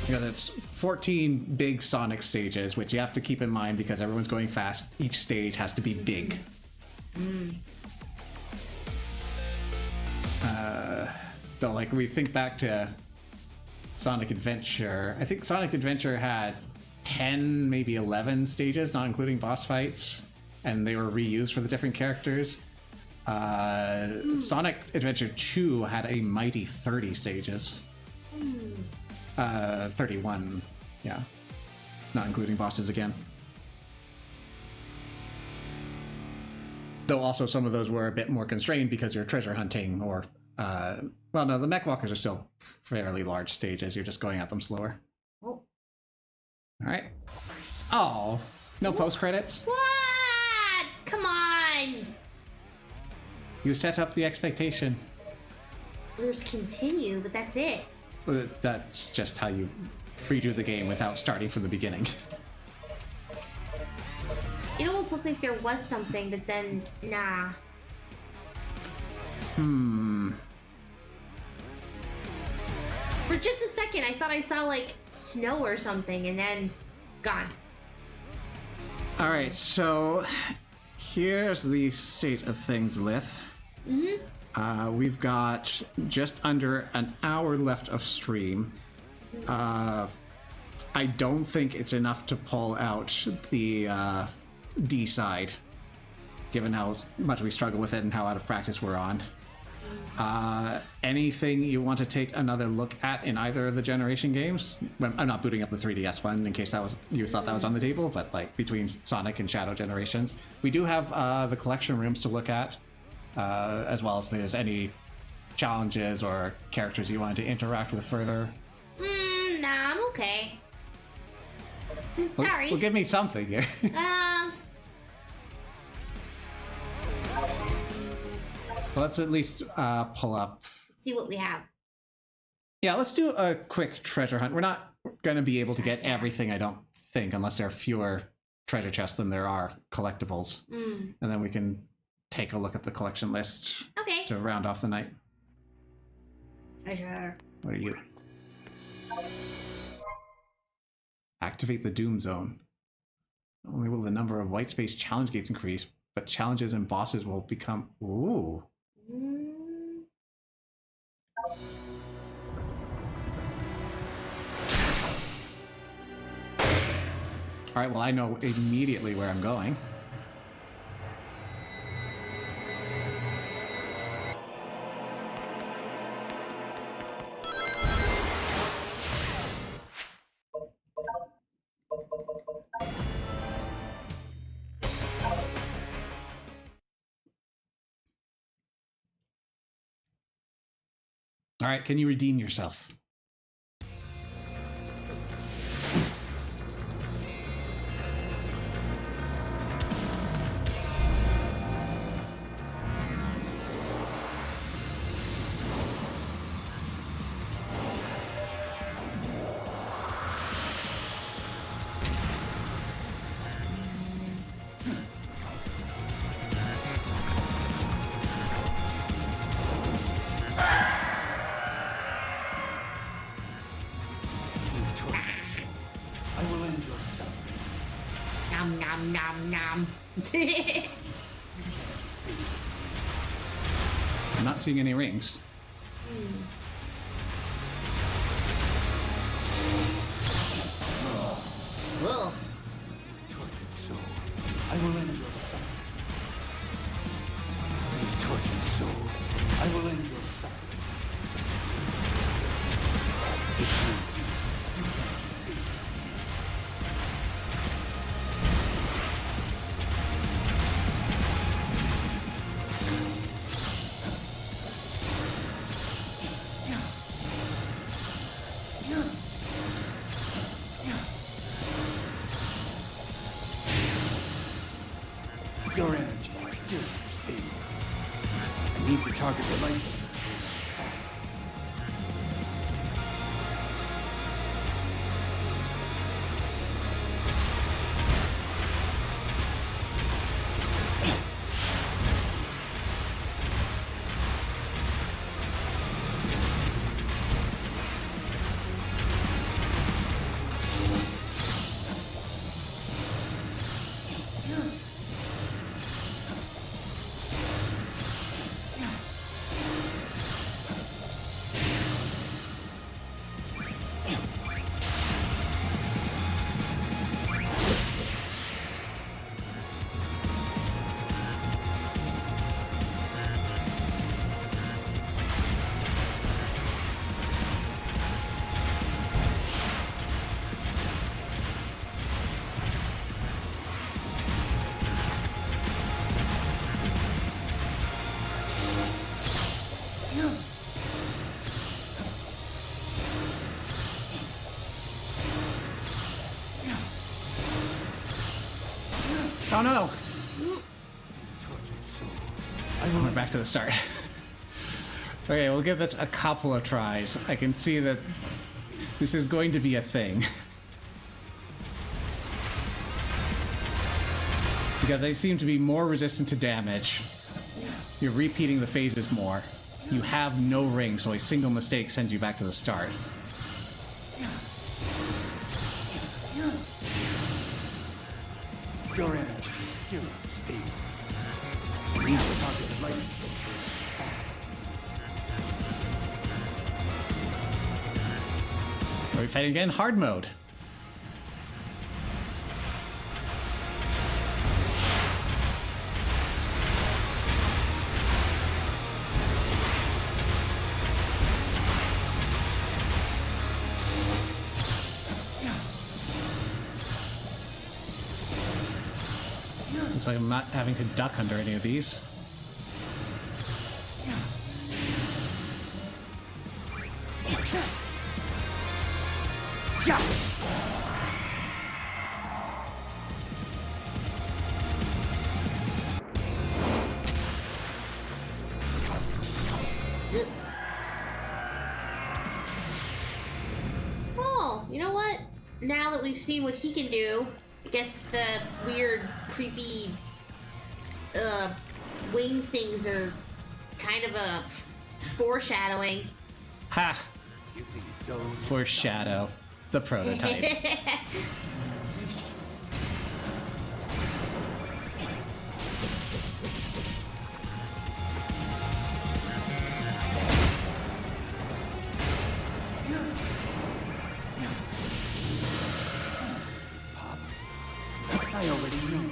That's 14 big Sonic stages, which you have to keep in mind because everyone's going fast. Each stage has to be big. Though, like, we think back to Sonic Adventure. I think Sonic Adventure had 10, maybe 11 stages, not including boss fights, and they were reused for the different characters. Sonic Adventure 2 had a mighty 30 stages. 31, yeah. Not including bosses again. Though also some of those were a bit more constrained because you're treasure hunting or... well, no, the mech walkers are still fairly large stages. You're just going at them slower. Oh. Alright. Oh, no post-credits? What? Come on! You set up the expectation. There's continue, but that's it. That's just how you redo the game without starting from the beginning. It almost looked like there was something, but then, nah. For just a second, I thought I saw, like, snow or something, and then gone. Alright, so here's the state of things, Lith. We've got just under an hour left of stream. I don't think it's enough to pull out the D side, given how much we struggle with it and how out of practice we're on. Anything you want to take another look at in either of the generation games? Well, I'm not booting up the 3DS one in case you thought that was on the table, but like between Sonic and Shadow generations, we do have the collection rooms to look at, as well as there's any challenges or characters you wanted to interact with further. Nah, I'm okay. Sorry. Well, give me something here. Let's at least pull up. See what we have. Yeah, let's do a quick treasure hunt. We're not going to be able to get everything, I don't think, unless there are fewer treasure chests than there are collectibles. And then we can take a look at the collection list to round off the night. Treasure. What are you? Activate the Doom Zone. Not only will the number of white space challenge gates increase, but challenges and bosses will become... Ooh. Alright, well, I know immediately where I'm going. All right, can you redeem yourself? Nom nom nom nom. I'm not seeing any rings. Whoa. Tortured soul, I will end your suffering. You tortured soul, I will end your suffering. It's no use. You can't face it. Your energy is still unstable. I need to target the light. Oh no! Tortured soul. We're back to the start. Okay, we'll give this a couple of tries. I can see that this is going to be a thing. Because they seem to be more resistant to damage. You're repeating the phases more. You have no ring, so a single mistake sends you back to the start. Your energy is still unstable. I need to target the light. Are we fighting again? Hard mode. Looks like I'm not having to duck under any of these. Oh, you know what? Now that we've seen what he can do, I guess the weird, creepy, wing things are kind of a foreshadowing. Ha! You think those Foreshadow. The prototype. I already knew.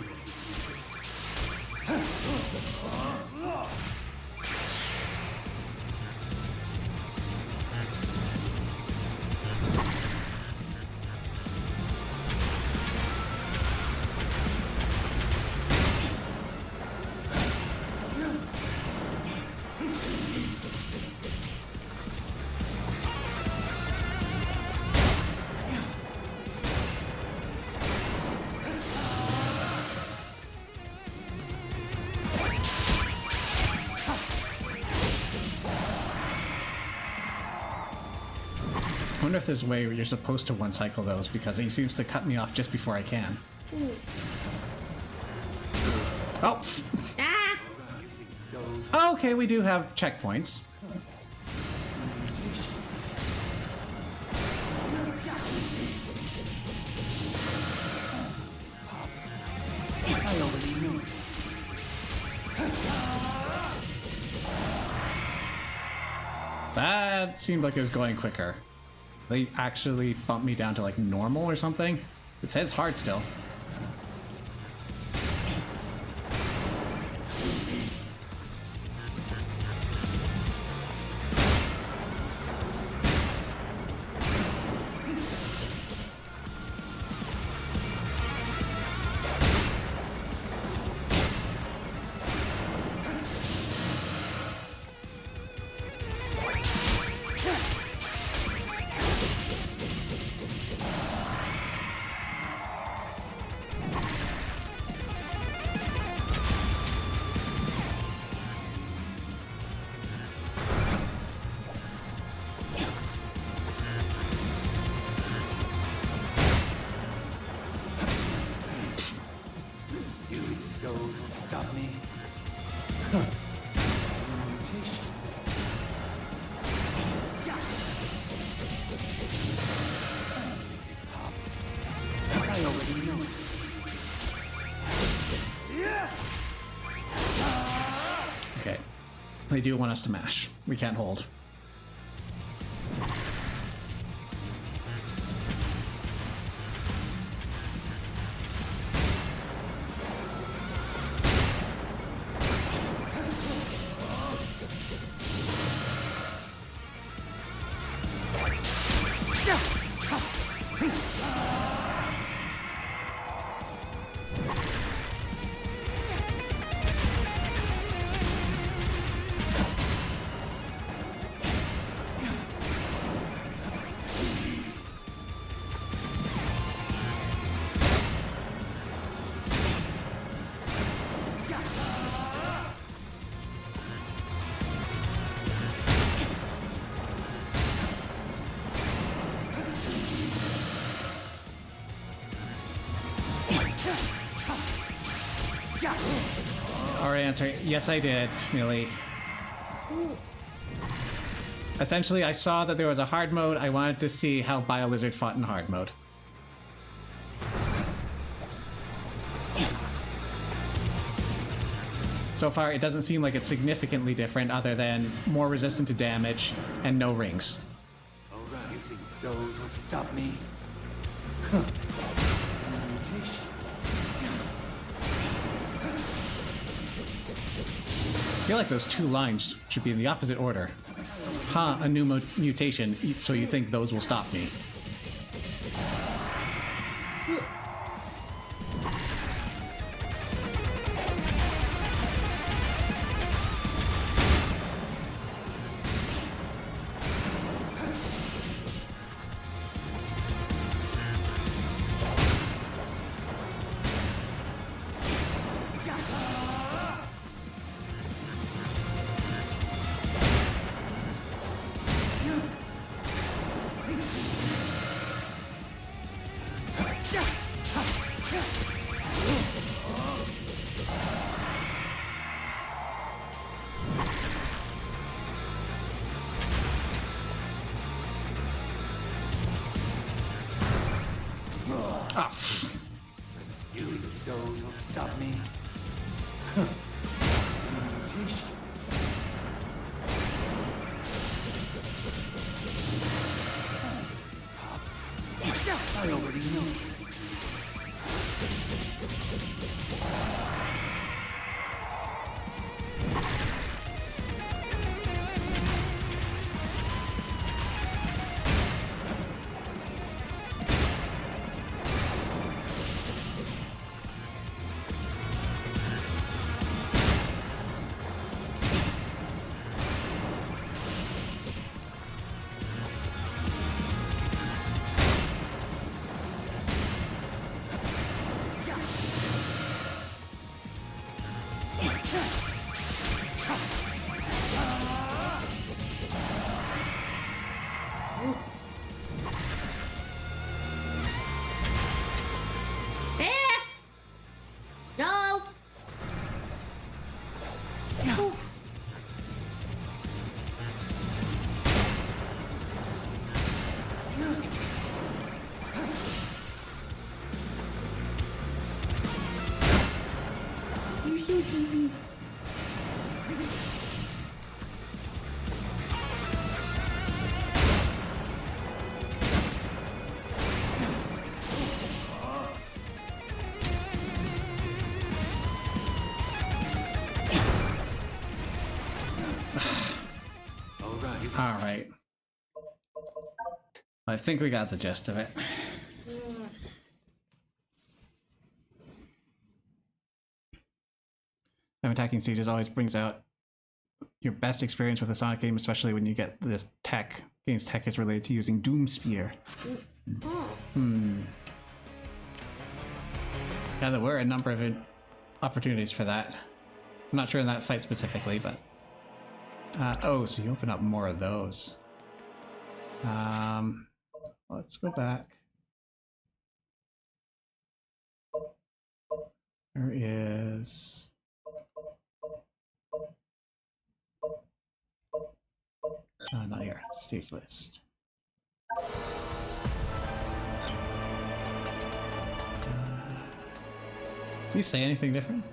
I wonder if there's a way where you're supposed to one cycle those, because he seems to cut me off just before I can. Oh! Ah! Okay, we do have checkpoints. that seemed like it was going quicker. They actually bumped me down to like normal or something. It says hard still. Those will stop me. Mutation. I already know. Okay. They do want us to mash. We can't hold. Our answer, yes I did, Millie. Essentially, I saw that there was a hard mode. I wanted to see how BioLizard fought in hard mode. So far, it doesn't seem like it's significantly different other than more resistant to damage and no rings. Alright, you think those will stop me? Mutation. I feel like those two lines should be in the opposite order. Ha, a new mutation, so you think those will stop me. Ah, You think those will stop me? Mutation. I already know. No! Nice. You're so creepy. Alright. I think we got the gist of it. Attacking stages always brings out your best experience with a Sonic game, especially when you get this tech. Game's tech is related to using Doom Sphere. Yeah, there were a number of opportunities for that. I'm not sure in that fight specifically, but... oh, so you open up more of those. Let's go back. There is... not here. Stage list. Can you say anything different?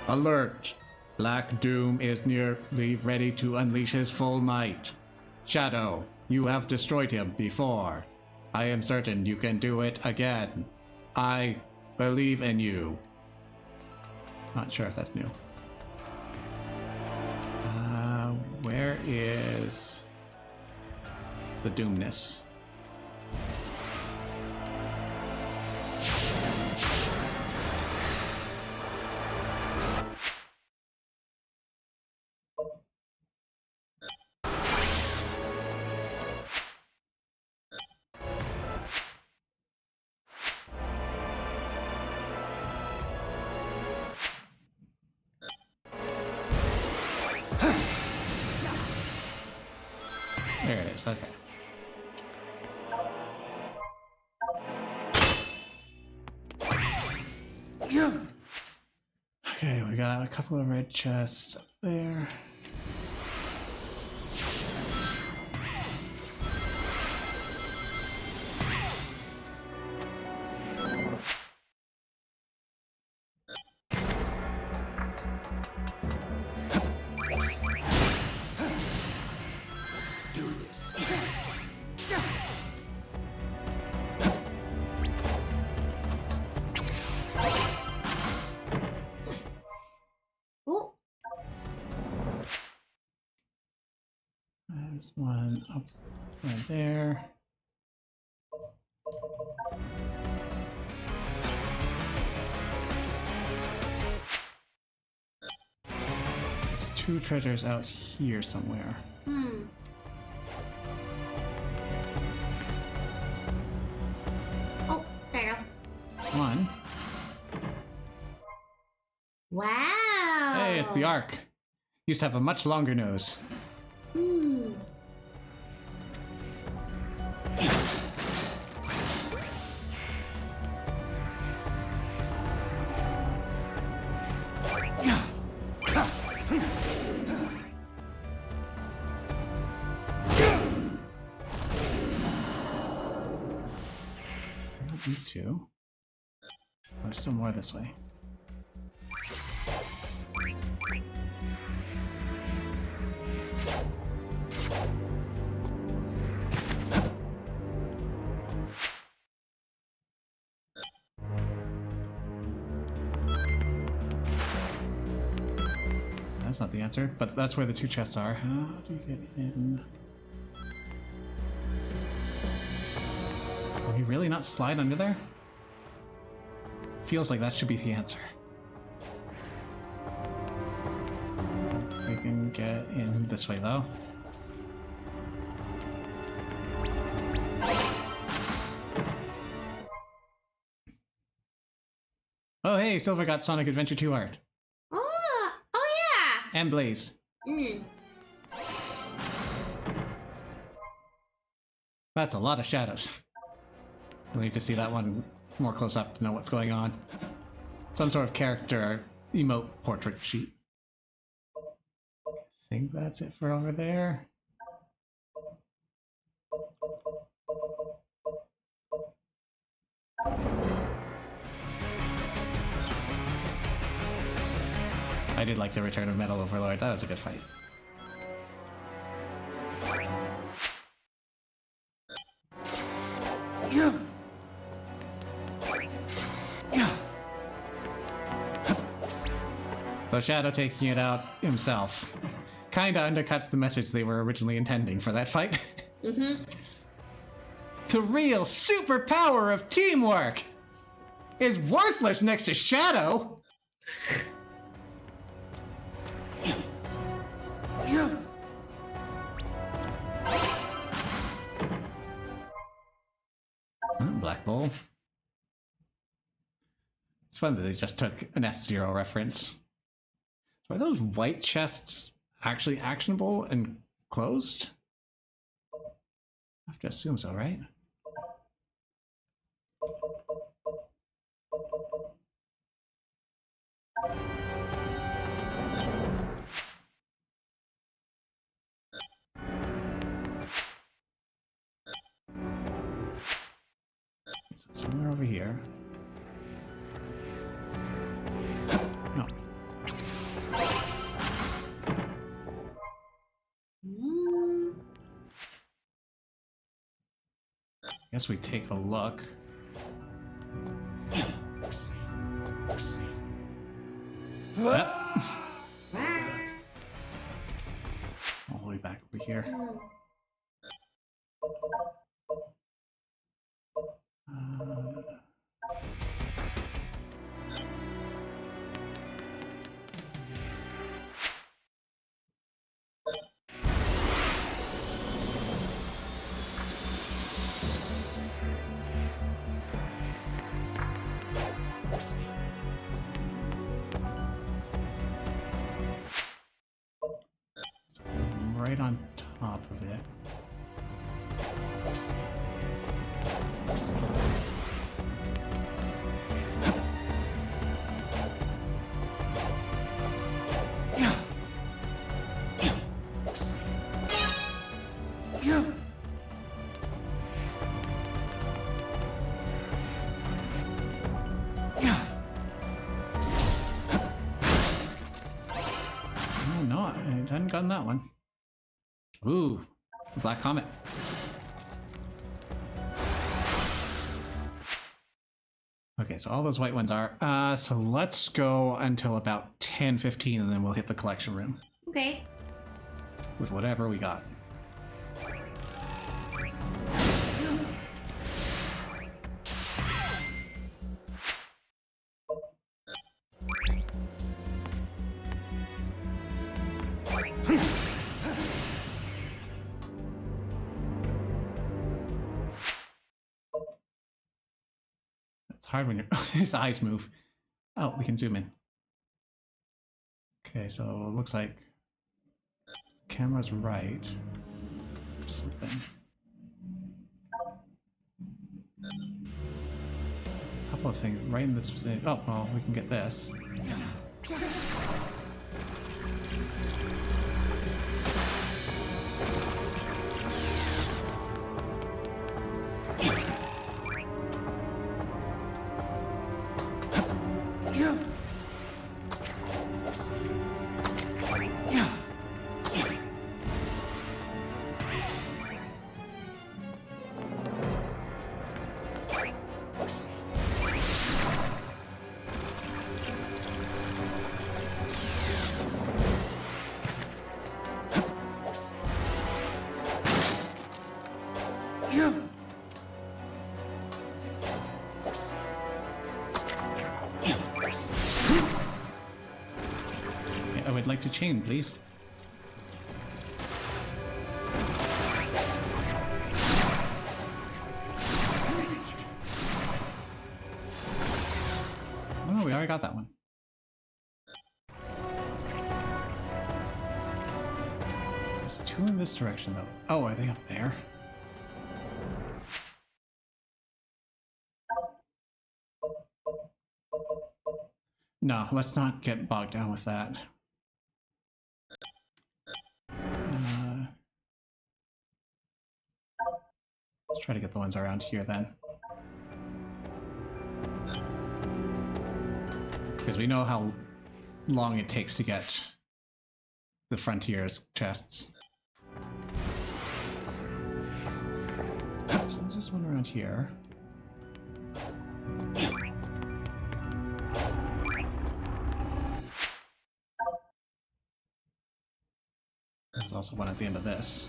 Alert! Black Doom is nearly ready to unleash his full might. Shadow, you have destroyed him before. I am certain you can do it again. I believe in you. Not sure if that's new. Where is the Doomness? There it is, okay. Okay, we got a couple of red chests up there. There's one up right there. There's two treasures out here somewhere. Oh, there you go. There's one. Wow. Hey, it's the Ark. Used to have a much longer nose. These two. Oh, there's still more this way. That's not the answer, but that's where the two chests are. How do you get in? Can we really not slide under there? Feels like that should be the answer. We can get in this way though. Oh hey, Silver got Sonic Adventure 2 art. Oh yeah! And Blaze. That's a lot of shadows. We'll need to see that one more close up to know what's going on. Some sort of character emote portrait sheet. I think that's it for over there. I did like the return of Metal Overlord. That was a good fight. So Shadow taking it out himself. kind of undercuts the message they were originally intending for that fight. Mm-hmm. The real superpower of teamwork is worthless next to Shadow. Black Bull. It's fun that they just took an F-Zero reference. Are those white chests actually actionable and closed? I have to assume so, right? So somewhere over here. No. Guess we take a look. Yep. All the way back over here. So right on top of it. Oh, no, I hadn't gotten that one. Ooh, Black Comet. Okay, so all those white ones are. So let's go until about 10:15 and then we'll hit the collection room Okay. with whatever we got. It's hard when his eyes move. Oh, we can zoom in. Okay, so it looks like camera's right. Something. A couple of things right in this vicinity. Oh, well, we can get this. I would like to chain, please. Oh, we already got that one. There's two in this direction, though. Oh, are they up there? No, let's not get bogged down with that. Let's try to get the ones around here then. Because we know how long it takes to get the Frontiers chests. So there's one around here. also one at the end of this.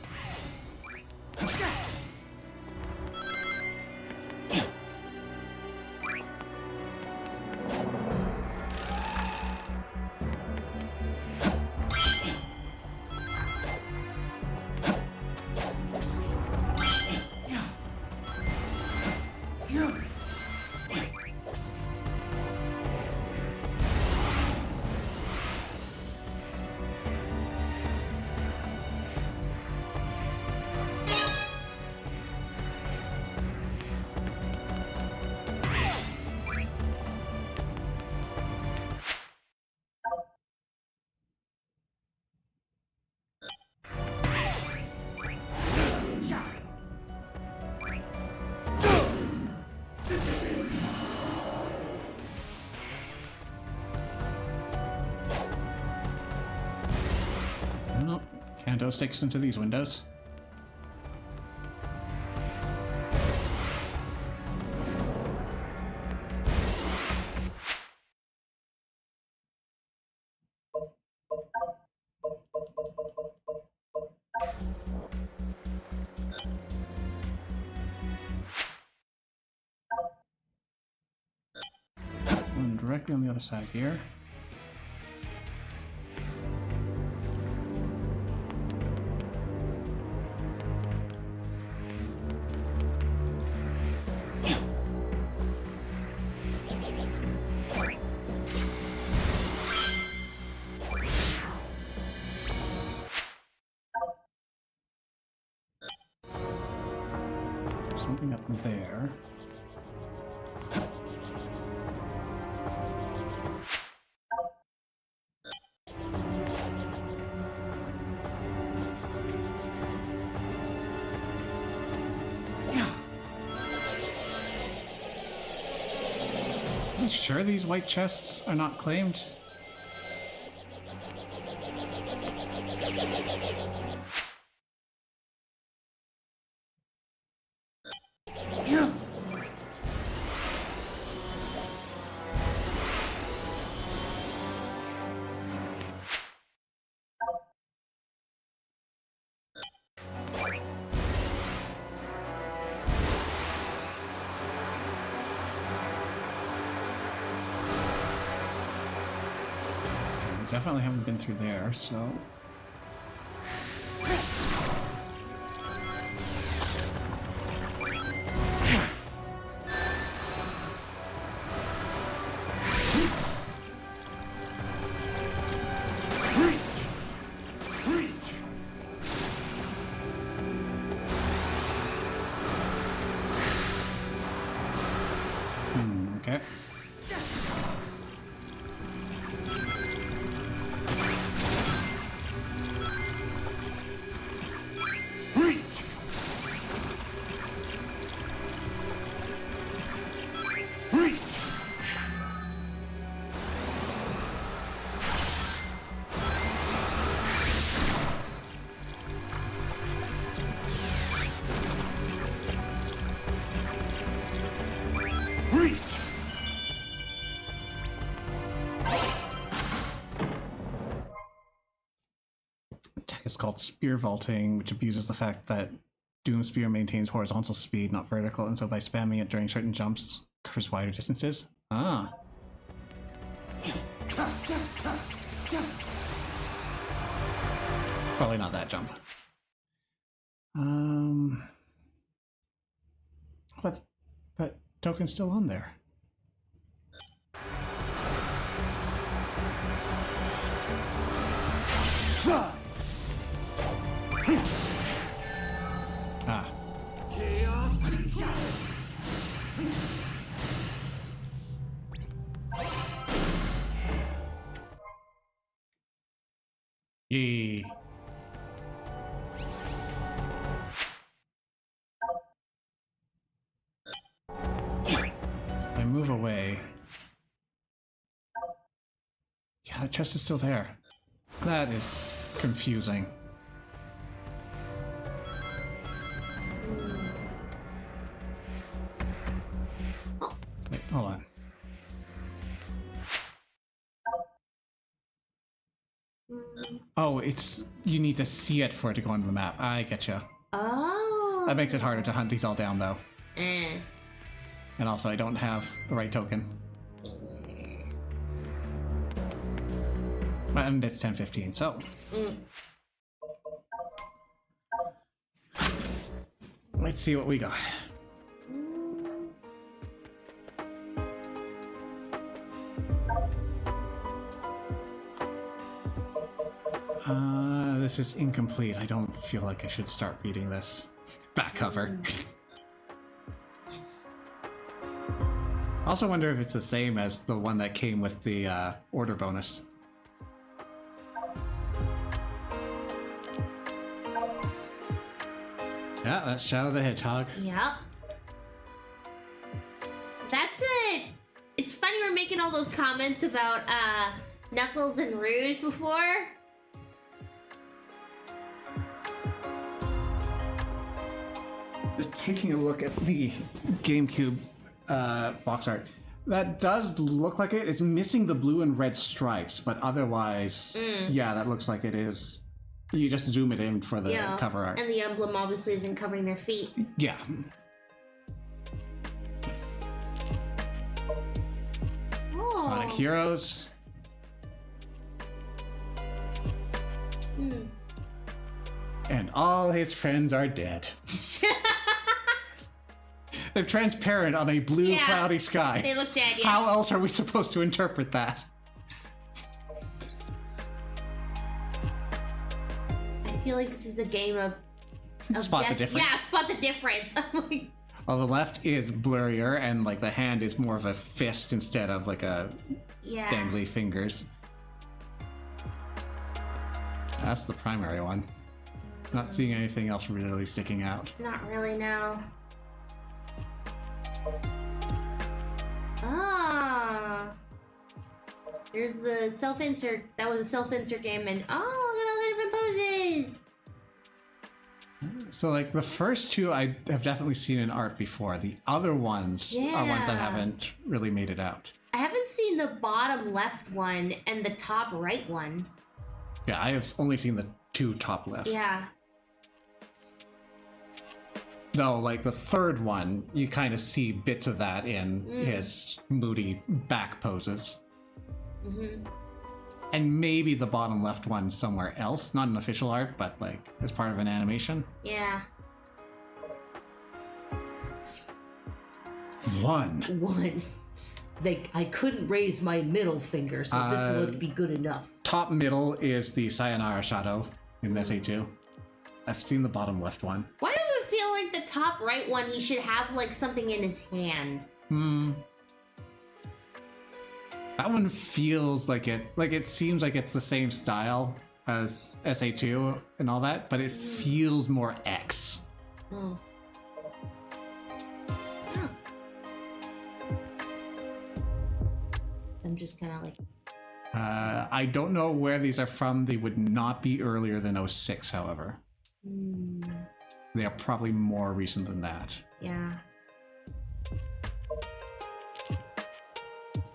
Nope. Kanto sticks into these windows. One directly on the other side here. Something up there. Are you sure these white chests are not claimed? Definitely haven't been through there, so... Okay. Is called Spear Vaulting, which abuses the fact that Doom Spear maintains horizontal speed, not vertical, and so by spamming it during certain jumps, covers wider distances. Ah. Probably not that jump. What? That token's still on there. Ah. Yay. So if I move away. Yeah, the chest is still there. That is confusing. Wait, hold on. Oh, it's you need to see it for it to go into the map. I getcha. Oh. That makes it harder to hunt these all down, though. Eh. And also, I don't have the right token. And it's 10:15, so. Let's see what we got. This is incomplete. I don't feel like I should start reading this. Back cover. I also wonder if it's the same as the one that came with the order bonus. Yeah, that's Shadow the Hedgehog. Yep. That's it. It's funny we're making all those comments about Knuckles and Rouge before. Just taking a look at the GameCube box art. That does look like it. It's missing the blue and red stripes, but otherwise, yeah, that looks like it is. You just zoom it in for the cover art. And the emblem obviously isn't covering their feet. Yeah. Oh. Sonic Heroes. And all his friends are dead. They're transparent on a blue, cloudy sky. They look dead, yeah. How else are we supposed to interpret that? I feel like this is a game of Spot the difference. Yeah, spot the difference. On the left is blurrier, and like the hand is more of a fist instead of like a dangly fingers. That's the primary one. Not seeing anything else really sticking out. Not really, no. Ah. There's the self-insert. That was a self-insert game, and oh, look at all the different poses! So, like, the first two I have definitely seen in art before. The other ones are ones that haven't really made it out. I haven't seen the bottom left one and the top right one. Yeah, I have only seen the two top left. Yeah. Though, like, the third one, you kind of see bits of that in his moody back poses. Mm-hmm. And maybe the bottom left one somewhere else. Not an official art, but, like, as part of an animation. Yeah. One. I couldn't raise my middle finger, so this would be good enough. Top middle is the Sayonara Shadow in SA2. I've seen the bottom left one. Why do I feel like the top right one, he should have, like, something in his hand? That one feels like it seems like it's the same style as SA2 and all that, but it feels more X. Oh. I'm just kind of like... I don't know where these are from. They would not be earlier than 06, however. They are probably more recent than that. Yeah.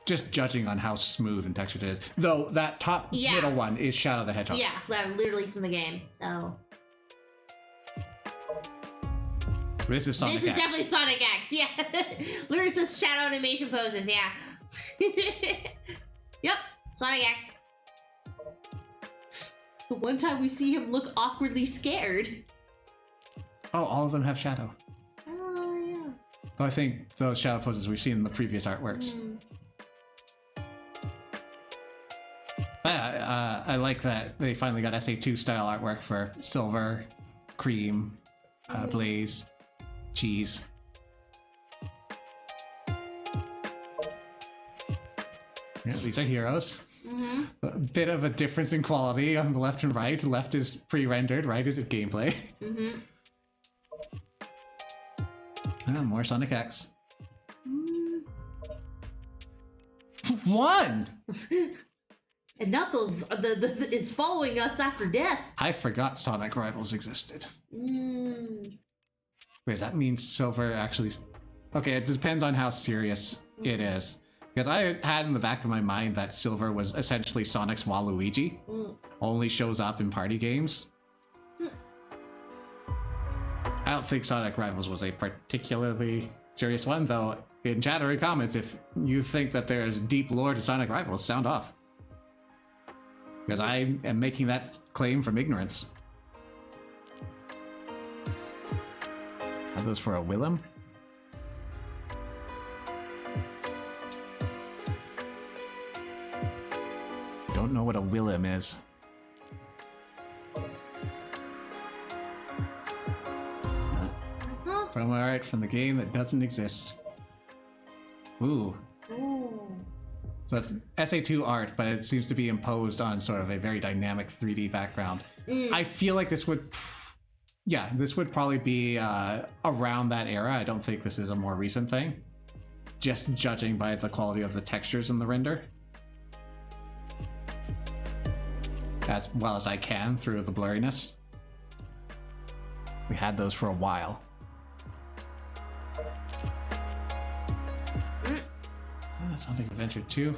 Just judging on how smooth and textured it is. Though that top middle one is Shadow the Hedgehog. Yeah, they're literally from the game, so... This is Sonic X. This is definitely Sonic X, yeah. Literally says shadow animation poses, yeah. Yep, Sonic X. The one time we see him look awkwardly scared. Oh, all of them have shadow. Oh, yeah. Though I think those shadow poses we've seen in the previous artworks. I like that they finally got SA2 style artwork for Silver, Cream, Blaze, Cheese. Yeah, these are heroes. A bit of a difference in quality on the left and right. Left is pre-rendered, right is it gameplay. More Sonic X. One! And Knuckles is following us after death. I forgot Sonic Rivals existed. Wait, does that mean Silver actually... Okay, it depends on how serious it is. Because I had in the back of my mind that Silver was essentially Sonic's Waluigi. Only shows up in party games. I don't think Sonic Rivals was a particularly serious one, though. In chat or in comments, if you think that there's deep lore to Sonic Rivals, sound off. Because I am making that claim from ignorance. Are those for a Willem? Don't know what a Willem is. Promo art from the game that doesn't exist. Ooh. So that's SA2 art, but it seems to be imposed on sort of a very dynamic 3D background. I feel like this would... Yeah, this would probably be around that era. I don't think this is a more recent thing. Just judging by the quality of the textures in the render. As well as I can through the blurriness. We had those for a while. Sonic Adventure 2.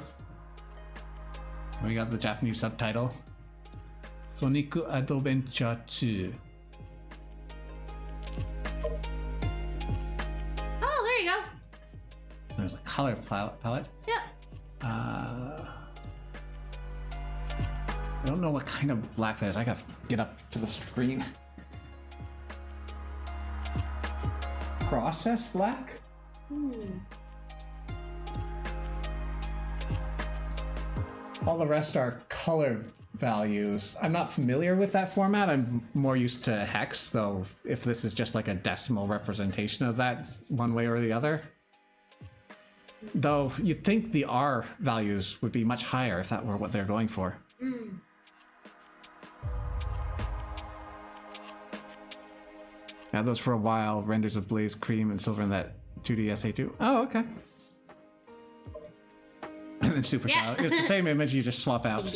We got the Japanese subtitle. Sonic Adventure 2. Oh, there you go. There's a color palette. Yep. I don't know what kind of black that is. I gotta get up to the screen. Process black? All the rest are color values. I'm not familiar with that format. I'm more used to hex, so if this is just like a decimal representation of that one way or the other. Though you'd think the R values would be much higher if that were what they're going for. Had those for a while. Renders of Blaze Cream and Silver in that 2D SA2. Oh, okay. And then Super Cow. It's the same image, you just swap out.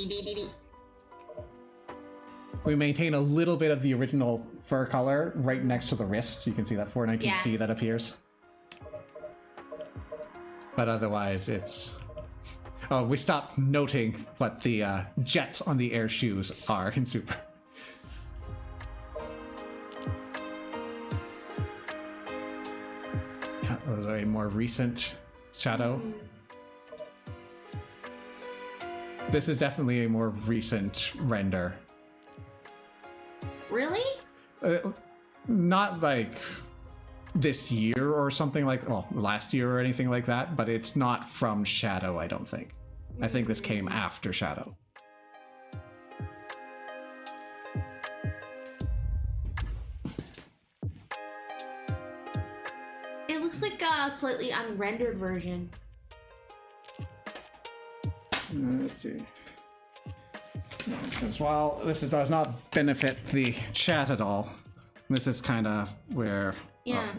We maintain a little bit of the original fur color right next to the wrist. You can see that 419C that appears. But otherwise, it's... Oh, we stopped noting what the jets on the air shoes are in Super. Yeah, those are a more recent Shadow. This is definitely a more recent render. Really? Not like this year or something like, well, last year or anything like that, but it's not from Shadow, I don't think. I think this came after Shadow. It looks like a slightly unrendered version. Let's see. As well, this does not benefit the chat at all. This is kind of where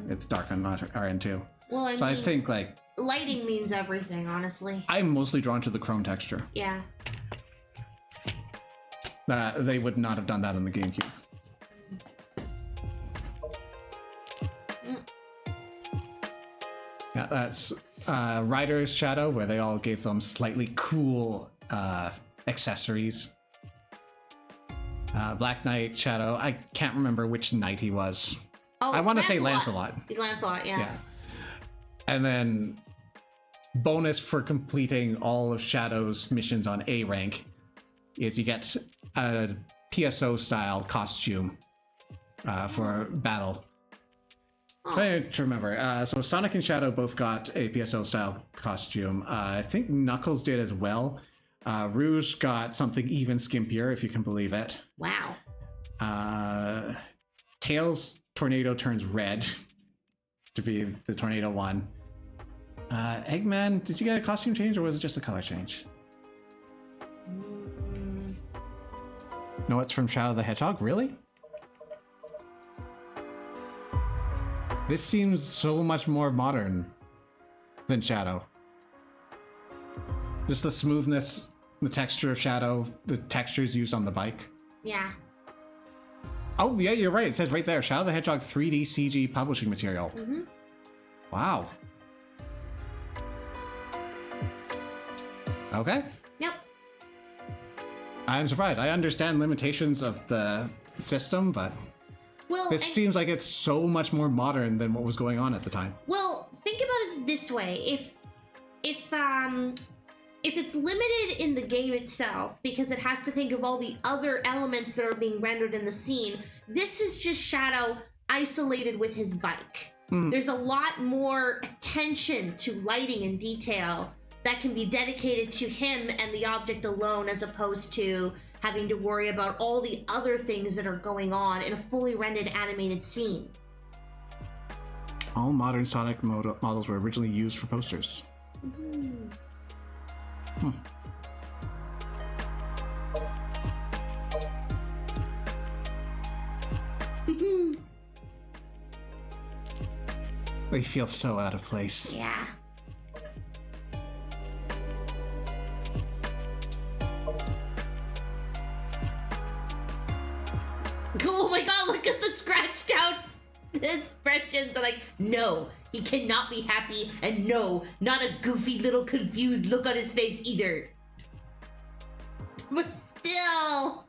it's dark on our end too. Well, I mean, I think like lighting means everything, honestly. I'm mostly drawn to the chrome texture. Yeah. They would not have done that on the GameCube. Yeah, that's Rider's Shadow, where they all gave them slightly cool accessories. Black Knight Shadow, I can't remember which knight he was. Oh, I want to say Lancelot. He's Lancelot, yeah. And then bonus for completing all of Shadow's missions on A rank is you get a PSO style costume for battle. I to remember. So Sonic and Shadow both got a PSO style costume. I think Knuckles did as well. Rouge got something even skimpier, if you can believe it. Wow. Tails Tornado turns red to be the Tornado one. Eggman, did you get a costume change or was it just a color change? No, it's from Shadow the Hedgehog? Really? This seems so much more modern than Shadow. Just the smoothness, the texture of Shadow, the textures used on the bike. Yeah. Oh, yeah, you're right. It says right there, Shadow the Hedgehog 3D CG publishing material. Mm-hmm. Wow. Okay. Yep. I'm surprised. I understand limitations of the system, but Well, this seems like it's so much more modern than what was going on at the time. Well, think about it this way: if it's limited in the game itself because it has to think of all the other elements that are being rendered in the scene, this is just Shadow isolated with his bike. There's a lot more attention to lighting and detail that can be dedicated to him and the object alone, as opposed to having to worry about all the other things that are going on in a fully rendered animated scene. All modern Sonic models were originally used for posters. They feel so out of place. Yeah. Oh my god, look at the scratched out expressions. They're like, no, he cannot be happy, and no, not a goofy little confused look on his face either. But still.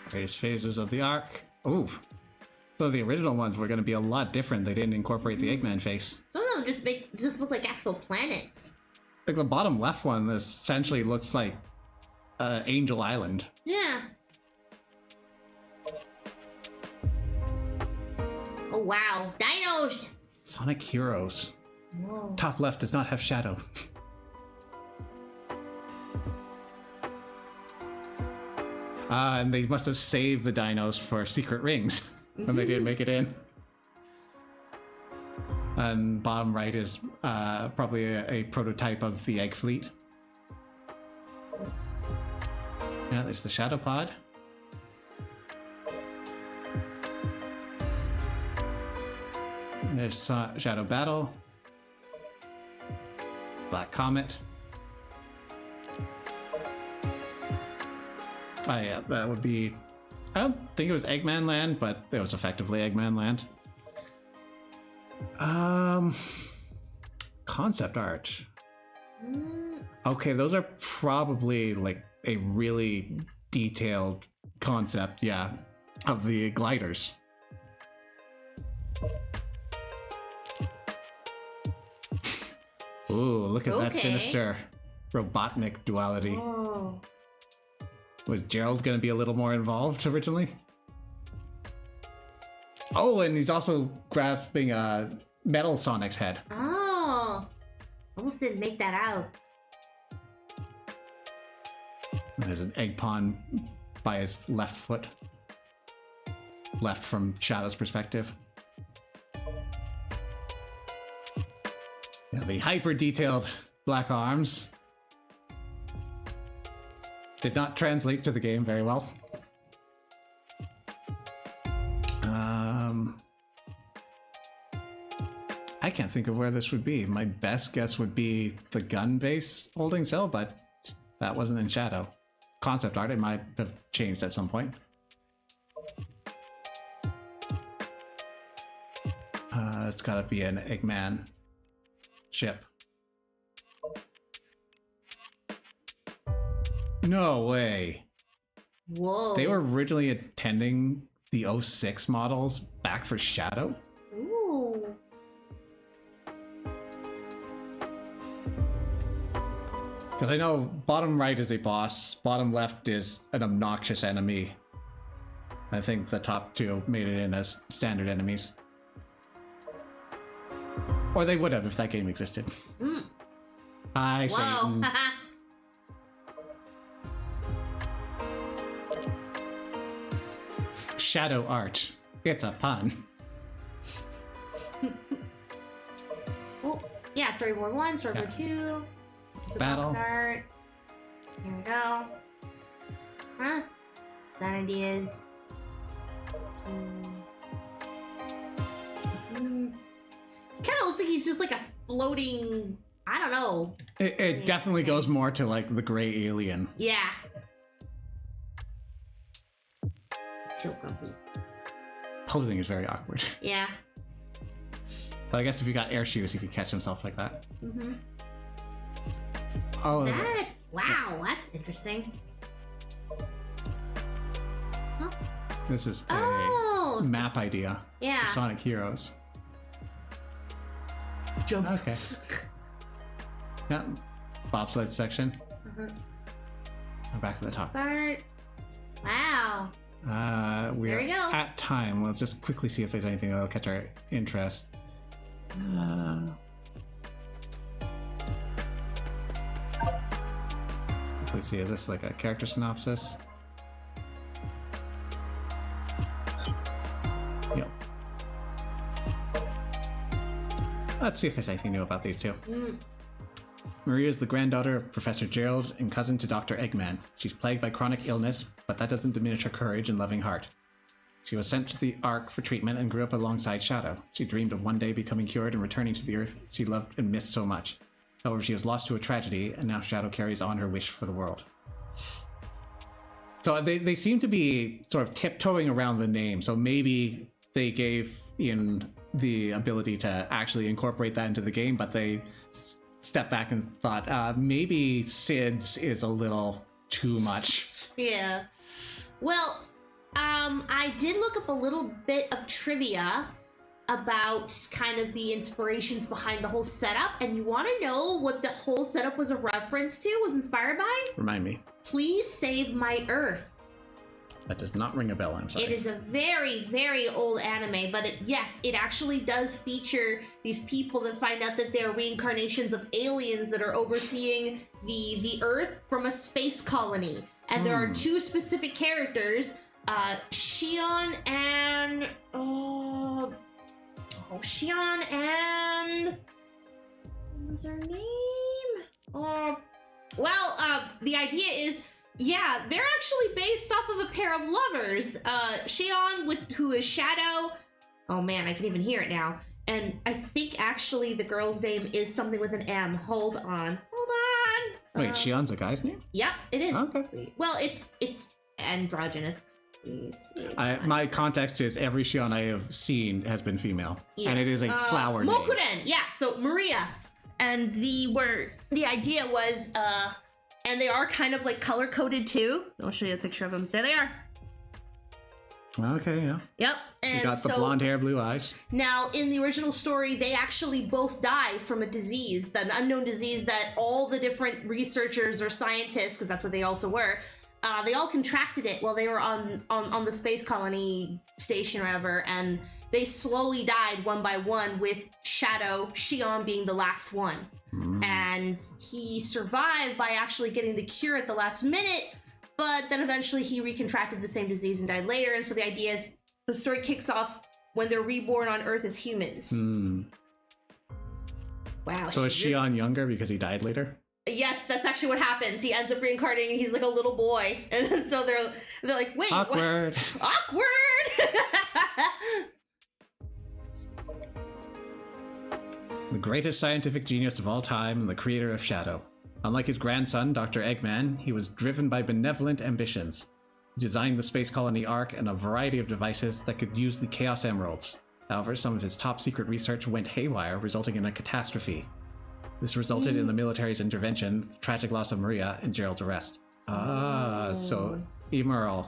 Various phases of the arc. Ooh. So the original ones were going to be a lot different. They didn't incorporate the Eggman face. Some of them just look like actual planets. Like the bottom left one, this essentially looks like Angel Island. Yeah. Oh wow, dinos! Sonic Heroes. Whoa. Top left does not have Shadow. And they must have saved the dinos for secret rings when they didn't make it in. And bottom right is probably a prototype of the Egg Fleet. Yeah, there's the Shadow Pod. There's Shadow Battle. Black Comet. Oh yeah, that would be... I don't think it was Eggman Land, but it was effectively Eggman Land. Concept art. Okay, those are probably like a really detailed concept, yeah, of the gliders. Ooh, look at that sinister Robotnik duality. Oh. Was Gerald going to be a little more involved originally? Oh, and he's also grabbing Metal Sonic's head. Oh. Almost didn't make that out. There's an egg pawn by his left foot. Left from Shadow's perspective. Yeah, the hyper detailed black arms did not translate to the game very well. I can't think of where this would be. My best guess would be the gun base holding cell, but that wasn't in Shadow. Concept art, it might have changed at some point. It's gotta be an Eggman ship. No way. Whoa. They were originally intending the 06 models back for Shadow? Ooh. Because I know bottom right is a boss, bottom left is an obnoxious enemy. I think the top two made it in as standard enemies. Or they would have if that game existed. Hi, Satan. Shadow art. It's a pun. Oh, yeah, storyboard 1, storyboard 2. The Battle. box art. Here we go. Huh? Design ideas. Kind of looks like he's just like a floating. I don't know. It definitely goes more to like the gray alien. Yeah. So grumpy. Posing is very awkward. Yeah. But I guess if you got air shoes, he could catch himself like that. Mm-hmm. Oh, Wow, that's interesting. Huh? this is a map idea Yeah. for Sonic Heroes. Jump. Okay. Yeah, bobsled section. Mhm. We're back at the top. Start. Wow. We're There we go. at time. Let's just quickly see if there's anything that'll catch our interest. Let's see, is this like a character synopsis? Yep. Let's see if there's anything new about these two. Maria is the granddaughter of Professor Gerald and cousin to Dr. Eggman. She's plagued by chronic illness, but that doesn't diminish her courage and loving heart. She was sent to the Ark for treatment and grew up alongside Shadow. She dreamed of one day becoming cured and returning to the Earth she loved and missed so much. However, she was lost to a tragedy, and now Shadow carries on her wish for the world. So they seem to be sort of tiptoeing around the name, so maybe they gave Ian the ability to actually incorporate that into the game, but they stepped back and thought, maybe SIDS is a little too much. Yeah. Well, I did look up a little bit of trivia about kind of the inspirations behind the whole setup, and you want to know what the whole setup was a reference to, was inspired by? Remind me. Please Save My Earth. That does not ring a bell, I'm sorry. It is a very, very old anime, but yes, it actually does feature these people that find out that they're reincarnations of aliens that are overseeing the Earth from a space colony. And there are two specific characters, Shion and... Shion and... What was her name? The idea is... Yeah, they're actually based off of a pair of lovers. Shion, who is Shadow. Oh man, I can even hear it now. And I think actually the girl's name is something with an M. Hold on. Wait, Shion's a guy's name? Yep, it is. Okay. Well, it's androgynous. My context is every Shion I have seen has been female. Yeah. And it is a flower name. Mokuren, yeah, so Maria. And the idea was, and they are kind of like color coded too. I'll show you a picture of them. There they are. Okay, yeah. Yep. And you got the blonde hair, blue eyes. Now, in the original story, they actually both die from a disease, an unknown disease that all the different researchers or scientists, because that's what they also were, they all contracted it while they were on the space colony station or whatever, and they slowly died one by one, with Shadow, Shion being the last one. And he survived by actually getting the cure at the last minute, but then eventually he recontracted the same disease and died later. And so the idea is the story kicks off when they're reborn on Earth as humans. Wow. So is Shion younger because he died later? Yes, that's actually what happens. He ends up reincarnating and he's like a little boy. And then so they're like, wait, awkward. What? Awkward! The greatest scientific genius of all time and the creator of Shadow. Unlike his grandson, Dr. Eggman, he was driven by benevolent ambitions. He designed the space colony Ark and a variety of devices that could use the Chaos Emeralds. However, some of his top secret research went haywire, resulting in a catastrophe. This resulted in the military's intervention, the tragic loss of Maria, and Gerald's arrest. So Emerald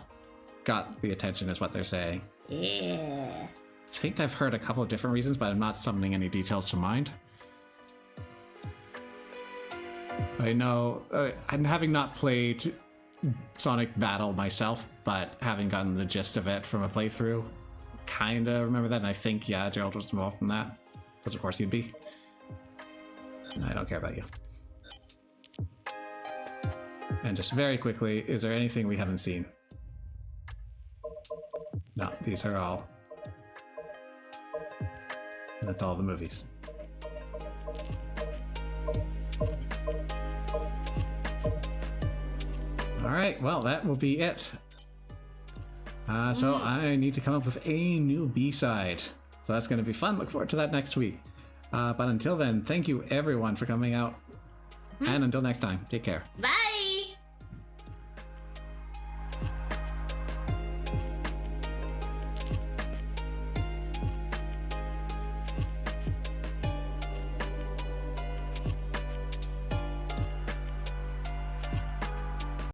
got the attention is what they're saying. Yeah. I think I've heard a couple of different reasons, but I'm not summoning any details to mind. I know, I'm having not played Sonic Battle myself, but having gotten the gist of it from a playthrough, kinda remember that, and I think, yeah, Gerald was involved in that, because of course he'd be. I don't care about you. And just very quickly, is there anything we haven't seen? No, these are all. And that's all the movies. Alright, well, that will be it. So I need to come up with a new B-side. So that's going to be fun. Look forward to that next week. But until then, thank you everyone for coming out. And until next time, take care. Bye!